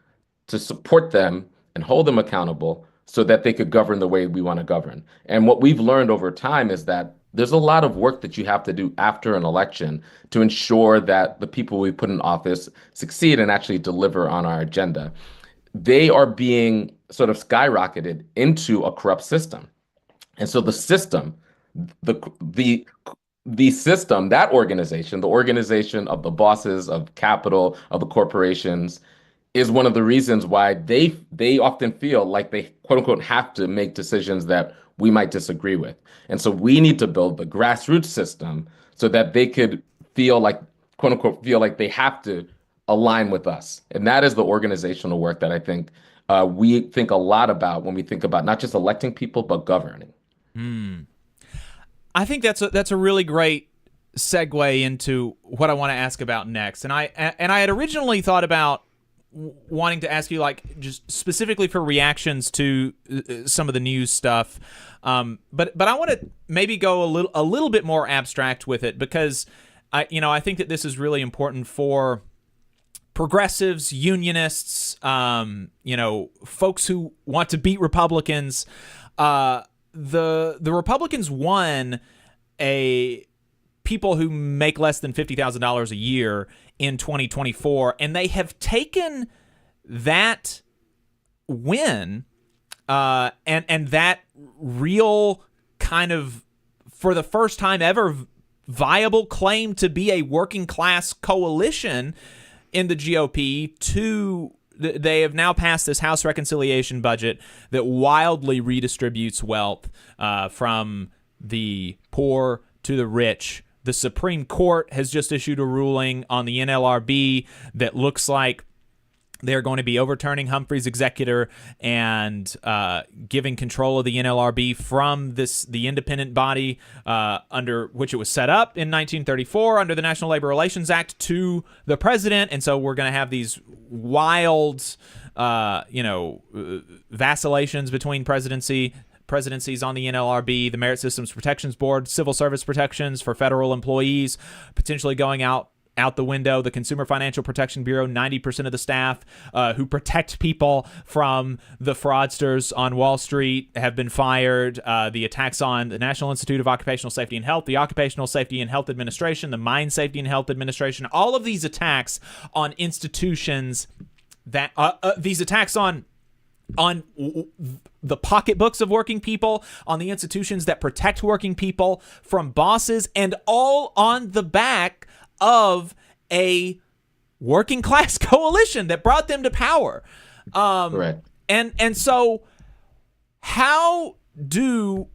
to support them and hold them accountable so that they could govern the way we want to govern? And what we've learned over time is that there's a lot of work that you have to do after an election to ensure that the people we put in office succeed and actually deliver on our agenda. They are being sort of skyrocketed into a corrupt system. And so the system, the system, that organization, the organization of the bosses of capital, of the corporations, is one of the reasons why they often feel like they quote unquote have to make decisions that we might disagree with. And so we need to build the grassroots system so that they could feel like, quote unquote, feel like they have to align with us. And that is the organizational work that I think we think a lot about when we think about not just electing people, but governing. I think that's a really great segue into what I want to ask about next. And I had originally thought about wanting to ask you, like, just specifically for reactions to some of the news stuff. But I want to maybe go a little bit more abstract with it, because I think that this is really important for progressives, unionists, folks who want to beat Republicans. The Republicans won people who make less than $50,000 a year in 2024, and they have taken that win and that real kind of, for the first time ever, viable claim to be a working class coalition in the GOP they have now passed this House reconciliation budget that wildly redistributes wealth from the poor to the rich. The Supreme Court has just issued a ruling on the NLRB that looks like they're going to be overturning Humphrey's executor and giving control of the NLRB from the independent body under which it was set up in 1934 under the National Labor Relations Act to the president. And so we're going to have these wild, vacillations between presidencies on the NLRB, the Merit Systems Protections Board, civil service protections for federal employees, potentially going out the window. The Consumer Financial Protection Bureau, 90% of the staff who protect people from the fraudsters on Wall Street have been fired. The attacks on the National Institute of Occupational Safety and Health, the Occupational Safety and Health Administration, the Mine Safety and Health Administration, all of these attacks on institutions that these attacks on the pocketbooks of working people, on the institutions that protect working people from bosses, and all on the back of a working class coalition that brought them to power. Correct. And so how do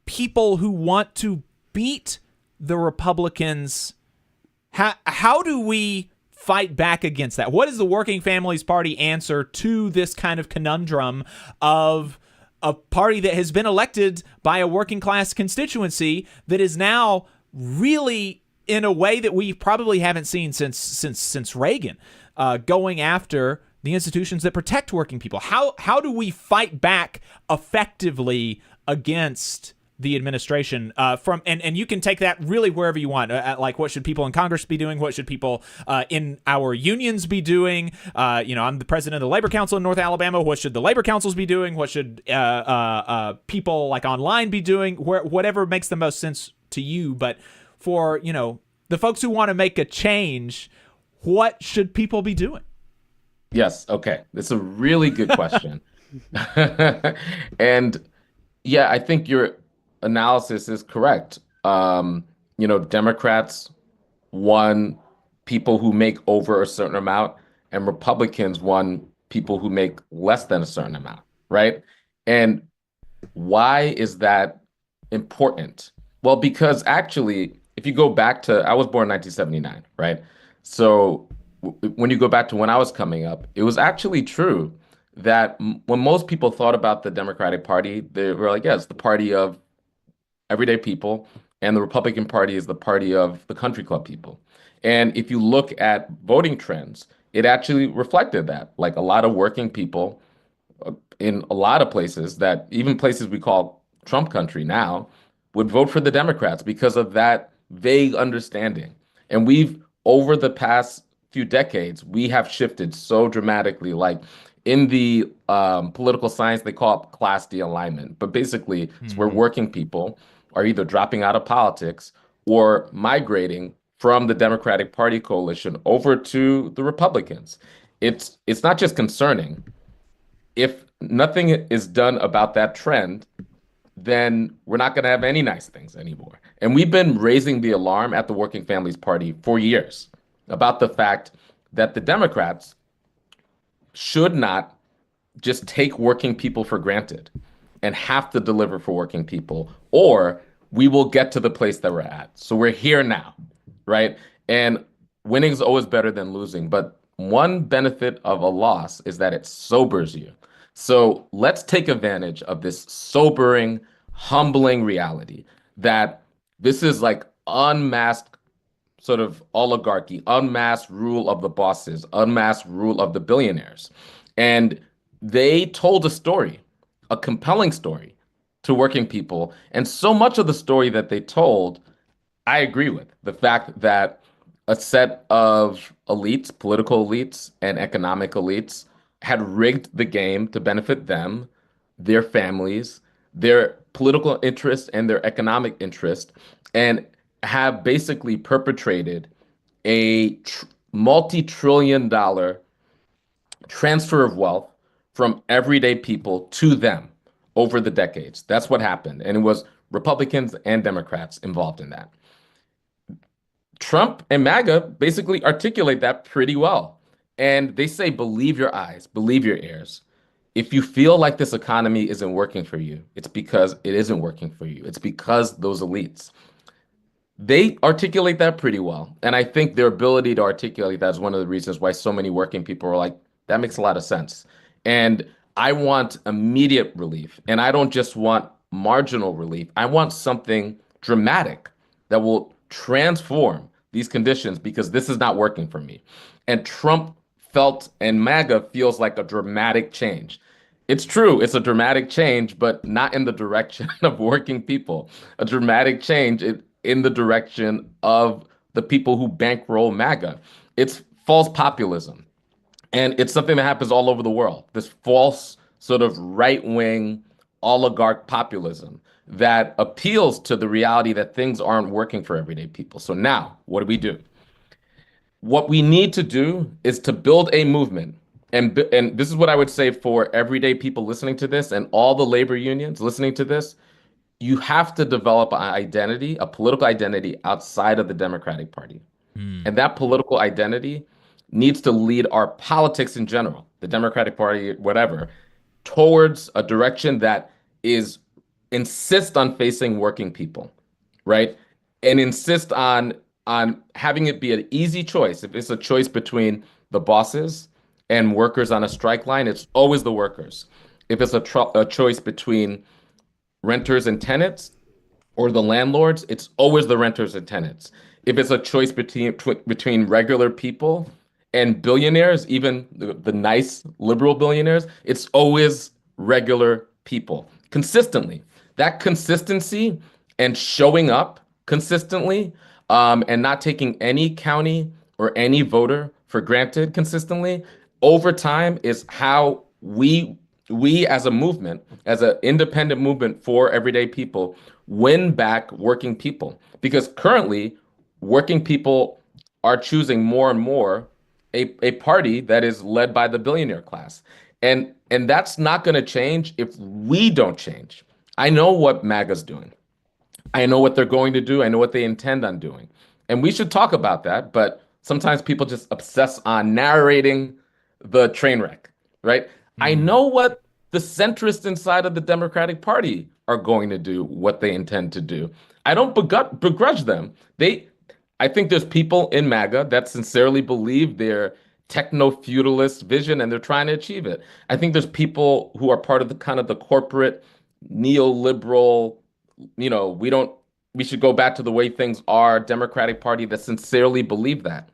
people who want to beat the Republicans, how do we fight back against that? What is the Working Families Party answer to this kind of conundrum of a party that has been elected by a working class constituency that is now really in a way that we probably haven't seen since Reagan, going after the institutions that protect working people. How do we fight back effectively against the administration and you can take that really wherever you want, like what should people in Congress be doing, what should people in our unions be doing, I'm the president of the Labor Council in North Alabama, what should the labor councils be doing, what should people like online be doing, whatever makes the most sense to you. But for the folks who want to make a change, what should people be doing? Yes, okay, that's a really good question. And yeah, I think your analysis is correct. Democrats won people who make over a certain amount, and Republicans won people who make less than a certain amount, right? And why is that important? Well, because actually, if you go back to, I was born in 1979, right? So when you go back to when I was coming up, it was actually true that when most people thought about the Democratic Party, they were like, yeah, it's the party of everyday people, and the Republican Party is the party of the country club people. And if you look at voting trends, it actually reflected that. Like a lot of working people in a lot of places, that even places we call Trump country now, would vote for the Democrats because of that vague understanding. And over the past few decades, we have shifted so dramatically. Like in the political science, they call it class de-alignment. But basically, it's where working people are either dropping out of politics or migrating from the Democratic Party coalition over to the Republicans. It's not just concerning. If nothing is done about that trend, then we're not going to have any nice things anymore. And we've been raising the alarm at the Working Families Party for years about the fact that the Democrats should not just take working people for granted and have to deliver for working people, or we will get to the place that we're at. So we're here now, right? And winning is always better than losing. But one benefit of a loss is that it sobers you. So let's take advantage of this sobering, humbling reality that this is like unmasked sort of oligarchy, unmasked rule of the bosses, unmasked rule of the billionaires. And they told a story, a compelling story to working people. And so much of the story that they told, I agree with. The fact that a set of elites, political elites and economic elites, had rigged the game to benefit them, their families, their political interest and their economic interest, and have basically perpetrated a multi-trillion-dollar transfer of wealth from everyday people to them over the decades. That's what happened. And it was Republicans and Democrats involved in that. Trump and MAGA basically articulate that pretty well. And they say, believe your eyes, believe your ears. If you feel like this economy isn't working for you, it's because it isn't working for you. It's because those elites. They articulate that pretty well. And I think their ability to articulate that is one of the reasons why so many working people are like, that makes a lot of sense. And I want immediate relief. And I don't just want marginal relief. I want something dramatic that will transform these conditions, because this is not working for me. And Trump felt, and MAGA feels like a dramatic change. It's true, it's a dramatic change, but not in the direction of working people. A dramatic change in the direction of the people who bankroll MAGA. It's false populism. And it's something that happens all over the world. This false sort of right-wing oligarch populism that appeals to the reality that things aren't working for everyday people. So now, what do? What we need to do is to build a movement. And this is what I would say for everyday people listening to this and all the labor unions listening to this. You have to develop an identity, a political identity outside of the Democratic Party. And that political identity needs to lead our politics in general, the Democratic Party, whatever, towards a direction that insist on facing working people, right? And insist on having it be an easy choice. If it's a choice between the bosses and workers on a strike line, it's always the workers. If it's a choice between renters and tenants or the landlords, it's always the renters and tenants. if it's a choice between regular people and billionaires, even the nice liberal billionaires, it's always regular people consistently. That consistency and showing up consistently, and not taking any county or any voter for granted consistently over time is how we as a movement, as an independent movement for everyday people, win back working people. Because currently, working people are choosing more and more a party that is led by the billionaire class. And that's not going to change if we don't change. I know what MAGA's doing. I know what they're going to do. I know what they intend on doing. And we should talk about that. But sometimes people just obsess on narrating the train wreck, right? I know what the centrists inside of the Democratic Party are going to do, what they intend to do. I don't begrudge them. I think there's people in MAGA that sincerely believe their techno-feudalist vision and they're trying to achieve it. I think there's people who are part of the kind of the corporate neoliberal, we should go back to the way things are, Democratic Party that sincerely believe that.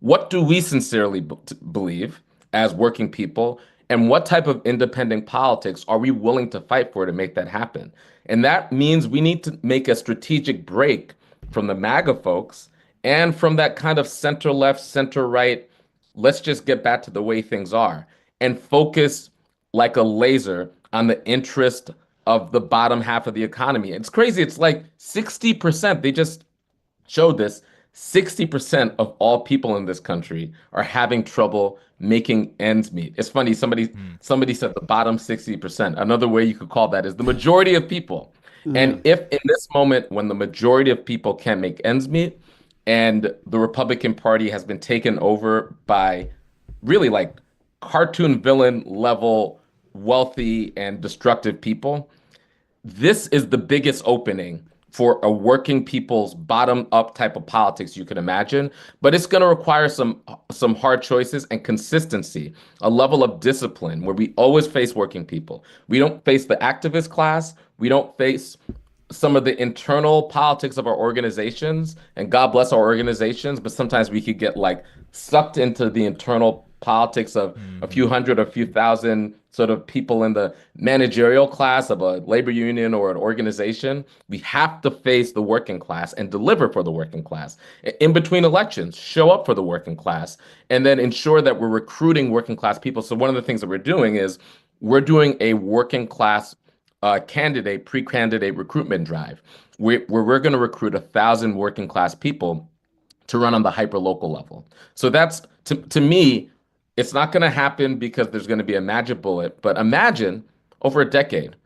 What do we sincerely believe as working people? And what type of independent politics are we willing to fight for to make that happen? And that means we need to make a strategic break from the MAGA folks and from that kind of center left, center right, let's just get back to the way things are, and focus like a laser on the interest of the bottom half of the economy. It's crazy. It's like 60%. They just showed this. 60% of all people in this country are having trouble making ends meet. It's funny. Somebody said the bottom 60%. Another way you could call that is the majority of people. And if in this moment, when the majority of people can't make ends meet, and the Republican Party has been taken over by really like cartoon villain level wealthy and destructive people, this is the biggest opening for a working people's bottom up type of politics you can imagine. But it's going to require some hard choices and consistency, a level of discipline where we always face working people. We don't face the activist class. We don't face some of the internal politics of our organizations, and God bless our organizations, but sometimes we could get like sucked into the internal politics of a few hundred, a few thousand sort of people in the managerial class of a labor union or an organization. We have to face the working class and deliver for the working class. In between elections, show up for the working class, and then ensure that we're recruiting working class people. So one of the things that we're doing is we're doing a working class pre-candidate recruitment drive where we're going to recruit 1,000 working class people to run on the hyper-local level. So that's, to me, it's not going to happen because there's going to be a magic bullet, but imagine over a decade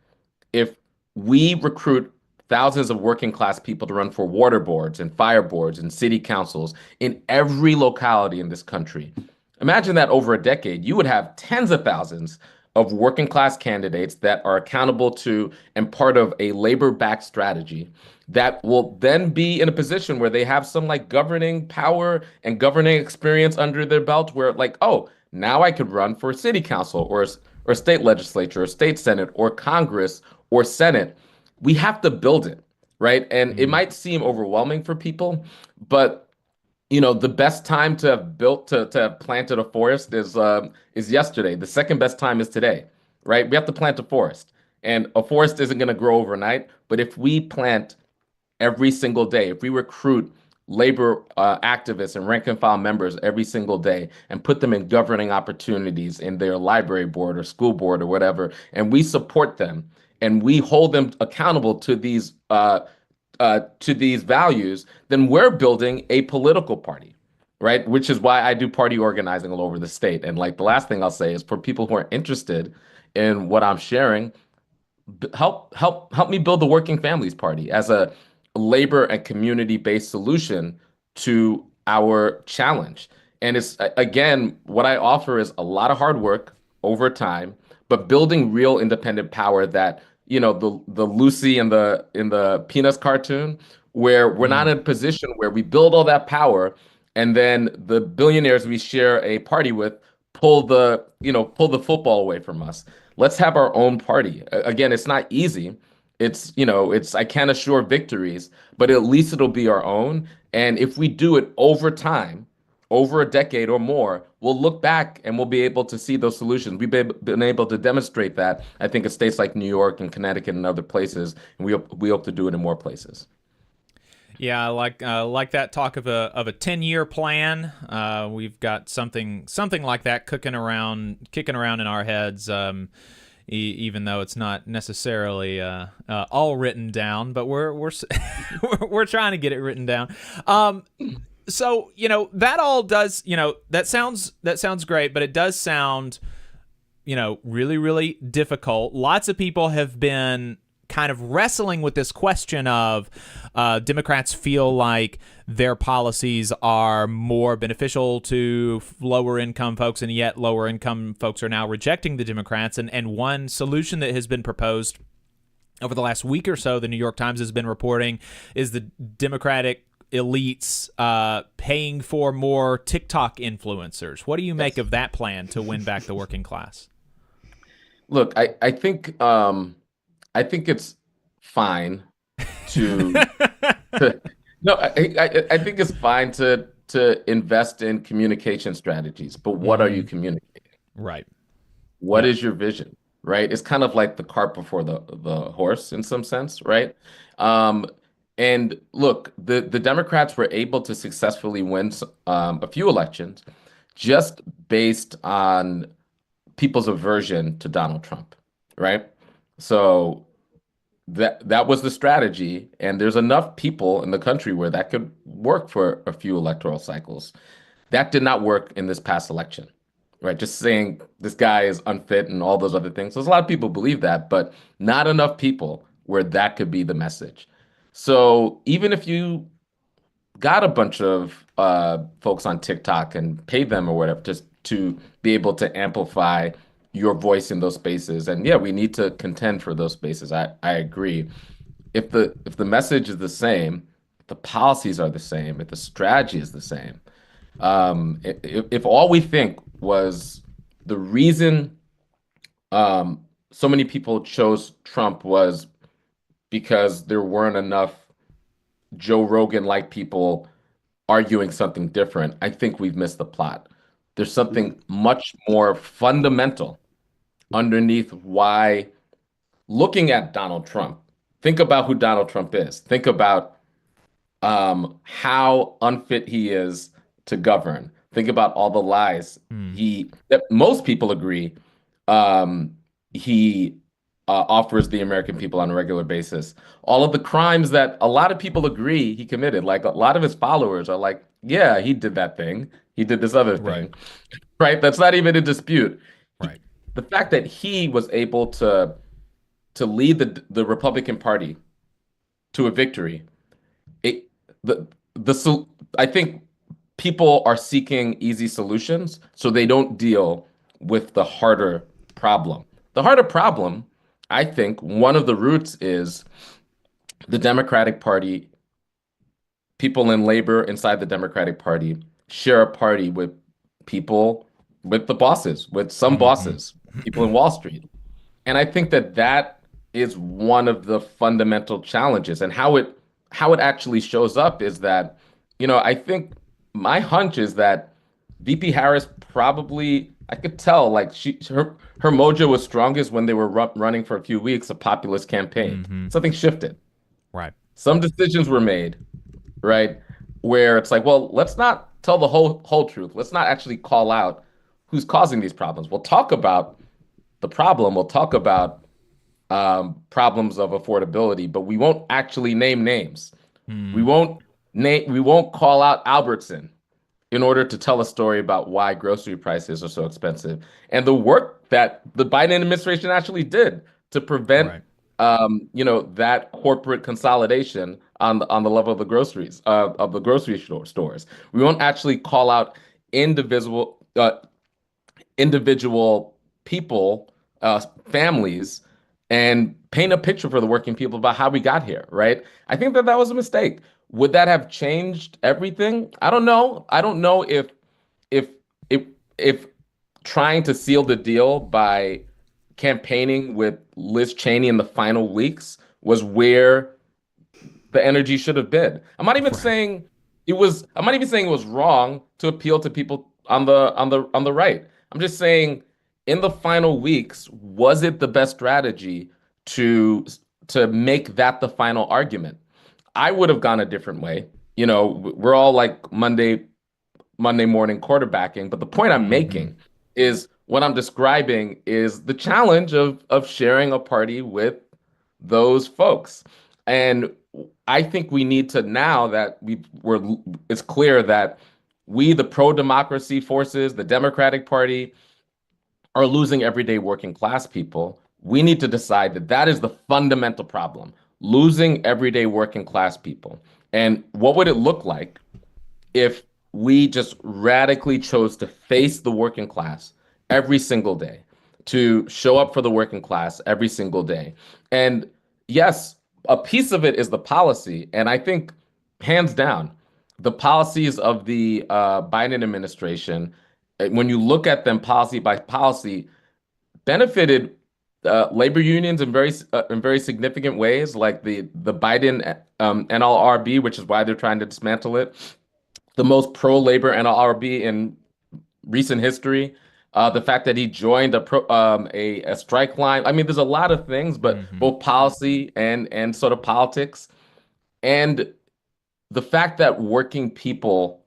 if we recruit thousands of working class people to run for water boards and fire boards and city councils in every locality in this country. Imagine that over a decade, you would have tens of thousands of working class candidates that are accountable to and part of a labor-backed strategy that will then be in a position where they have some like governing power and governing experience under their belt where like, oh, now I could run for city council or state legislature or state senate or Congress or Senate. We have to build it, right? And it might seem overwhelming for people, but the best time to have planted a forest is yesterday. The second best time is today, right? We have to plant a forest, and a forest isn't going to grow overnight. But if we plant every single day, if we recruit labor activists and rank and file members every single day and put them in governing opportunities in their library board or school board or whatever, and we support them and we hold them accountable to these values, then we're building a political party, right? Which is why I do party organizing all over the state. And like the last thing I'll say is for people who are interested in what I'm sharing, help me build the Working Families Party as a labor and community-based solution to our challenge. And it's, again, what I offer is a lot of hard work over time, but building real independent power that, the Lucy in the Peanuts cartoon, where we're not in a position where we build all that power and then the billionaires we share a party with pull the football away from us. Let's have our own party. Again, it's not easy. I can't assure victories, but at least it'll be our own. And if we do it over time, over a decade or more, we'll look back and we'll be able to see those solutions. Been able to demonstrate that, I think, in states like New York and Connecticut and other places, and we hope to do it in more places. Yeah, I like that talk of a 10-year plan. We've got something like that kicking around in our heads. Even though it's not necessarily all written down, but we're we're trying to get it written down. So that all does that sounds great, but it does sound really, really difficult. Lots of people have been kind of wrestling with this question of Democrats feel like their policies are more beneficial to lower income folks, and yet lower income folks are now rejecting the Democrats. And one solution that has been proposed over the last week or so, the New York Times has been reporting, is the Democratic elites paying for more TikTok influencers. What do you make of that plan to win back the working class? Look, I think it's fine to no, I think it's fine to invest in communication strategies, but what are you communicating? Right. What is your vision? Right? It's kind of like the cart before the horse in some sense, right? And look, the Democrats were able to successfully win a few elections just based on people's aversion to Donald Trump, right? So that was the strategy, and there's enough people in the country where that could work for a few electoral cycles. That did not work in this past election, right? Just saying this guy is unfit and all those other things. There's a lot of people believe that, but not enough people where that could be the message. So even if you got a bunch of folks on TikTok and paid them or whatever just to be able to amplify your voice in those spaces, and yeah, we need to contend for those spaces. I agree. If the message is the same, if the policies are the same, if the strategy is the same, if all we think was the reason so many people chose Trump was because there weren't enough Joe Rogan-like people arguing something different, I think we've missed the plot. There's something much more fundamental underneath why looking at Donald Trump, think about who Donald Trump is. Think about how unfit he is to govern. Think about all the lies that most people agree he offers the American people on a regular basis. All of the crimes that a lot of people agree he committed, like a lot of his followers are like, yeah, he did that thing. He did this other thing, right? That's not even in dispute. Right. The fact that he was able to lead the Republican Party to a victory, I think people are seeking easy solutions, so they don't deal with the harder problem. The harder problem, I think, one of the roots is the Democratic Party, people in labor inside the Democratic Party share a party with people, with the bosses, with some bosses, people in Wall Street. And I think that is one of the fundamental challenges. And how it actually shows up is that, I think my hunch is that VP Harris probably, I could tell, like her mojo was strongest when they were running for a few weeks, a populist campaign. Something shifted. Right. Some decisions were made, right, where it's like, well, let's not tell the whole truth. Let's not actually call out who's causing these problems. We'll talk about the problem. We'll talk about problems of affordability, but we won't actually name names. We won't call out Albertson in order to tell a story about why grocery prices are so expensive and the work that the Biden administration actually did to prevent that corporate consolidation on the level of the groceries of the grocery stores. We won't actually call out individual people, families, and paint a picture for the working people about how we got here, right? I think that was a mistake. Would that have changed everything? I don't know. I don't know if trying to seal the deal by campaigning with Liz Cheney in the final weeks was where the energy should have been. I'm not even saying it was. I'm not even saying it was wrong to appeal to people on the right. I'm just saying, in the final weeks, was it the best strategy to make that the final argument? I would have gone a different way. You know, we're all like Monday morning quarterbacking, but the point I'm making is what I'm describing is the challenge of sharing a party with those folks. And I think we need to, now that it's clear that we, the pro-democracy forces, the Democratic Party, are losing everyday working class people. We need to decide that that is the fundamental problem, losing everyday working class people. And what would it look like if we just radically chose to face the working class every single day, to show up for the working class every single day? And yes, a piece of it is the policy. And I think, hands down, the policies of the Biden administration, when you look at them policy by policy, benefited labor unions in very significant ways, like the Biden NLRB, which is why they're trying to dismantle it, the most pro-labor NLRB in recent history. The fact that he joined a strike line. I mean, there's a lot of things, but both policy and sort of politics. And the fact that working people,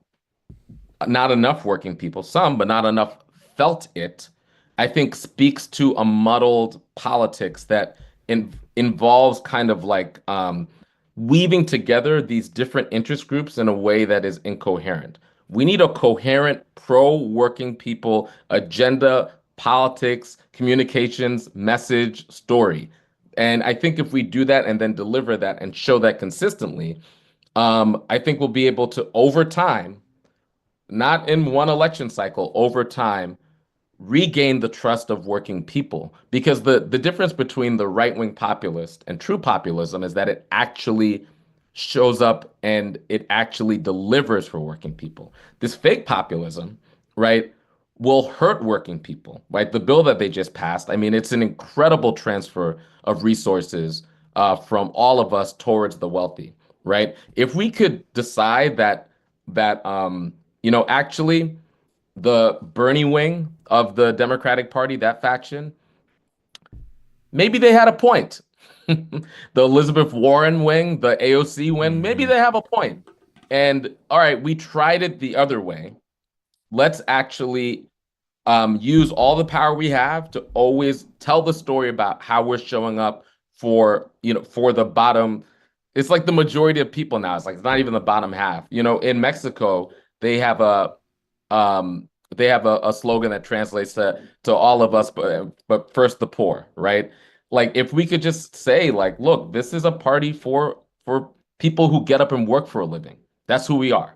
not enough working people, some, but not enough, felt it, I think speaks to a muddled politics that involves kind of like weaving together these different interest groups in a way that is incoherent. We need a coherent pro-working people agenda, politics, communications, message, story. And I think if we do that and then deliver that and show that consistently, I think we'll be able to, over time, not in one election cycle, over time, regain the trust of working people. Because the difference between the right-wing populist and true populism is that it actually shows up and it actually delivers for working people. This fake populism, right, will hurt working people, right? The bill that they just passed, I mean, it's an incredible transfer of resources from all of us towards the wealthy, right? If we could decide that actually the Bernie wing of the Democratic Party, that faction, maybe they had a point. The Elizabeth Warren wing, the AOC wing, maybe they have a point. And all right, we tried it the other way. Let's actually use all the power we have to always tell the story about how we're showing up for the bottom. It's like the majority of people now. It's like, it's not even the bottom half. You know, in Mexico, they have a slogan that translates to all of us, but first the poor, right? Like, if we could just say, like, look, this is a party for people who get up and work for a living. That's who we are.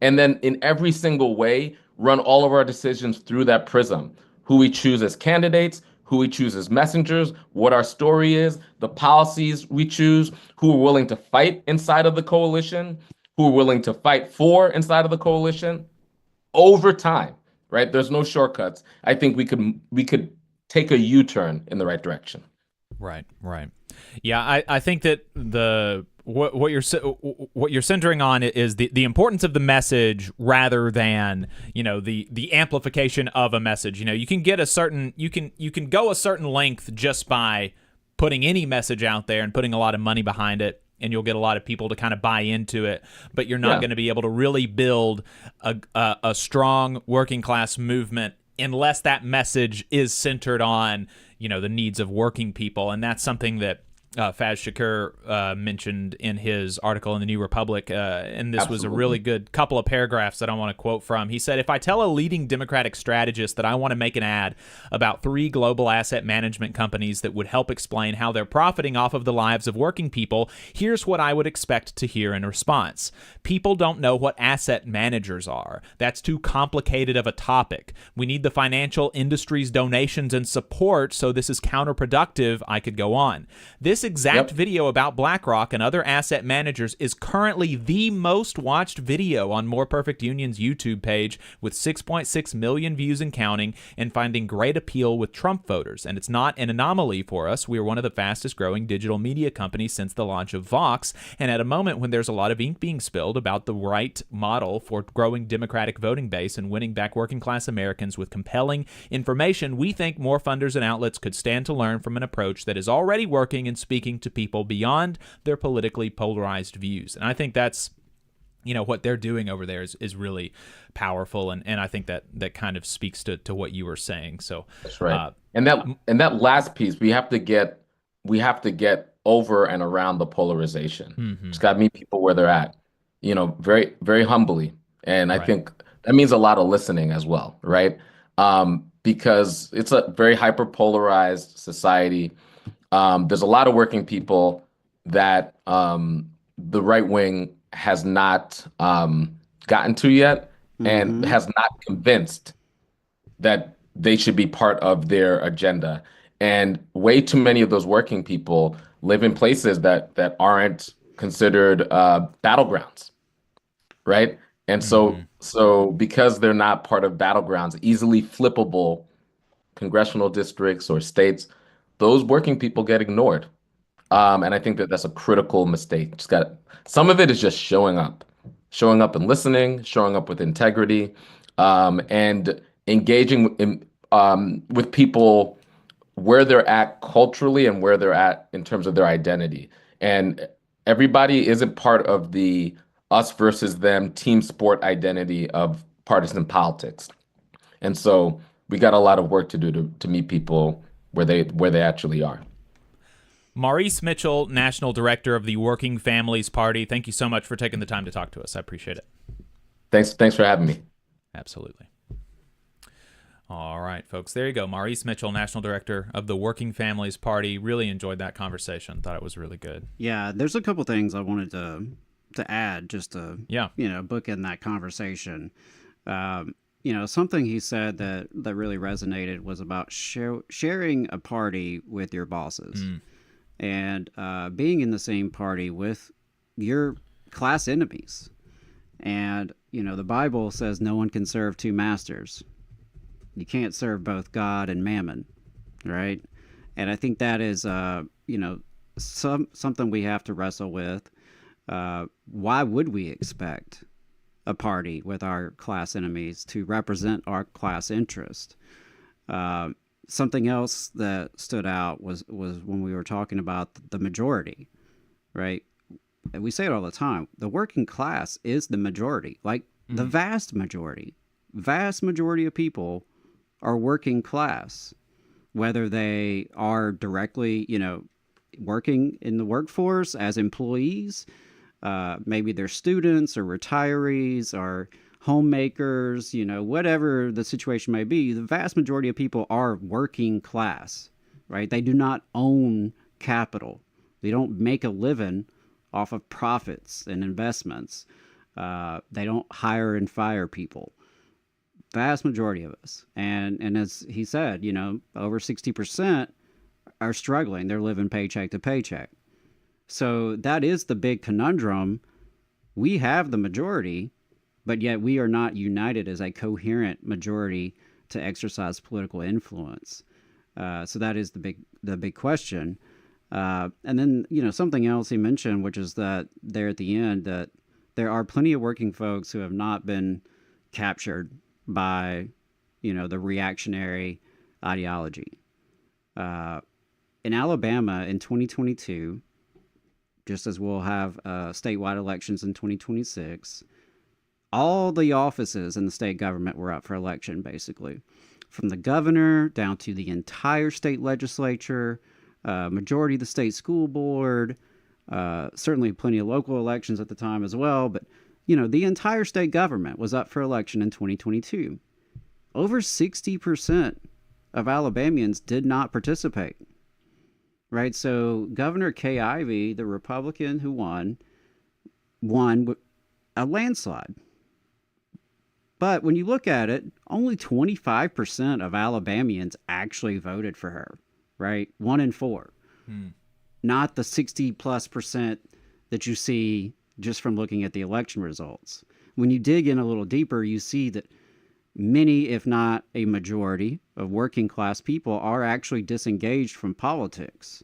And then in every single way, run all of our decisions through that prism. Who we choose as candidates, who we choose as messengers, what our story is, the policies we choose, who are willing to fight inside of the coalition, who are willing to fight for inside of the coalition. Over time, right? There's no shortcuts. I think we could take a U-turn in the right direction. Right. Yeah, I think that what you're centering on is the importance of the message rather than, the amplification of a message. You can get you can go a certain length just by putting any message out there and putting a lot of money behind it, and you'll get a lot of people to kind of buy into it, but you're not going to be able to really build a strong working class movement unless that message is centered on, the needs of working people. And that's something that Faz Shakur mentioned in his article in the New Republic, and this was a really good couple of paragraphs that I want to quote from. He said, "If I tell a leading Democratic strategist that I want to make an ad about 3 global asset management companies that would help explain how they're profiting off of the lives of working people, here's what I would expect to hear in response. People don't know what asset managers are. That's too complicated of a topic. We need the financial industry's donations and support, so this is counterproductive." I could go on. This This exact video about BlackRock and other asset managers is currently the most watched video on More Perfect Union's YouTube page, with 6.6 million views and counting, and finding great appeal with Trump voters. And it's not an anomaly for us. We are one of the fastest growing digital media companies since the launch of Vox, and at a moment when there's a lot of ink being spilled about the right model for growing Democratic voting base and winning back working class Americans with compelling information, we think more funders and outlets could stand to learn from an approach that is already working and speaking to people beyond their politically polarized views. And I think that's, what they're doing over there is really powerful, and I think that kind of speaks to what you were saying. So that's right. And that last piece, we have to get over and around the polarization. Mm-hmm. Just got to meet people where they're at, very, very humbly. And I think that means a lot of listening as well, right? Because it's a very hyper-polarized society. There's a lot of working people that the right wing has not gotten to yet, and has not convinced that they should be part of their agenda. And way too many of those working people live in places that aren't considered battlegrounds, right? And so because they're not part of battlegrounds, easily flippable congressional districts or states, those working people get ignored. And I think that's a critical mistake. Some of it is just showing up and listening, showing up with integrity, and engaging with people where they're at culturally and where they're at in terms of their identity. And everybody isn't part of the us versus them team sport identity of partisan politics. And so we got a lot of work to do to meet people where they actually are. Maurice Mitchell, National Director of the Working Families Party, thank you so much for taking the time to talk to us. I appreciate it. Thanks for having me. Absolutely. All right, folks, there you go. Maurice Mitchell, National Director of the Working Families Party. Really enjoyed that conversation. Thought it was really good. Yeah, there's a couple things I wanted to add just to bookend that conversation. Something he said that really resonated was about sharing a party with your bosses, and being in the same party with your class enemies. And the Bible says no one can serve two masters. You can't serve both God and mammon, right? And I think that is something we have to wrestle with. Why would we expect a party with our class enemies to represent our class interest? Something else that stood out was when we were talking about the majority, right? And we say it all the time. The working class is the majority, like the vast majority of people are working class, whether they are directly, working in the workforce as employees. Maybe they're students or retirees or homemakers, whatever the situation may be. The vast majority of people are working class, right? They do not own capital. They don't make a living off of profits and investments. They don't hire and fire people. Vast majority of us. And as he said, over 60% are struggling. They're living paycheck to paycheck. So that is the big conundrum. We have the majority, but yet we are not united as a coherent majority to exercise political influence. So that is the big question. And then, something else he mentioned, which is that there at the end, that there are plenty of working folks who have not been captured by, the reactionary ideology. In Alabama in 2022, just as we'll have statewide elections in 2026, all the offices in the state government were up for election, basically. From the governor down to the entire state legislature, majority of the state school board, certainly plenty of local elections at the time as well. But, the entire state government was up for election in 2022. Over 60% of Alabamians did not participate. Right, so Governor Kay Ivey, the Republican who won a landslide. But when you look at it, only 25% of Alabamians actually voted for her, right? 1 in 4. not the 60+% that you see just from looking at the election results. When you dig in a little deeper, you see that many, if not a majority, of working class people are actually disengaged from politics.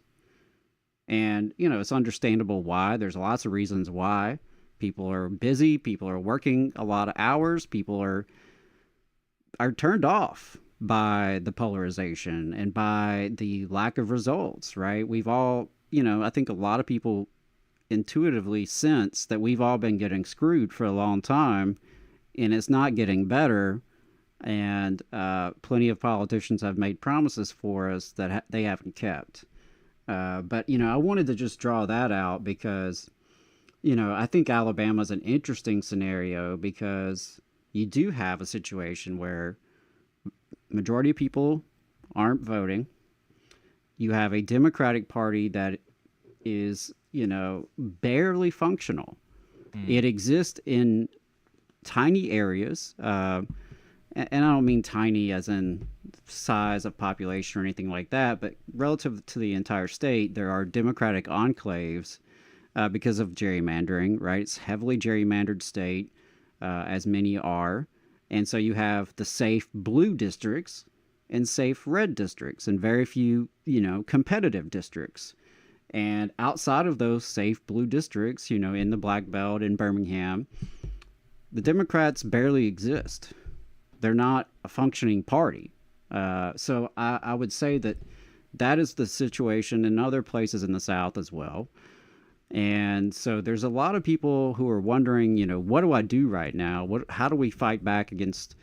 And, it's understandable why. There's lots of reasons why. People are busy, people are working a lot of hours, people are turned off by the polarization and by the lack of results, right? We've all, I think a lot of people intuitively sense that we've all been getting screwed for a long time and it's not getting better. And plenty of politicians have made promises for us that they haven't kept. But, I wanted to just draw that out because, I think Alabama's an interesting scenario because you do have a situation where majority of people aren't voting. You have a Democratic Party that is, barely functional. It exists in tiny areas, and I don't mean tiny as in size of population or anything like that, but relative to the entire state, there are Democratic enclaves because of gerrymandering, right? It's heavily gerrymandered state, as many are. And so you have the safe blue districts and safe red districts and very few, competitive districts. And outside of those safe blue districts, in the Black Belt in Birmingham, the Democrats barely exist. They're not a functioning party. So I would say that is the situation in other places in the South as well. And so there's a lot of people who are wondering, what do I do right now? How do we fight back against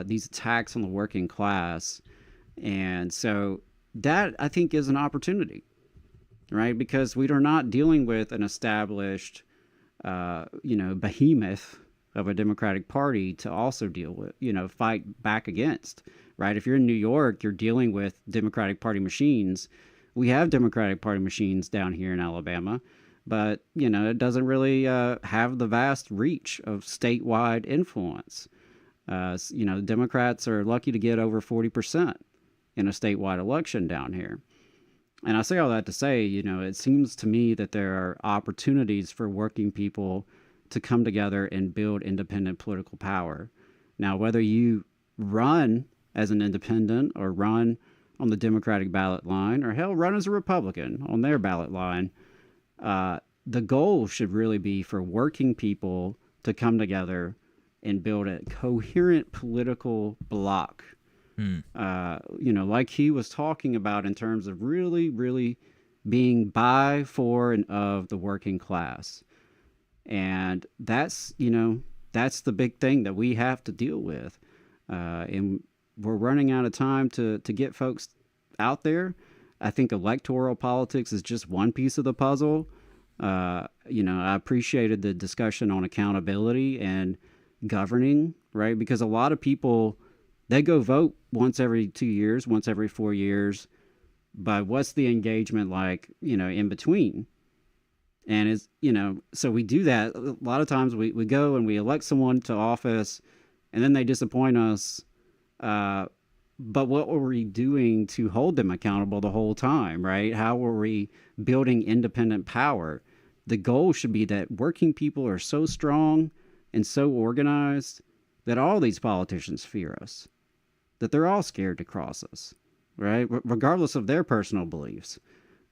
these attacks on the working class? And so that, I think, is an opportunity, right? Because we are not dealing with an established, behemoth of a Democratic Party to also deal with, fight back against, right? If you're in New York, you're dealing with Democratic Party machines. We have Democratic Party machines down here in Alabama, but, it doesn't really have the vast reach of statewide influence. Democrats are lucky to get over 40% in a statewide election down here. And I say all that to say, it seems to me that there are opportunities for working people to come together and build independent political power. Now, whether you run as an independent or run on the Democratic ballot line, or hell, run as a Republican on their ballot line, the goal should really be for working people to come together and build a coherent political bloc. Like he was talking about in terms of really, really being by, for, and of the working class. And that's the big thing that we have to deal with. And we're running out of time to get folks out there. I think electoral politics is just one piece of the puzzle. I appreciated the discussion on accountability and governing, right? Because a lot of people, they go vote once every 2 years, once every 4 years. But what's the engagement like, in between? And it's, so we do that. A lot of times we go and we elect someone to office and then they disappoint us. But what were we doing to hold them accountable the whole time, right? How were we building independent power? The goal should be that working people are so strong and so organized that all these politicians fear us, that they're all scared to cross us, right? Regardless of their personal beliefs.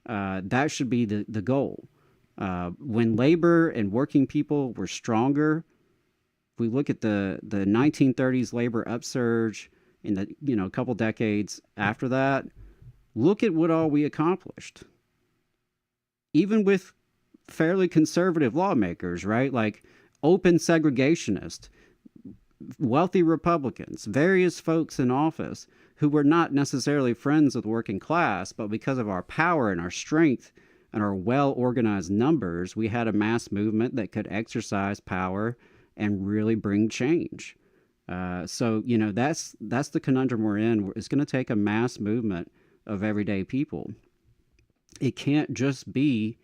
That should be the goal. When labor and working people were stronger, if we look at the 1930s labor upsurge in the a couple decades after that, look at what all we accomplished. Even with fairly conservative lawmakers, right? Like open segregationists, wealthy Republicans, various folks in office who were not necessarily friends with working class, but because of our power and our strength and our well-organized numbers, we had a mass movement that could exercise power and really bring change. So that's the conundrum we're in. It's going to take a mass movement of everyday people. It can't just be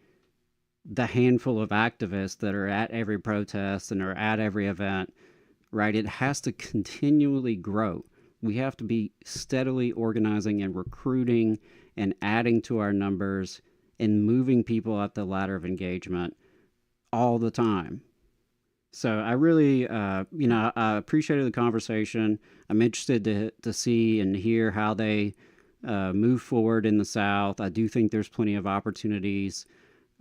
the handful of activists that are at every protest and are at every event, right? It has to continually grow. We have to be steadily organizing and recruiting and adding to our numbers and moving up the ladder of engagement all the time. So I really, I appreciated the conversation. I'm interested to see and hear how they move forward in the South. I do think there's plenty of opportunities.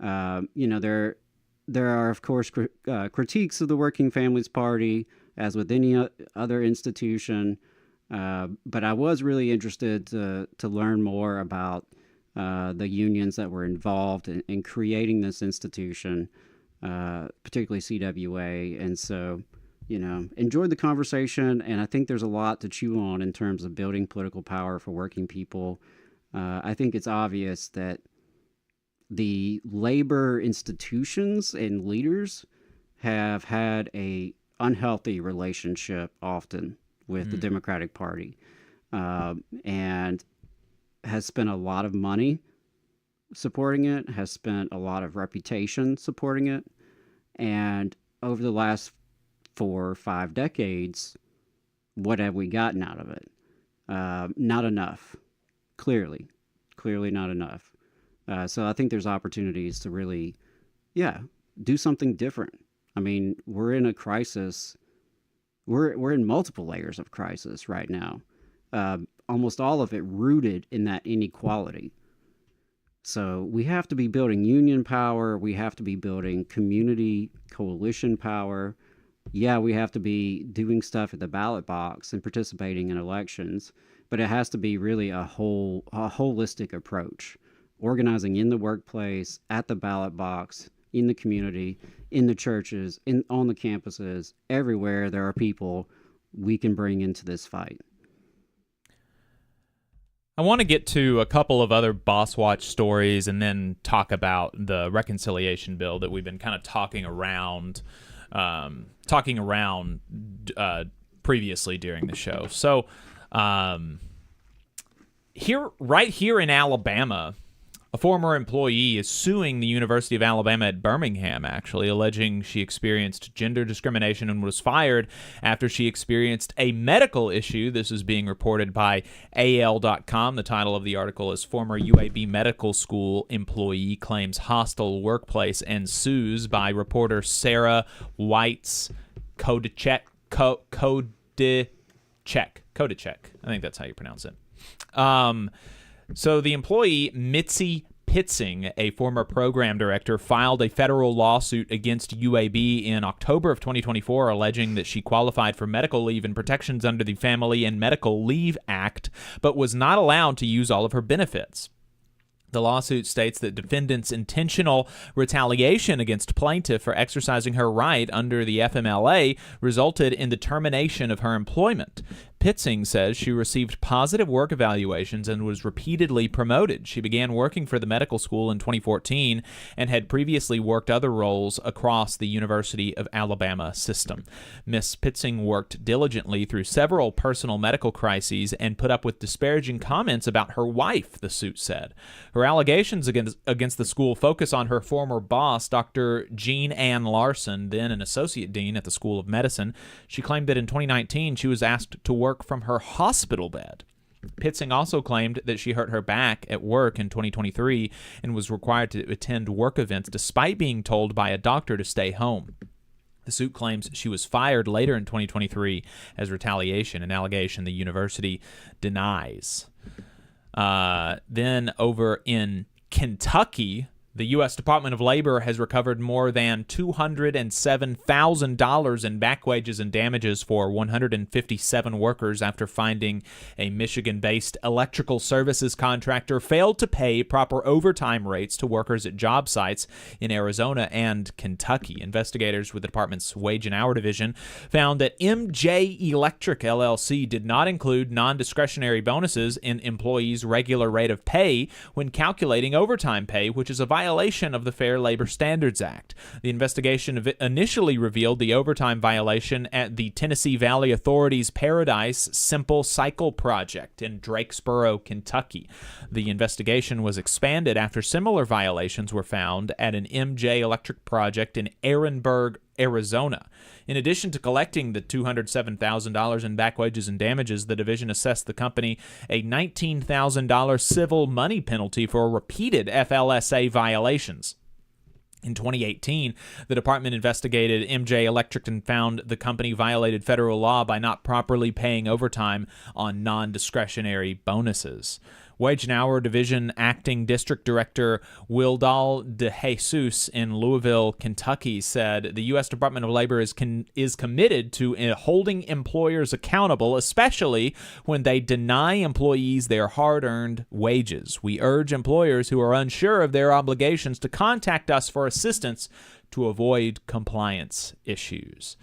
There are, of course, critiques of the Working Families Party, as with any other institution. But I was really interested to learn more about the unions that were involved in creating this institution, particularly CWA. And so, enjoyed the conversation. And I think there's a lot to chew on in terms of building political power for working people. I think it's obvious that the labor institutions and leaders have had a unhealthy relationship often with the Democratic Party, and has spent a lot of money supporting it, has spent a lot of reputation supporting it. And over the last 4 or 5 decades, what have we gotten out of it? Not enough. Clearly not enough. So I think there's opportunities to really, do something different. I mean, we're in a crisis. We're in multiple layers of crisis right now. Almost all of it rooted in that inequality. So we have to be building union power. We have to be building community coalition power. Yeah, we have to be doing stuff at the ballot box and participating in elections, but it has to be really a holistic approach. Organizing in the workplace, at the ballot box, in the community, in the churches, on the campuses, everywhere there are people we can bring into this fight. I want to get to a couple of other Boss Watch stories and then talk about the reconciliation bill that we've been kind of talking around previously during the show. So right here in Alabama, a former employee is suing the University of Alabama at Birmingham, actually, alleging she experienced gender discrimination and was fired after she experienced a medical issue. This is being reported by AL.com. The title of the article is "Former UAB Medical School Employee Claims Hostile Workplace and Sues" by reporter Sarah Weitz Kodacek. Kodacek. I think that's how you pronounce it. So the employee, Mitzi Pitzing, a former program director, filed a federal lawsuit against UAB in October of 2024, alleging that she qualified for medical leave and protections under the Family and Medical Leave Act, but was not allowed to use all of her benefits. The lawsuit states that defendant's intentional retaliation against plaintiff for exercising her right under the FMLA resulted in the termination of her employment. Pitzing says she received positive work evaluations and was repeatedly promoted. She began working for the medical school in 2014 and had previously worked other roles across the University of Alabama system. Ms. Pitzing worked diligently through several personal medical crises and put up with disparaging comments about her wife, the suit said. Her allegations against the school focus on her former boss, Dr. Jean Ann Larson, then an associate dean at the School of Medicine. She claimed that in 2019 she was asked to work from her hospital bed. Pitzing also claimed that she hurt her back at work in 2023 and was required to attend work events despite being told by a doctor to stay home. The suit claims she was fired later in 2023 as retaliation, an allegation the university denies. Then over in Kentucky, the U.S. Department of Labor has recovered more than $207,000 in back wages and damages for 157 workers after finding a Michigan-based electrical services contractor failed to pay proper overtime rates to workers at job sites in Arizona and Kentucky. Investigators with the department's Wage and Hour Division found that MJ Electric LLC did not include non-discretionary bonuses in employees' regular rate of pay when calculating overtime pay, which is a violation of the Fair Labor Standards Act. The investigation initially revealed the overtime violation at the Tennessee Valley Authority's Paradise Simple Cycle project in Drakesboro, Kentucky. The investigation was expanded after similar violations were found at an MJ Electric project in Ehrenberg, Arizona. In addition to collecting the $207,000 in back wages and damages, the division assessed the company a $19,000 civil money penalty for repeated FLSA violations. In 2018, the department investigated MJ Electric and found the company violated federal law by not properly paying overtime on non-discretionary bonuses. Wage and Hour Division Acting District Director Wildal De Jesus in Louisville, Kentucky, said the U.S. Department of Labor is committed to holding employers accountable, especially when they deny employees their hard-earned wages. We urge employers who are unsure of their obligations to contact us for assistance to avoid compliance issues.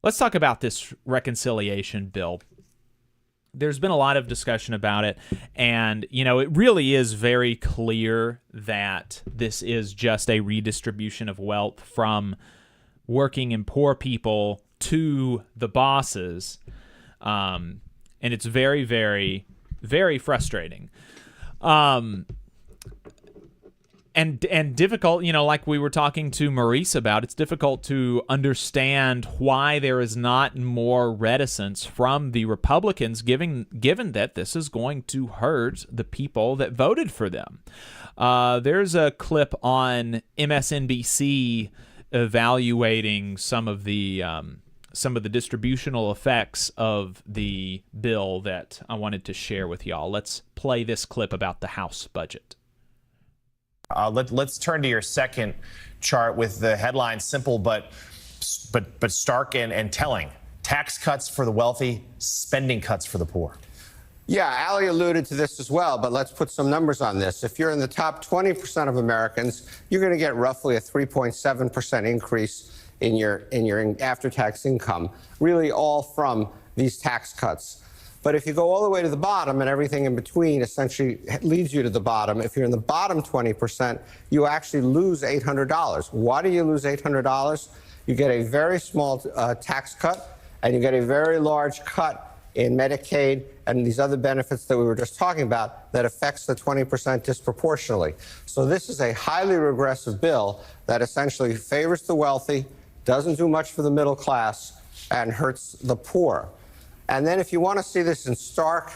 Let's talk about this reconciliation bill. There's been a lot of discussion about it, and, it really is very clear that this is just a redistribution of wealth from working and poor people to the bosses, and it's very, very, very frustrating. And difficult, like we were talking to Maurice about, it's difficult to understand why there is not more reticence from the Republicans, given that this is going to hurt the people that voted for them. There's a clip on MSNBC evaluating some of the distributional effects of the bill that I wanted to share with y'all. Let's play this clip about the House budget. Let's turn to your second chart with the headline simple but stark and telling. Tax cuts for the wealthy, spending cuts for the poor. Yeah, Ali alluded to this as well, but let's put some numbers on this. If you're in the top 20% of Americans, you're going to get roughly a 3.7% increase in your after-tax income, really all from these tax cuts. But if you go all the way to the bottom and everything in between essentially leads you to the bottom, if you're in the bottom 20%, you actually lose $800. Why do you lose $800? You get a very small tax cut, and you get a very large cut in Medicaid and these other benefits that we were just talking about that affects the 20% disproportionately. So this is a highly regressive bill that essentially favors the wealthy, doesn't do much for the middle class, and hurts the poor. And then if you want to see this in stark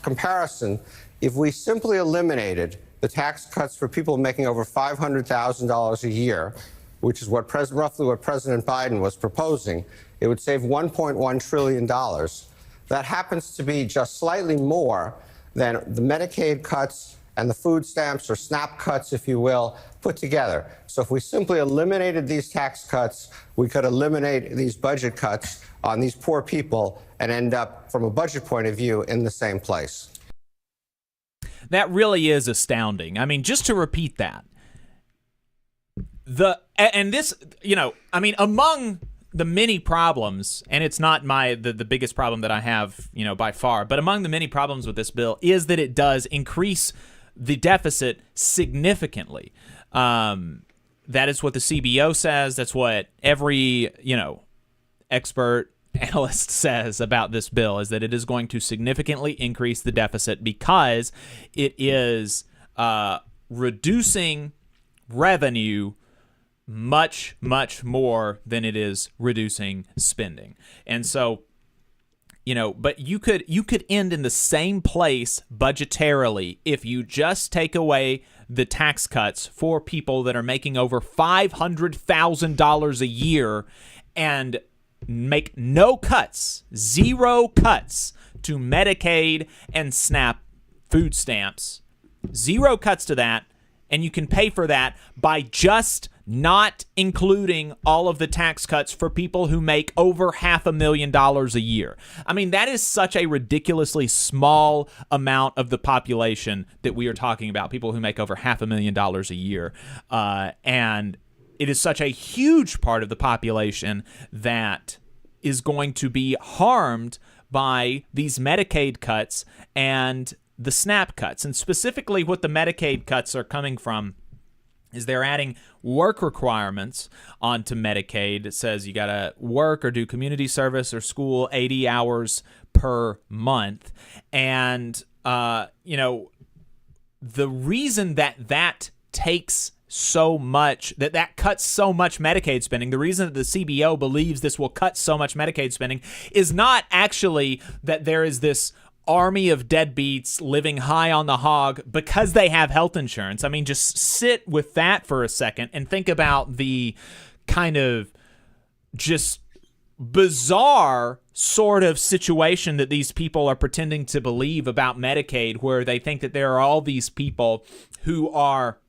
comparison, if we simply eliminated the tax cuts for people making over $500,000 a year, which is roughly what President Biden was proposing, it would save $1.1 trillion. That happens to be just slightly more than the Medicaid cuts and the food stamps, or SNAP cuts, if you will, put together. So if we simply eliminated these tax cuts, we could eliminate these budget cuts on these poor people and end up, from a budget point of view, in the same place. That really is astounding. I mean, just to repeat that, among the many problems, and it's not the biggest problem that I have, by far, but among the many problems with this bill is that it does increase the deficit significantly. That is what the CBO says. That's what every, expert analyst says about this bill, is that it is going to significantly increase the deficit because it is reducing revenue much, much more than it is reducing spending. And so, but you could end in the same place budgetarily if you just take away the tax cuts for people that are making over $500,000 a year and make no cuts, zero cuts to Medicaid and SNAP food stamps, zero cuts to that, and you can pay for that by just not including all of the tax cuts for people who make over $500,000 a year. I mean, that is such a ridiculously small amount of the population that we are talking about, people who make over $500,000 a year. And it is such a huge part of the population that is going to be harmed by these Medicaid cuts and the SNAP cuts. And specifically what the Medicaid cuts are coming from is they're adding work requirements onto Medicaid. It says you got to work or do community service or school 80 hours per month. And, the reason that takes so much, that cuts so much Medicaid spending. The reason that the CBO believes this will cut so much Medicaid spending is not actually that there is this army of deadbeats living high on the hog because they have health insurance. I mean, just sit with that for a second and think about the kind of just bizarre sort of situation that these people are pretending to believe about Medicaid, where they think that there are all these people who are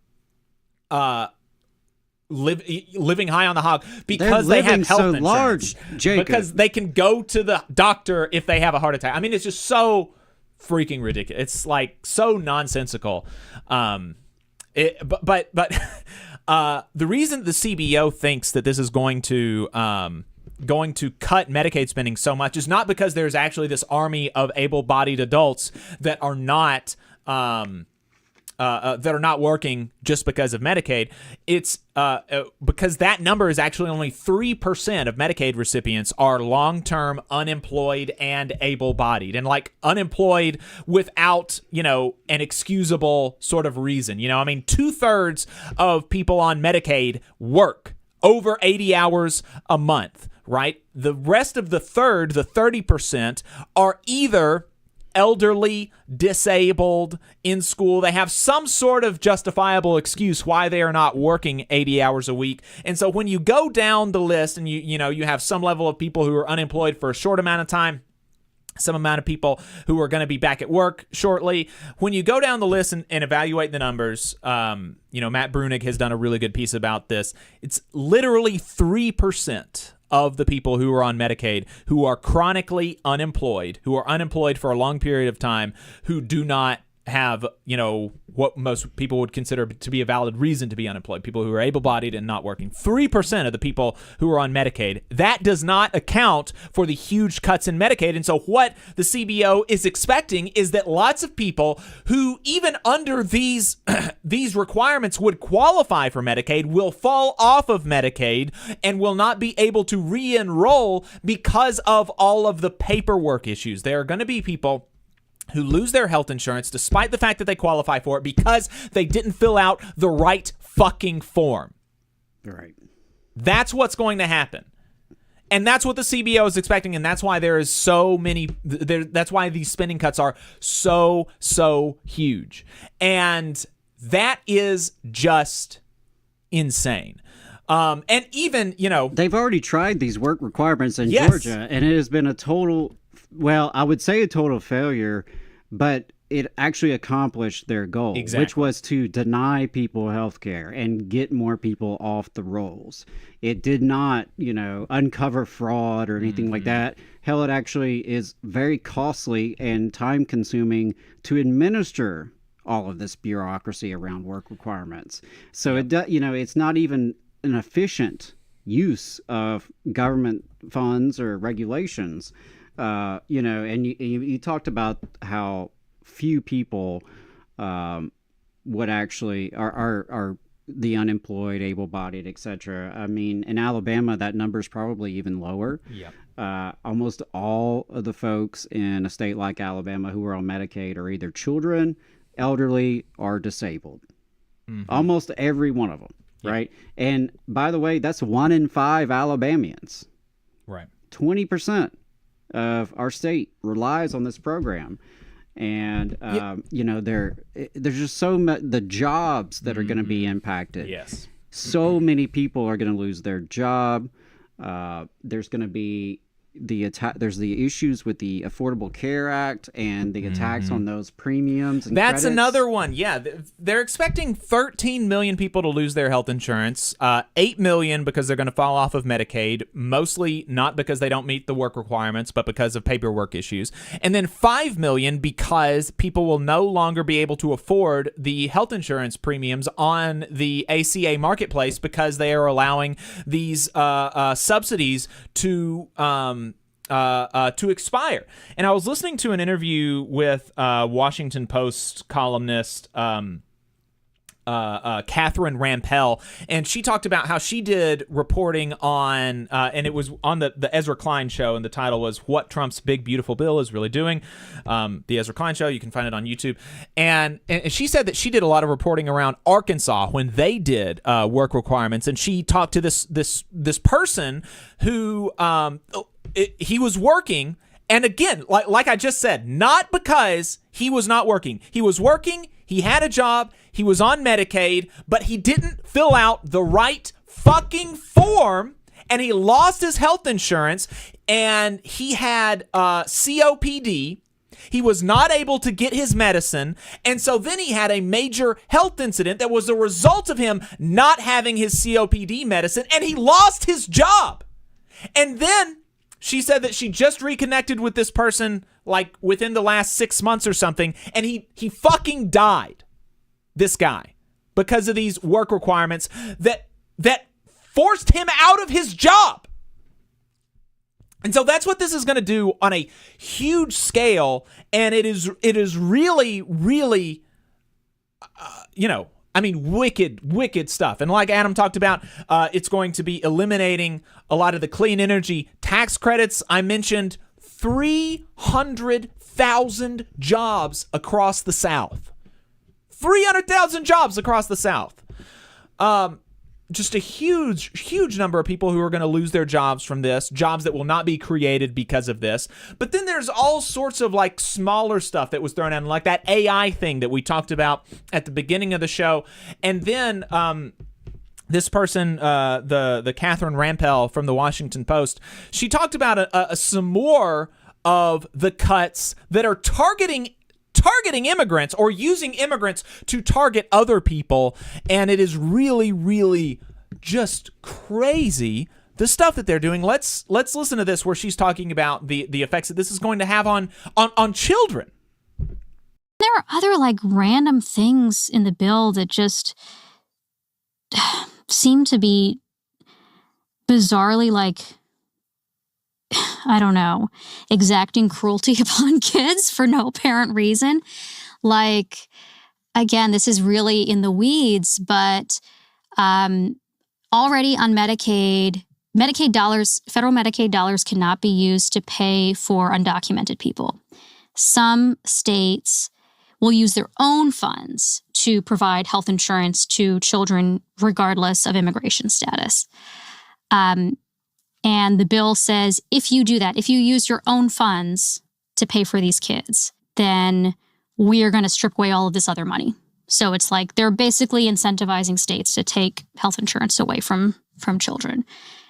living high on the hog because they have health insurance. Large, Jacob. Because they can go to the doctor if they have a heart attack. I mean, it's just so freaking ridiculous. It's like so nonsensical. But the reason the CBO thinks that this is going to cut Medicaid spending so much is not because there's actually this army of able-bodied adults that are not working just because of Medicaid. It's because that number is actually only 3% of Medicaid recipients are long-term unemployed and able-bodied, and like unemployed without, an excusable sort of reason. I mean, 2/3 of people on Medicaid work over 80 hours a month, right? The rest of the third, the 30%, are either elderly, disabled, in school. They have some sort of justifiable excuse why they are not working 80 hours a week. And so when you go down the list and you have some level of people who are unemployed for a short amount of time, some amount of people who are going to be back at work shortly. When you go down the list and evaluate the numbers, Matt Brunig has done a really good piece about this. It's literally 3% of the people who are on Medicaid who are chronically unemployed, who are unemployed for a long period of time, who do not have, what most people would consider to be a valid reason to be unemployed, people who are able-bodied and not working. 3% of the people who are on Medicaid. That does not account for the huge cuts in Medicaid. And so what the CBO is expecting is that lots of people who, even under these requirements, would qualify for Medicaid will fall off of Medicaid and will not be able to re-enroll because of all of the paperwork issues. There are going to be people who lose their health insurance despite the fact that they qualify for it because they didn't fill out the right fucking form. Right. That's what's going to happen. And that's what the CBO is expecting, and that's why there is so many. That's why these spending cuts are so huge. And that is just insane. And even, they've already tried these work requirements in Yes. Georgia, and it has been a total, I would say a total failure, but it actually accomplished their goal, which was to deny people health care and get more people off the rolls. It did not, uncover fraud or anything like that. Hell, it actually is very costly and time-consuming to administer all of this bureaucracy around work requirements. So it's not even an efficient use of government funds or regulations. And you talked about how few people would actually are the unemployed, able-bodied, etc. I mean, in Alabama, that number is probably even lower. Yeah. Almost all of the folks in a state like Alabama who are on Medicaid are either children, elderly, or disabled. Mm-hmm. Almost every one of them, right? And by the way, that's 1 in 5 Alabamians. Right. 20% of our state relies on this program. And, there's just so much, the jobs that are going to be impacted. Yes. So many people are going to lose their job. There's going to be there's the issues with the Affordable Care Act and the attacks on those premiums. And that's credits. another one. Yeah, they're expecting 13 million people to lose their health insurance, 8 million because they're going to fall off of Medicaid, mostly not because they don't meet the work requirements, but because of paperwork issues. And then 5 million because people will no longer be able to afford the health insurance premiums on the ACA marketplace because they are allowing these subsidies to expire. And I was listening to an interview with Washington Post columnist Catherine Rampell, and she talked about how she did reporting on, and it was on the Ezra Klein show, and the title was "What Trump's Big Beautiful Bill is Really Doing." The Ezra Klein show, you can find it on YouTube, and she said that she did a lot of reporting around Arkansas when they did work requirements, and she talked to this person who he was working. And again, like I just said, not because he was not working. He was working, he had a job, he was on Medicaid, but he didn't fill out the right fucking form, and he lost his health insurance, and he had COPD. He was not able to get his medicine, and so then he had a major health incident that was a result of him not having his COPD medicine, and he lost his job. And then she said that she just reconnected with this person like within the last 6 months or something, and he fucking died, this guy, because of these work requirements that forced him out of his job. And so that's what this is going to do on a huge scale, and it is really, really, wicked stuff. And like Adam talked about, it's going to be eliminating a lot of the clean energy tax credits. I mentioned 300,000 jobs across the South. 300,000 jobs across the South. Just a huge number of people who are going to lose their jobs from this, jobs that will not be created because of this. But then there's all sorts of like smaller stuff that was thrown in, like that AI thing that we talked about at the beginning of the show. And then this person, the Catherine Rampell from the Washington Post, she talked about some more of the cuts that are targeting immigrants or using immigrants to target other people, and it is really, really just crazy, the stuff that they're doing. Let's listen to this, where she's talking about the effects that this is going to have on children. There are other like random things in the bill that just seem to be bizarrely like, I don't know, exacting cruelty upon kids for no apparent reason. Like, again, this is really in the weeds, but already on Medicaid dollars, federal Medicaid dollars cannot be used to pay for undocumented people. Some states will use their own funds to provide health insurance to children regardless of immigration status. And the bill says, if you do that, if you use your own funds to pay for these kids, then we are going to strip away all of this other money. So it's like they're basically incentivizing states to take health insurance away from children.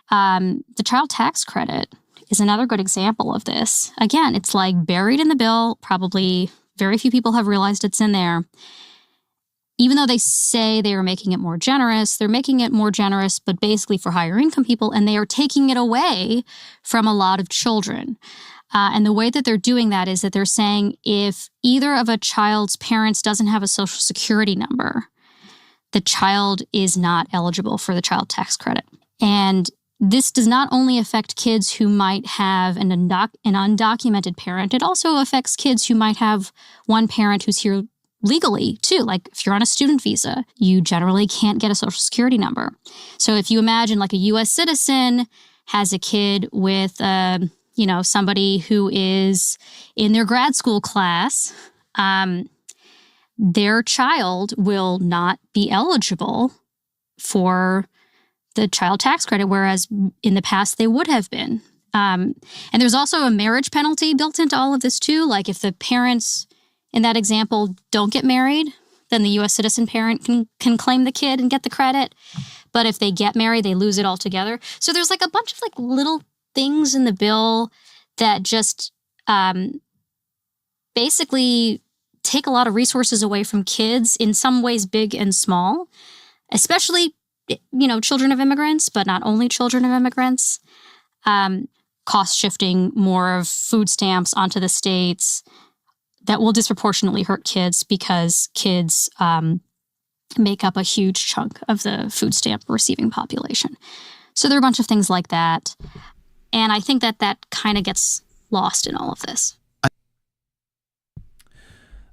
The child tax credit is another good example of this. Again, it's like buried in the bill. Probably very few people have realized it's in there. Even though they say they are making it more generous, they're making it more generous, but basically for higher income people, and they are taking it away from a lot of children. And the way that they're doing that is that they're saying if either of a child's parents doesn't have a social security number, the child is not eligible for the child tax credit. And this does not only affect kids who might have an undocumented parent, it also affects kids who might have one parent who's here legally too. Like if you're on a student visa, you generally can't get a social security number. So if you imagine like a U.S. citizen has a kid with, somebody who is in their grad school class, their child will not be eligible for the child tax credit, whereas in the past they would have been. And there's also a marriage penalty built into all of this too. Like if the parents in that example don't get married, then the U.S. citizen parent can claim the kid and get the credit. But if they get married, they lose it altogether. So there's like a bunch of like little things in the bill that just basically take a lot of resources away from kids, in some ways big and small, especially, children of immigrants, but not only children of immigrants. Cost shifting more of food stamps onto the states that will disproportionately hurt kids because kids make up a huge chunk of the food stamp receiving population. So there are a bunch of things like that. And I think that kind of gets lost in all of this.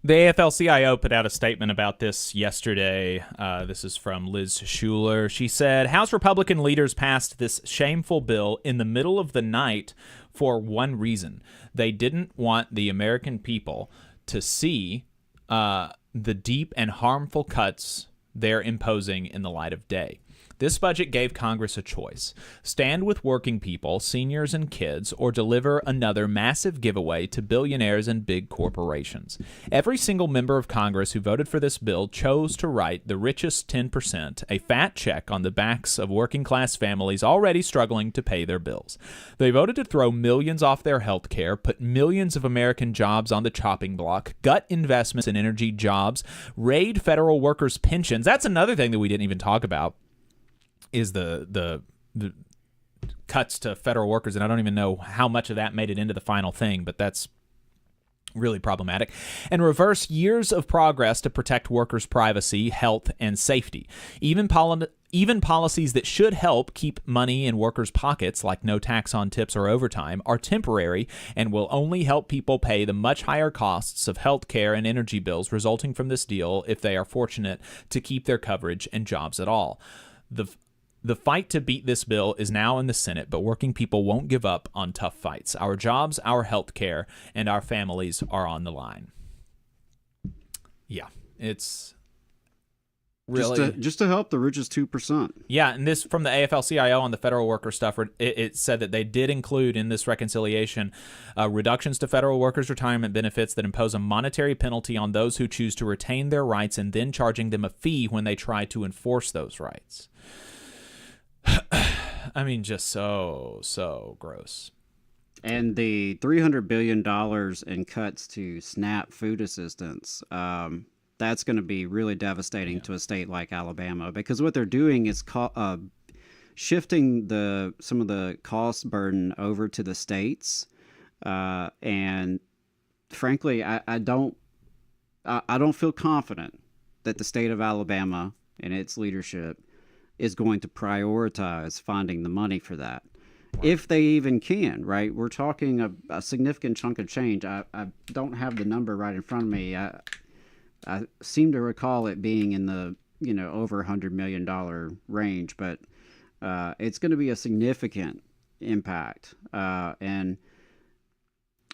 The AFL-CIO put out a statement about this yesterday. This is from Liz Schuler. She said, House Republican leaders passed this shameful bill in the middle of the night for one reason. They didn't want the American people to see the deep and harmful cuts they're imposing in the light of day. This budget gave Congress a choice: stand with working people, seniors, and kids, or deliver another massive giveaway to billionaires and big corporations. Every single member of Congress who voted for this bill chose to write the richest 10% a fat check on the backs of working-class families already struggling to pay their bills. They voted to throw millions off their health care, put millions of American jobs on the chopping block, gut investments in energy jobs, raid federal workers' pensions. That's another thing that we didn't even talk about, is the cuts to federal workers, and I don't even know how much of that made it into the final thing, but that's really problematic. And reverse years of progress to protect workers' privacy, health, and safety. Even policies that should help keep money in workers' pockets, like no tax on tips or overtime, are temporary and will only help people pay the much higher costs of health care and energy bills resulting from this deal if they are fortunate to keep their coverage and jobs at all. The fight to beat this bill is now in the Senate, but working people won't give up on tough fights. Our jobs, our health care, and our families are on the line. Yeah, it's really just to help the richest 2%. Yeah, and this from the AFL-CIO on the federal worker stuff, it said that they did include in this reconciliation reductions to federal workers' retirement benefits that impose a monetary penalty on those who choose to retain their rights and then charging them a fee when they try to enforce those rights. I mean, just so gross. And the $300 billion in cuts to SNAP food assistance, that's going to be really devastating to a state like Alabama, because what they're doing is shifting some of the cost burden over to the states. And frankly, I don't feel confident that the state of Alabama and its leadership is going to prioritize finding the money for that, if they even can, right? We're talking a significant chunk of change. I don't have the number right in front of me. I seem to recall it being in the over $100 million range, but it's going to be a significant impact. And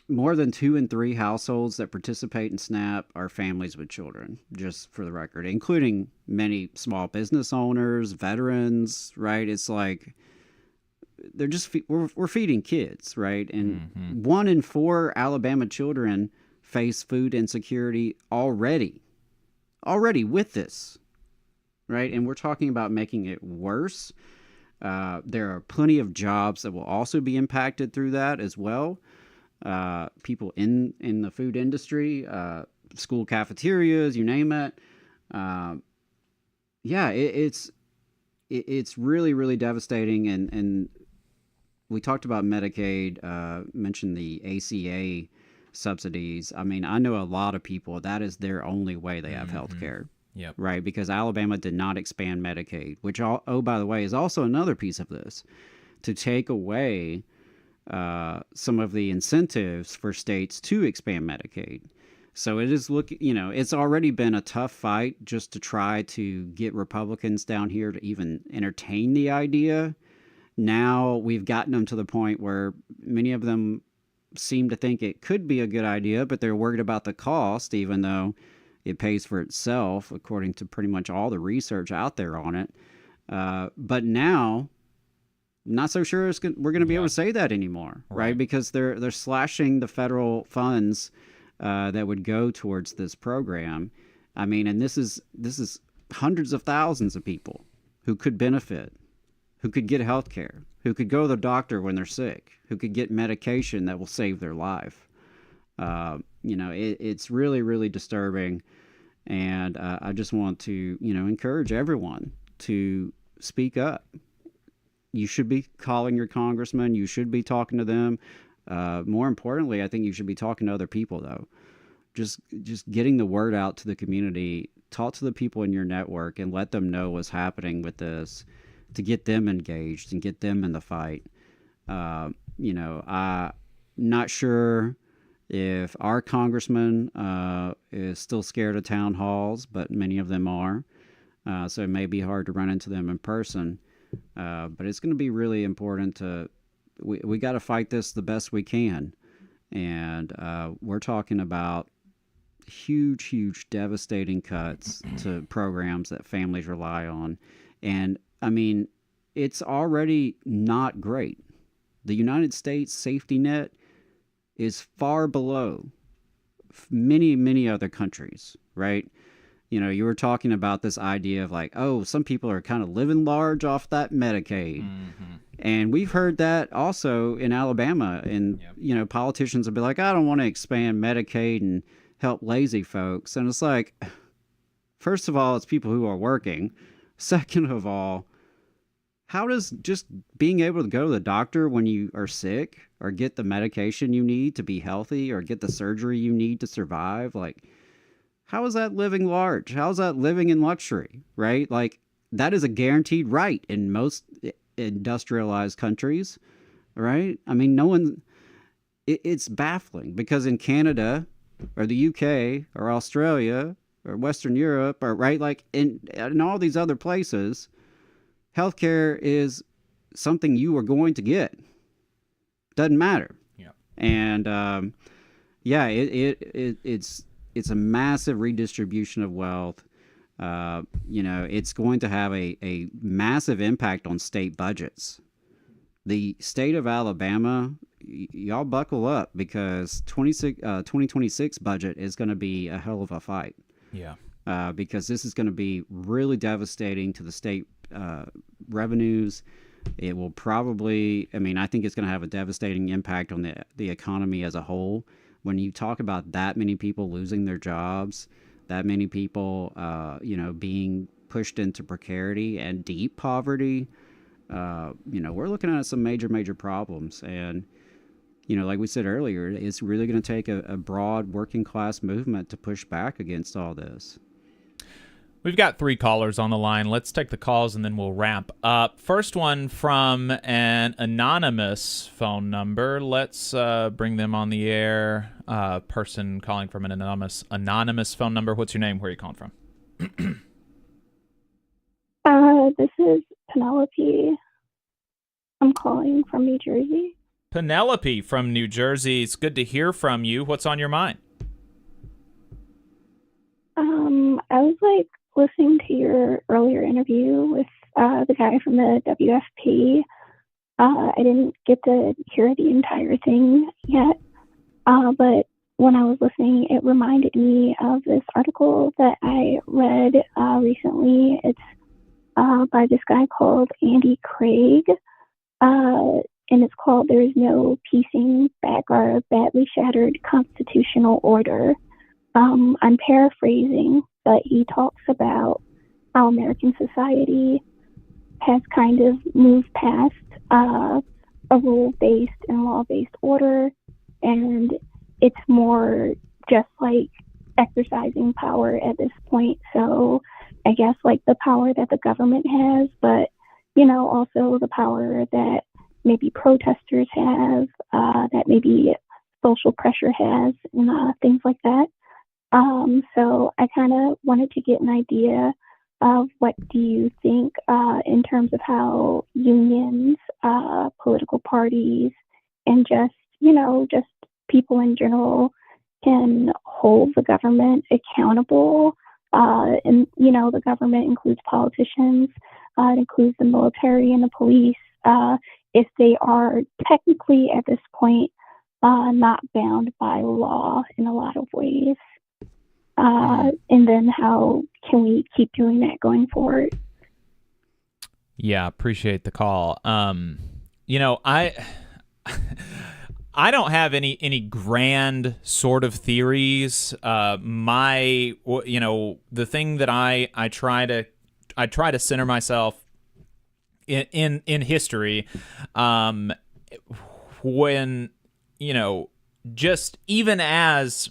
more than 2 in 3 households that participate in SNAP are families with children, just for the record, including many small business owners, veterans, right? It's like they're just we're feeding kids, right? And 1 in 4 Alabama children face food insecurity already with this, right? And we're talking about making it worse. There are plenty of jobs that will also be impacted through that as well. People in the food industry, school cafeterias, you name it. It's really, really devastating. And we talked about Medicaid, mentioned the ACA subsidies. I mean, I know a lot of people, that is their only way they have health care. Yep. Right? Because Alabama did not expand Medicaid, which, by the way, is also another piece of this, to take away some of the incentives for states to expand Medicaid. So it is it's already been a tough fight just to try to get Republicans down here to even entertain the idea. Now we've gotten them to the point where many of them seem to think it could be a good idea, but they're worried about the cost, even though it pays for itself, according to pretty much all the research out there on it. But now, not so sure we're going to be able to say that anymore, right? Because they're slashing the federal funds that would go towards this program. I mean, and this is hundreds of thousands of people who could benefit, who could get health care, who could go to the doctor when they're sick, who could get medication that will save their life. It's really, really disturbing. And I just want to, encourage everyone to speak up. You should be calling your congressman. You should be talking to them. More importantly, I think you should be talking to other people, though. Just getting the word out to the community. Talk to the people in your network and let them know what's happening with this, to get them engaged and get them in the fight. I'm not sure If our congressman is still scared of town halls, but many of them are, so it may be hard to run into them in person, but it's going to be really important we got to fight this the best we can. And we're talking about huge, devastating cuts to programs that families rely on. And I mean, it's already not great. The United States safety net is far below many other countries, right? You know, you were talking about this idea of like, oh, some people are kind of living large off that Medicaid. And we've heard that also in Alabama. And, you know, politicians will be like, I don't want to expand Medicaid and help lazy folks. And it's like, first of all, it's people who are working. Second of all, how does just being able to go to the doctor when you are sick or get the medication you need to be healthy or get the surgery you need to survive, like, how is that living large? How is that living in luxury, right? Like, that is a guaranteed right in most industrialized countries, right? I mean, it's baffling because in Canada or the UK or Australia or Western Europe, or right, like in all these other places, healthcare is something you are going to get. Doesn't matter. Yeah. And it's a massive redistribution of wealth. You know, it's going to have a massive impact on state budgets. The state of Alabama, y'all buckle up because 2026 budget is going to be a hell of a fight. Yeah. Because this is going to be really devastating to the state revenues. It will probably, I mean, I think it's going to have a devastating impact on the economy as a whole. When you talk about that many people losing their jobs, that many people, you know, being pushed into precarity and deep poverty, you know, we're looking at some major problems. And, you know, like we said earlier, it's really going to take a broad working class movement to push back against all this. We've got 3 callers on the line. Let's take the calls and then we'll wrap up. First one from an anonymous phone number. Let's bring them on the air. Person calling from an anonymous phone number. What's your name? Where are you calling from? This is Penelope. I'm calling from New Jersey. Penelope from New Jersey. It's good to hear from you. What's on your mind? I was listening to your earlier interview with the guy from the WFP. I didn't get to hear the entire thing yet, but when I was listening, it reminded me of this article that I read recently. It's by this guy called Andy Craig, and it's called "There's No Piecing Back Our Badly Shattered Constitutional Order." I'm paraphrasing, but he talks about how American society has kind of moved past a rule-based and law-based order, and it's more just like exercising power at this point. So I guess like the power that the government has, but, you know, also the power that maybe protesters have, that maybe social pressure has, and things like that. So I kind of wanted to get an idea of what do you think in terms of how unions, political parties, and just, you know, just people in general can hold the government accountable. And, you know, the government includes politicians, it includes the military and the police, if they are technically at this point not bound by law in a lot of ways. And then how can we keep doing that going forward? Yeah, appreciate the call. You know, I don't have any grand sort of theories. The thing that I try to center myself in history, when, you know, just even as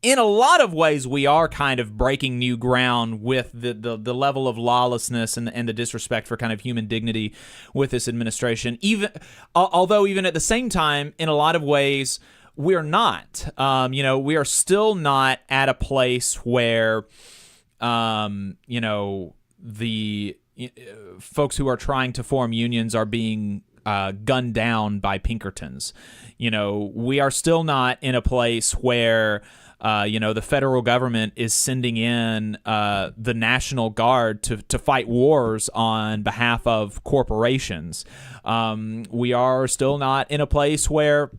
in a lot of ways we are kind of breaking new ground with the level of lawlessness and the disrespect for kind of human dignity with this administration, although even at the same time, in a lot of ways, we're not. We are still not at a place where, the folks who are trying to form unions are being gunned down by Pinkertons. We are still not in a place where, the federal government is sending in the National Guard to fight wars on behalf of corporations. We are still not in a place where,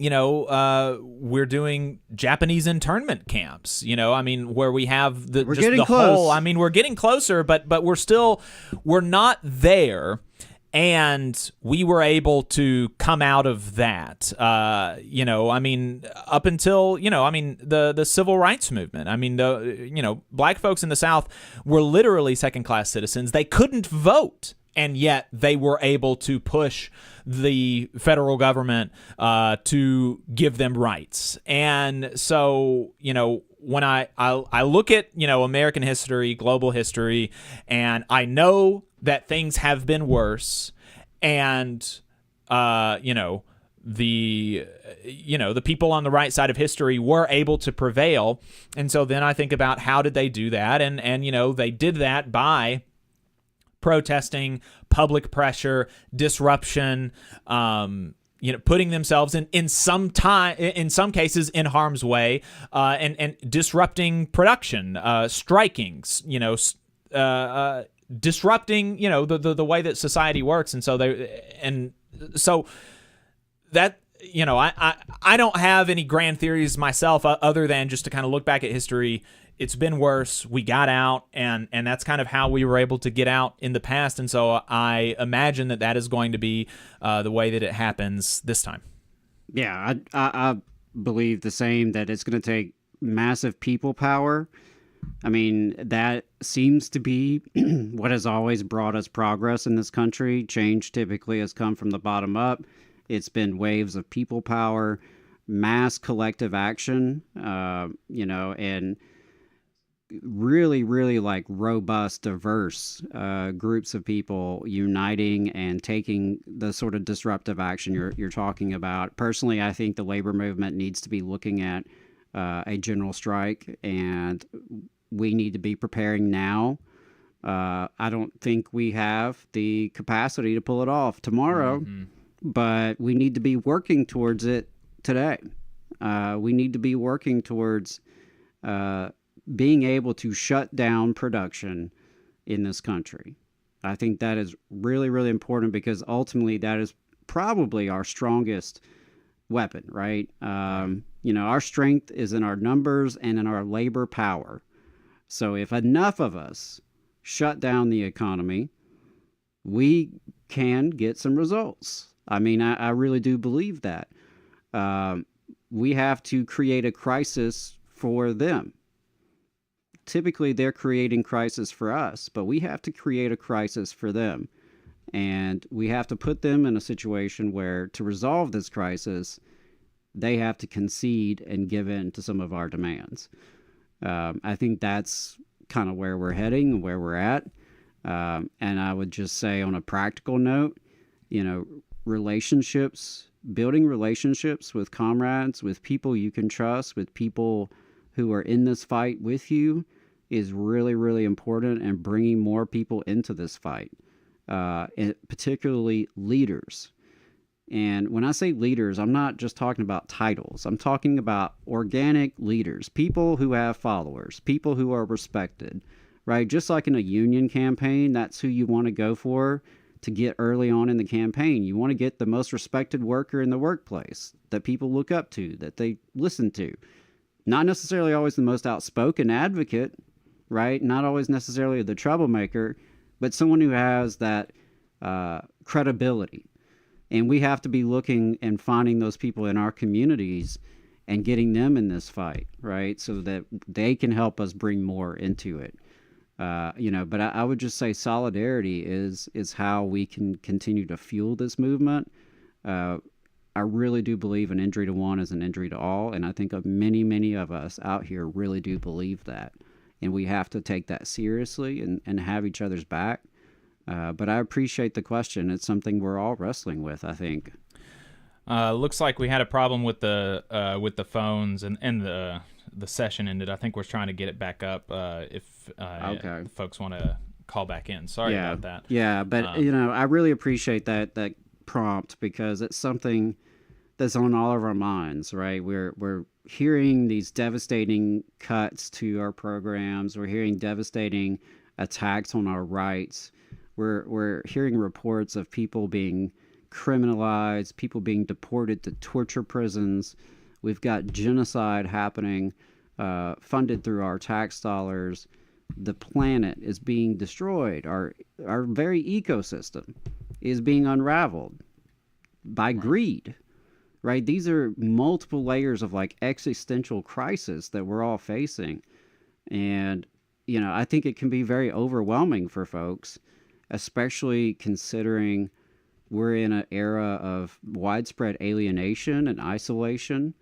we're doing Japanese internment camps, where we have We're getting close. We're getting closer, but we're not there. And we were able to come out of that, up until, the civil rights movement. Black folks in the South were literally second-class citizens. They couldn't vote, and yet they were able to push the federal government to give them rights. And so, when I look at, American history, global history, and I know that things have been worse, and the people on the right side of history were able to prevail. And so then I think about how did they do that, and they did that by protesting, public pressure, disruption, putting themselves in some cases in harm's way, and disrupting production, strikings, disrupting, the way that society works. And so that, I don't have any grand theories myself other than just to kind of look back at history. It's been worse. We got out, and that's kind of how we were able to get out in the past. And so I imagine that is going to be the way that it happens this time. Yeah, I believe the same, that it's going to take massive people power. That seems to be what has always brought us progress in this country. Change typically has come from the bottom up. It's been waves of people power, mass collective action, and really, really robust, diverse groups of people uniting and taking the sort of disruptive action you're talking about. Personally, I think the labor movement needs to be looking at a general strike, and we need to be preparing now. I don't think we have the capacity to pull it off tomorrow, but we need to be working towards it today. We need to be working towards being able to shut down production in this country. I think that is really, really important, because ultimately that is probably our strongest weapon, right? Our strength is in our numbers and in our labor power. So if enough of us shut down the economy, we can get some results. I really do believe that. We have to create a crisis for them. Typically, they're creating crisis for us, but we have to create a crisis for them. And we have to put them in a situation where, to resolve this crisis, they have to concede and give in to some of our demands. I think that's kind of where we're heading and where we're at. And I would just say, on a practical note, building relationships with comrades, with people you can trust, with people who are in this fight with you, is really, really important, and bringing more people into this fight, and particularly leaders. And when I say leaders, I'm not just talking about titles. I'm talking about organic leaders, people who have followers, people who are respected, right? Just like in a union campaign, that's who you want to go for to get early on in the campaign. You want to get the most respected worker in the workplace that people look up to, that they listen to. Not necessarily always the most outspoken advocate, right? Not always necessarily the troublemaker, but someone who has that credibility. And we have to be looking and finding those people in our communities and getting them in this fight, right? So that they can help us bring more into it. But I would just say solidarity is how we can continue to fuel this movement. I really do believe an injury to one is an injury to all. And I think many, many of us out here really do believe that. And we have to take that seriously and have each other's back. But I appreciate the question. It's something we're all wrestling with, I think. Looks like we had a problem with the phones and the session ended. I think we're trying to get it back up if folks want to call back in. Sorry about that. Yeah, but I really appreciate that prompt, because it's something that's on all of our minds, right? We're hearing these devastating cuts to our programs. We're hearing devastating attacks on our rights. We're hearing reports of people being criminalized, people being deported to torture prisons. We've got genocide happening, funded through our tax dollars. The planet is being destroyed. Our very ecosystem is being unraveled by greed, right? These are multiple layers of like existential crisis that we're all facing. And, I think it can be very overwhelming for folks, especially considering we're in an era of widespread alienation and isolation.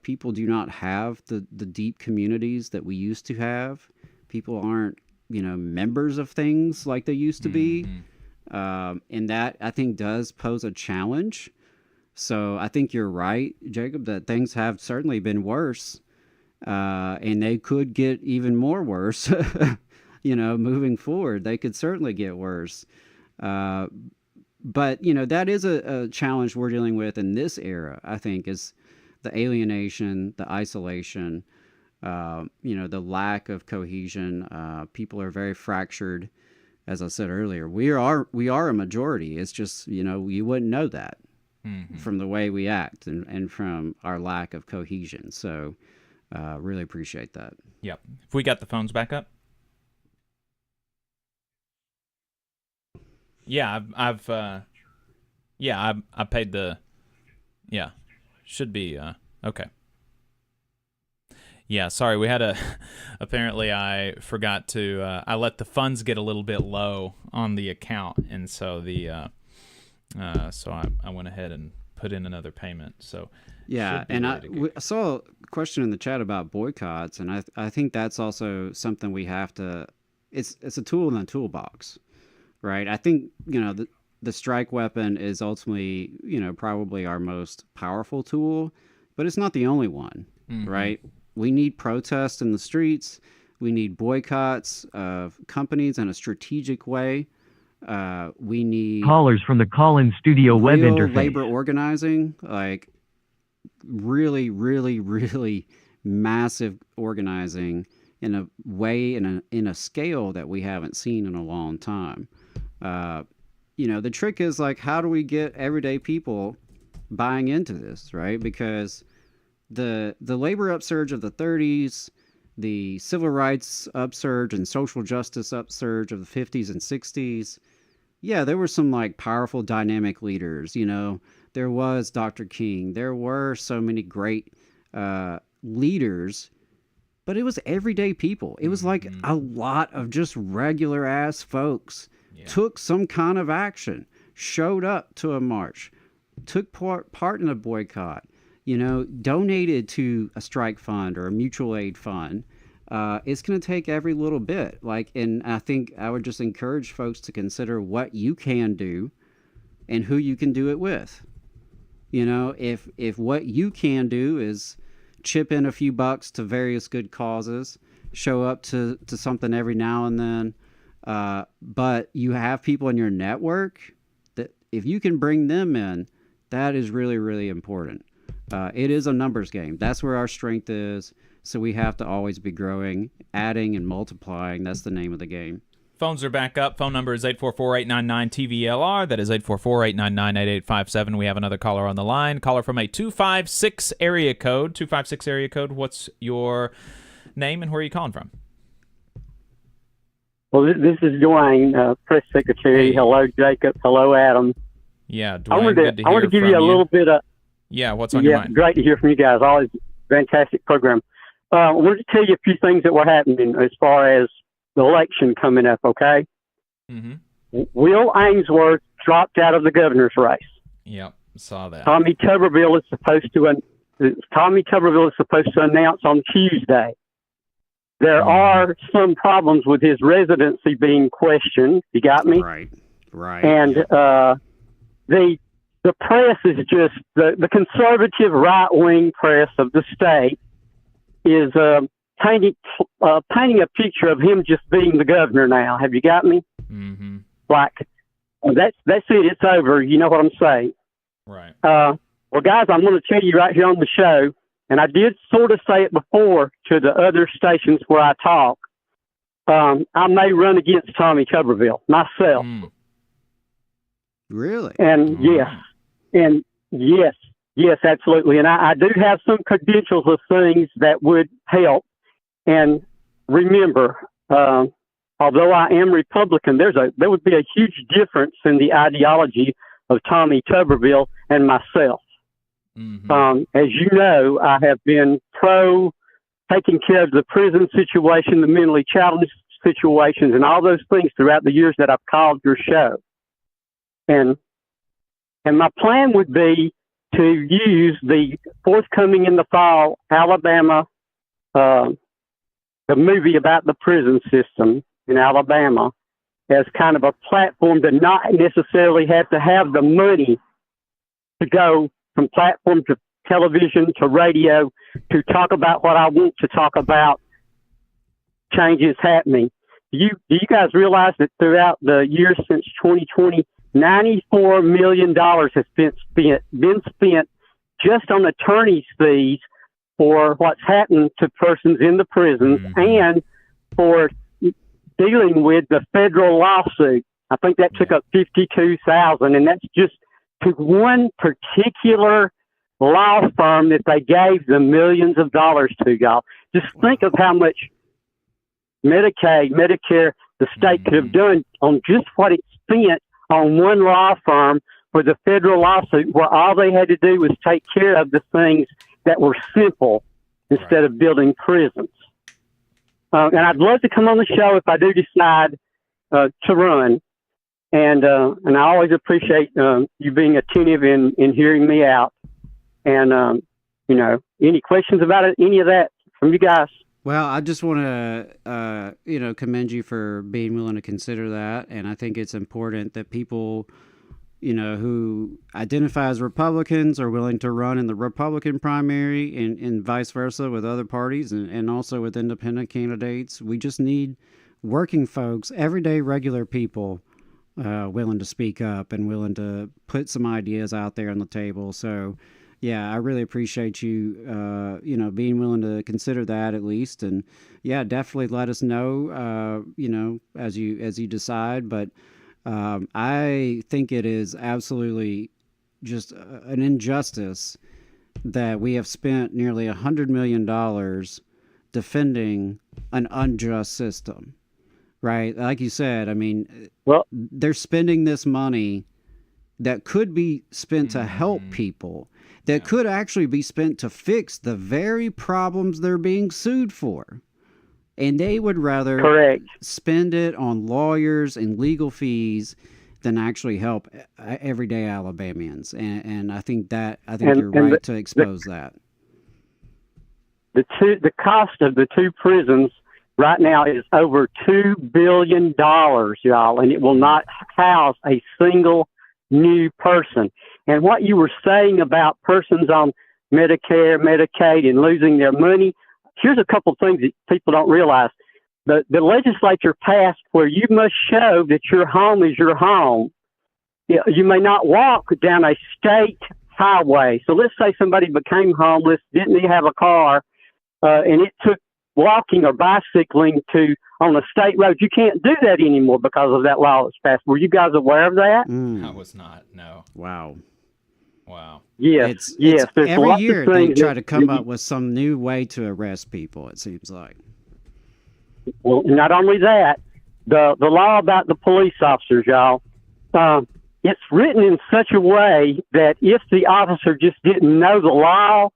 People do not have the deep communities that we used to have. People aren't, members of things like they used to be. And that, I think, does pose a challenge. So I think you're right, Jacob, that things have certainly been worse. And they could get even more worse, moving forward. They could certainly get worse. But, that is a challenge we're dealing with in this era, I think, is the alienation, the isolation, the lack of cohesion. People are very fractured. As I said earlier, we are a majority. It's just, you wouldn't know that from the way we act and from our lack of cohesion. So really appreciate that. Yep. If we got the phones back up. Yeah, I've I paid the, should be, okay. Yeah, sorry, we had apparently I forgot to, I let the funds get a little bit low on the account, and so so I went ahead and put in another payment, so. Yeah, and I saw a question in the chat about boycotts, and I think that's also something we have to, it's a tool in the toolbox, right? I think, the strike weapon is ultimately, probably our most powerful tool, but it's not the only one, right? We need protests in the streets. We need boycotts of companies in a strategic way. We need callers from the call-in studio web interface. Labor organizing, like really, really, really massive organizing in a way, in a scale that we haven't seen in a long time. The trick is like, how do we get everyday people buying into this, right? Because the labor upsurge of the 30s, the civil rights upsurge and social justice upsurge of the 50s and 60s, yeah, there were some like powerful dynamic leaders. There was Dr. King, there were so many great leaders, but it was everyday people. It was like a lot of just regular ass folks took some kind of action, showed up to a march, took part in a boycott, donated to a strike fund or a mutual aid fund. It's going to take every little bit. And I think I would just encourage folks to consider what you can do and who you can do it with. If what you can do is chip in a few bucks to various good causes, show up to something every now and then, but you have people in your network that if you can bring them in, that is really, really important. It is a numbers game. That's where our strength is. So we have to always be growing, adding, and multiplying. That's the name of the game. Phones are back up. Phone number is 844-899-TVLR. That is 844-899-8857. We have another caller on the line. Caller from a 256 area code. 256 area code. What's your name and where are you calling from? Well, this is Dwayne, press secretary. Hey. Hello, Jacob. Hello, Adam. Yeah, Dwayne, good to hear I want to give you a little bit of... Yeah, what's on your mind? Great to hear from you guys. Always fantastic program. I wanted to tell you a few things that were happening as far as the election coming up, okay? Mm-hmm. Will Ainsworth dropped out of the governor's race. Yep, saw that. Tommy Tuberville is supposed to announce on Tuesday. There are some problems with his residency being questioned. You got me? Right. And the the press is just the conservative right-wing press of the state is painting a picture of him just being the governor now. Have you got me? Mm-hmm. Like, that's it. It's over. You know what I'm saying? Right. Well, guys, I'm going to tell you right here on the show, and I did sort of say it before to the other stations where I talk. I may run against Tommy Tuberville myself. Really? And yes, absolutely. And I do have some credentials of things that would help. And remember, although I am Republican, there would be a huge difference in the ideology of Tommy Tuberville and myself. Mm-hmm. As you know, I have been pro taking care of the prison situation, the mentally challenged situations, and all those things throughout the years that I've called your show. And my plan would be to use the forthcoming in the fall Alabama, the movie about the prison system in Alabama, as kind of a platform to not necessarily have to have the money to go from platform to television to radio to talk about what I want to talk about. Change is happening. Do you guys realize that throughout the years since 2020, $94 million has been spent just on attorney's fees for what's happened to persons in the prisons and for dealing with the federal lawsuit. I think that took up $52,000, and that's just to one particular law firm that they gave the millions of dollars to, y'all. Just think of how much Medicaid, Medicare, the state could have done on just what it spent on one law firm for the federal lawsuit, where all they had to do was take care of the things that were simple instead of building prisons. And I'd love to come on the show if I do decide to run. And I always appreciate you being attentive in hearing me out. And, any questions about it, any of that from you guys? Well, I just want to, commend you for being willing to consider that. And I think it's important that people, who identify as Republicans are willing to run in the Republican primary and vice versa with other parties and also with independent candidates. We just need working folks, everyday regular people, willing to speak up and willing to put some ideas out there on the table. So, yeah, I really appreciate you, being willing to consider that at least. And yeah, definitely let us know, as you decide. But I think it is absolutely just an injustice that we have spent nearly $100 million defending an unjust system, right? Like you said, I mean, they're spending this money that could be spent to help people, that could actually be spent to fix the very problems they're being sued for. And they would rather spend it on lawyers and legal fees than actually help everyday Alabamians. And I think you're right to expose that. The cost of the two prisons right now is over $2 billion, y'all, and it will not house a single new person. And what you were saying about persons on Medicare, Medicaid, and losing their money, here's a couple of things that people don't realize. The legislature passed where you must show that your home is your home. You may not walk down a state highway. So let's say somebody became homeless, didn't have a car, and it took walking or bicycling on a state road. You can't do that anymore because of that law that's passed. Were you guys aware of that? I was not, no. Wow. Yes, It's there's every lots year of they things try to come up with some new way to arrest people, it seems like. Well, not only that, the law about the police officers, y'all, it's written in such a way that if the officer just didn't know the law,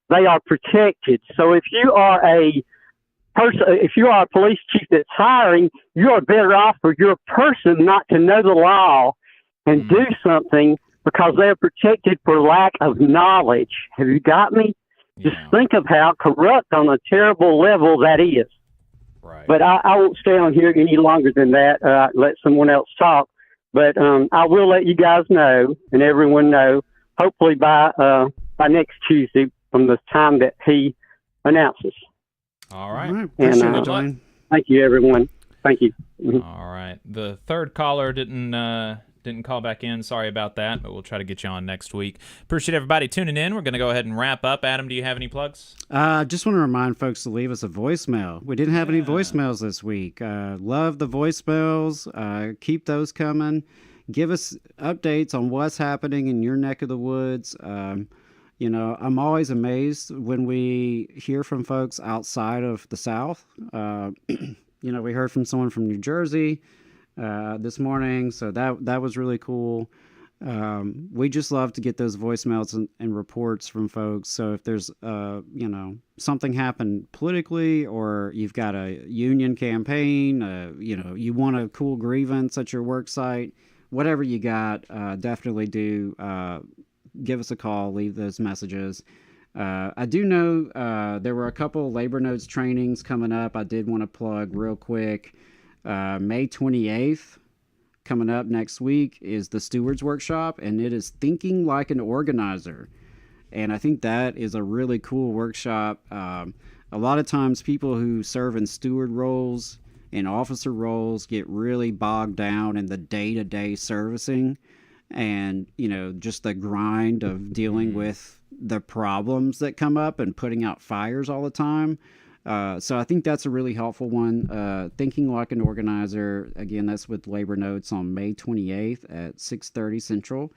they are protected. So if you are a police chief that's hiring, you are better off for your person not to know the law and do something because they're protected for lack of knowledge. Have you got me? Just think of how corrupt on a terrible level that is. Right. But I won't stay on here any longer than that. Let someone else talk. But I will let you guys know and everyone know, hopefully by next Tuesday from the time that he announces. All right. And Good luck. thank you, everyone. Thank you. All right. The third caller didn't call back in. Sorry about that, but we'll try to get you on next week. Appreciate everybody tuning in. We're going to go ahead and wrap up. Adam, do you have any plugs? Just want to remind folks to leave us a voicemail. We didn't have any voicemails this week. Love the voicemails. Keep those coming. Give us updates on what's happening in your neck of the woods. You know, I'm always amazed when we hear from folks outside of the South. You know, we heard from someone from New Jersey this morning, so that was really cool. We just love to get those voicemails and reports from folks. So if there's you know, something happened politically, or you've got a union campaign, you know, you want a cool grievance at your work site, whatever you got, definitely do give us a call, leave those messages. I do know there were a couple labor notes trainings coming up. I did want to plug real quick. May 28th, coming up next week, is the Stewards Workshop, and it is Thinking Like an Organizer. And I think that is a really cool workshop. A lot of times people who serve in steward roles and officer roles get really bogged down in the day-to-day servicing and, you know, just the grind of dealing with the problems that come up and putting out fires all the time. So I think that's a really helpful one. Thinking Like an Organizer, again, that's with Labor Notes on May 28th at 6:30 Central.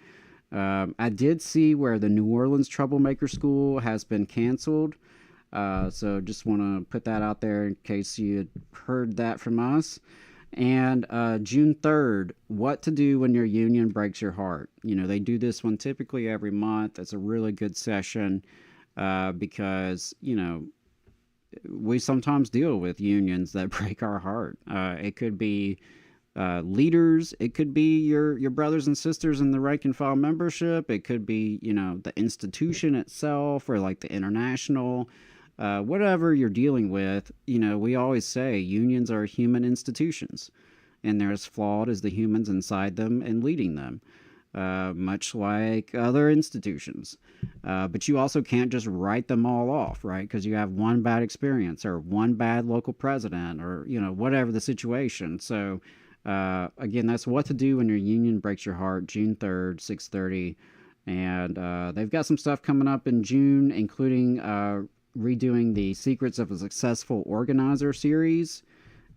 I did see where the New Orleans Troublemaker School has been canceled. So just want to put that out there in case you had heard that from us. And June 3rd, What to Do When Your Union Breaks Your Heart. You know, they do this one typically every month. It's a really good session because, you know, we sometimes deal with unions that break our heart. It could be leaders. It could be your brothers and sisters in the rank and file membership. It could be, you know, the institution itself, or like the international, whatever you're dealing with. You know, we always say unions are human institutions, and they're as flawed as the humans inside them and leading them. Much like other institutions. But you also can't just write them all off, right? Because you have one bad experience or one bad local president, or, you know, whatever the situation. So, again, that's What to Do When Your Union Breaks Your Heart, June 3rd, 6:30. And they've got some stuff coming up in June, including redoing the Secrets of a Successful Organizer series.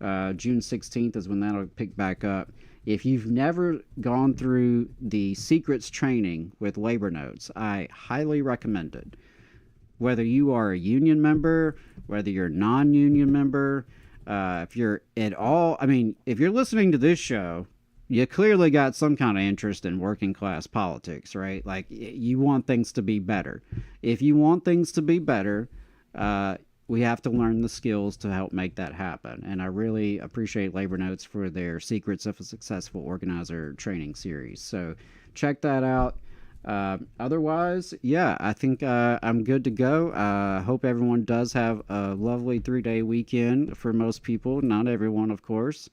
June 16th is when that'll pick back up. If you've never gone through the secrets training with Labor Notes, I highly recommend it. Whether you are a union member, whether you're a non-union member, if you're at all, I mean, if you're listening to this show, you clearly got some kind of interest in working class politics, right? Like, you want things to be better. If you want things to be better, we have to learn the skills to help make that happen. And I really appreciate Labor Notes for their Secrets of a Successful Organizer training series. So check that out. Otherwise, yeah, I think I'm good to go. Hope everyone does have a lovely 3-day weekend for most people. Not everyone, of course.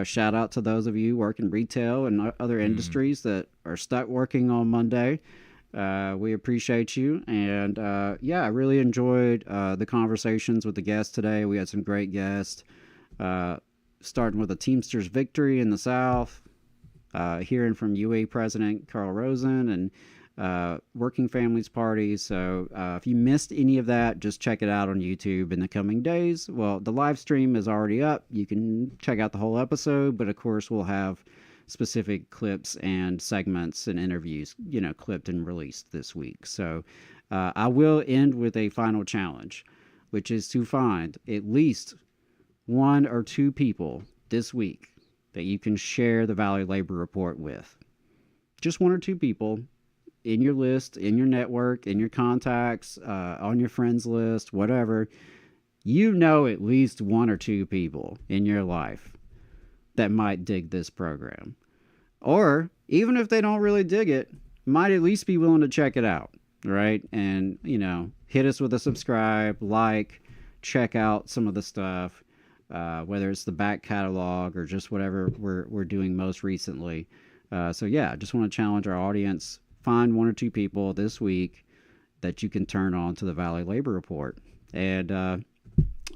Shout out to those of you working retail and other industries that are stuck working on Monday. We appreciate you. And yeah, I really enjoyed the conversations with the guests today. We had some great guests, starting with a Teamsters victory in the South, hearing from UE President Carl Rosen, and Working Families Party. So if you missed any of that, just check it out on YouTube in the coming days. Well, the live stream is already up. You can check out the whole episode, but of course we'll have specific clips and segments and interviews, you know, clipped and released this week. So I will end with a final challenge, which is to find at least 1 or 2 people this week that you can share the Valley Labor Report with. Just 1 or 2 people in your list, in your network, in your contacts, on your friends list, whatever. You know at least 1 or 2 people in your life that might dig this program. Or even if they don't really dig it, might at least be willing to check it out, right? And, you know, hit us with a subscribe, like, check out some of the stuff, whether it's the back catalog or just whatever we're doing most recently. So yeah, I just want to challenge our audience. Find one or two people this week that you can turn on to the Valley Labor Report. And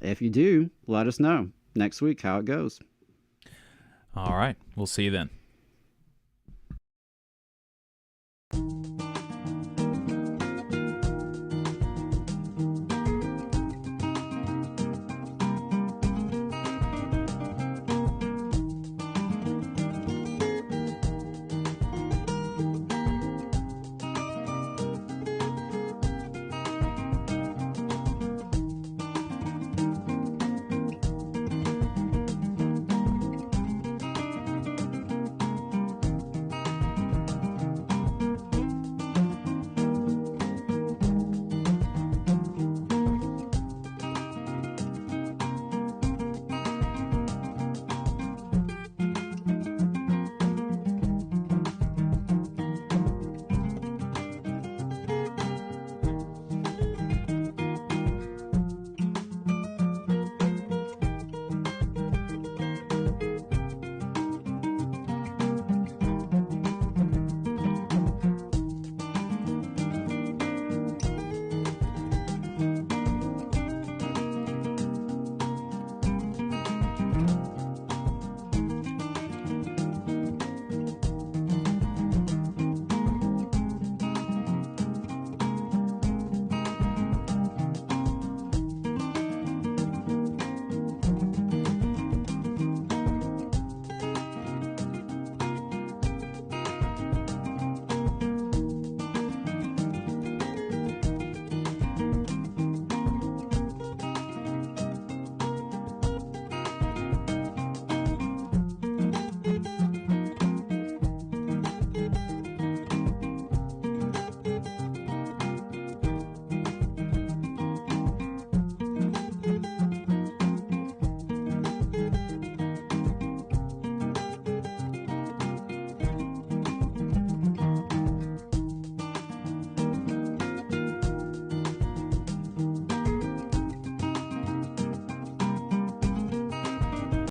if you do, let us know next week how it goes. All right. We'll see you then.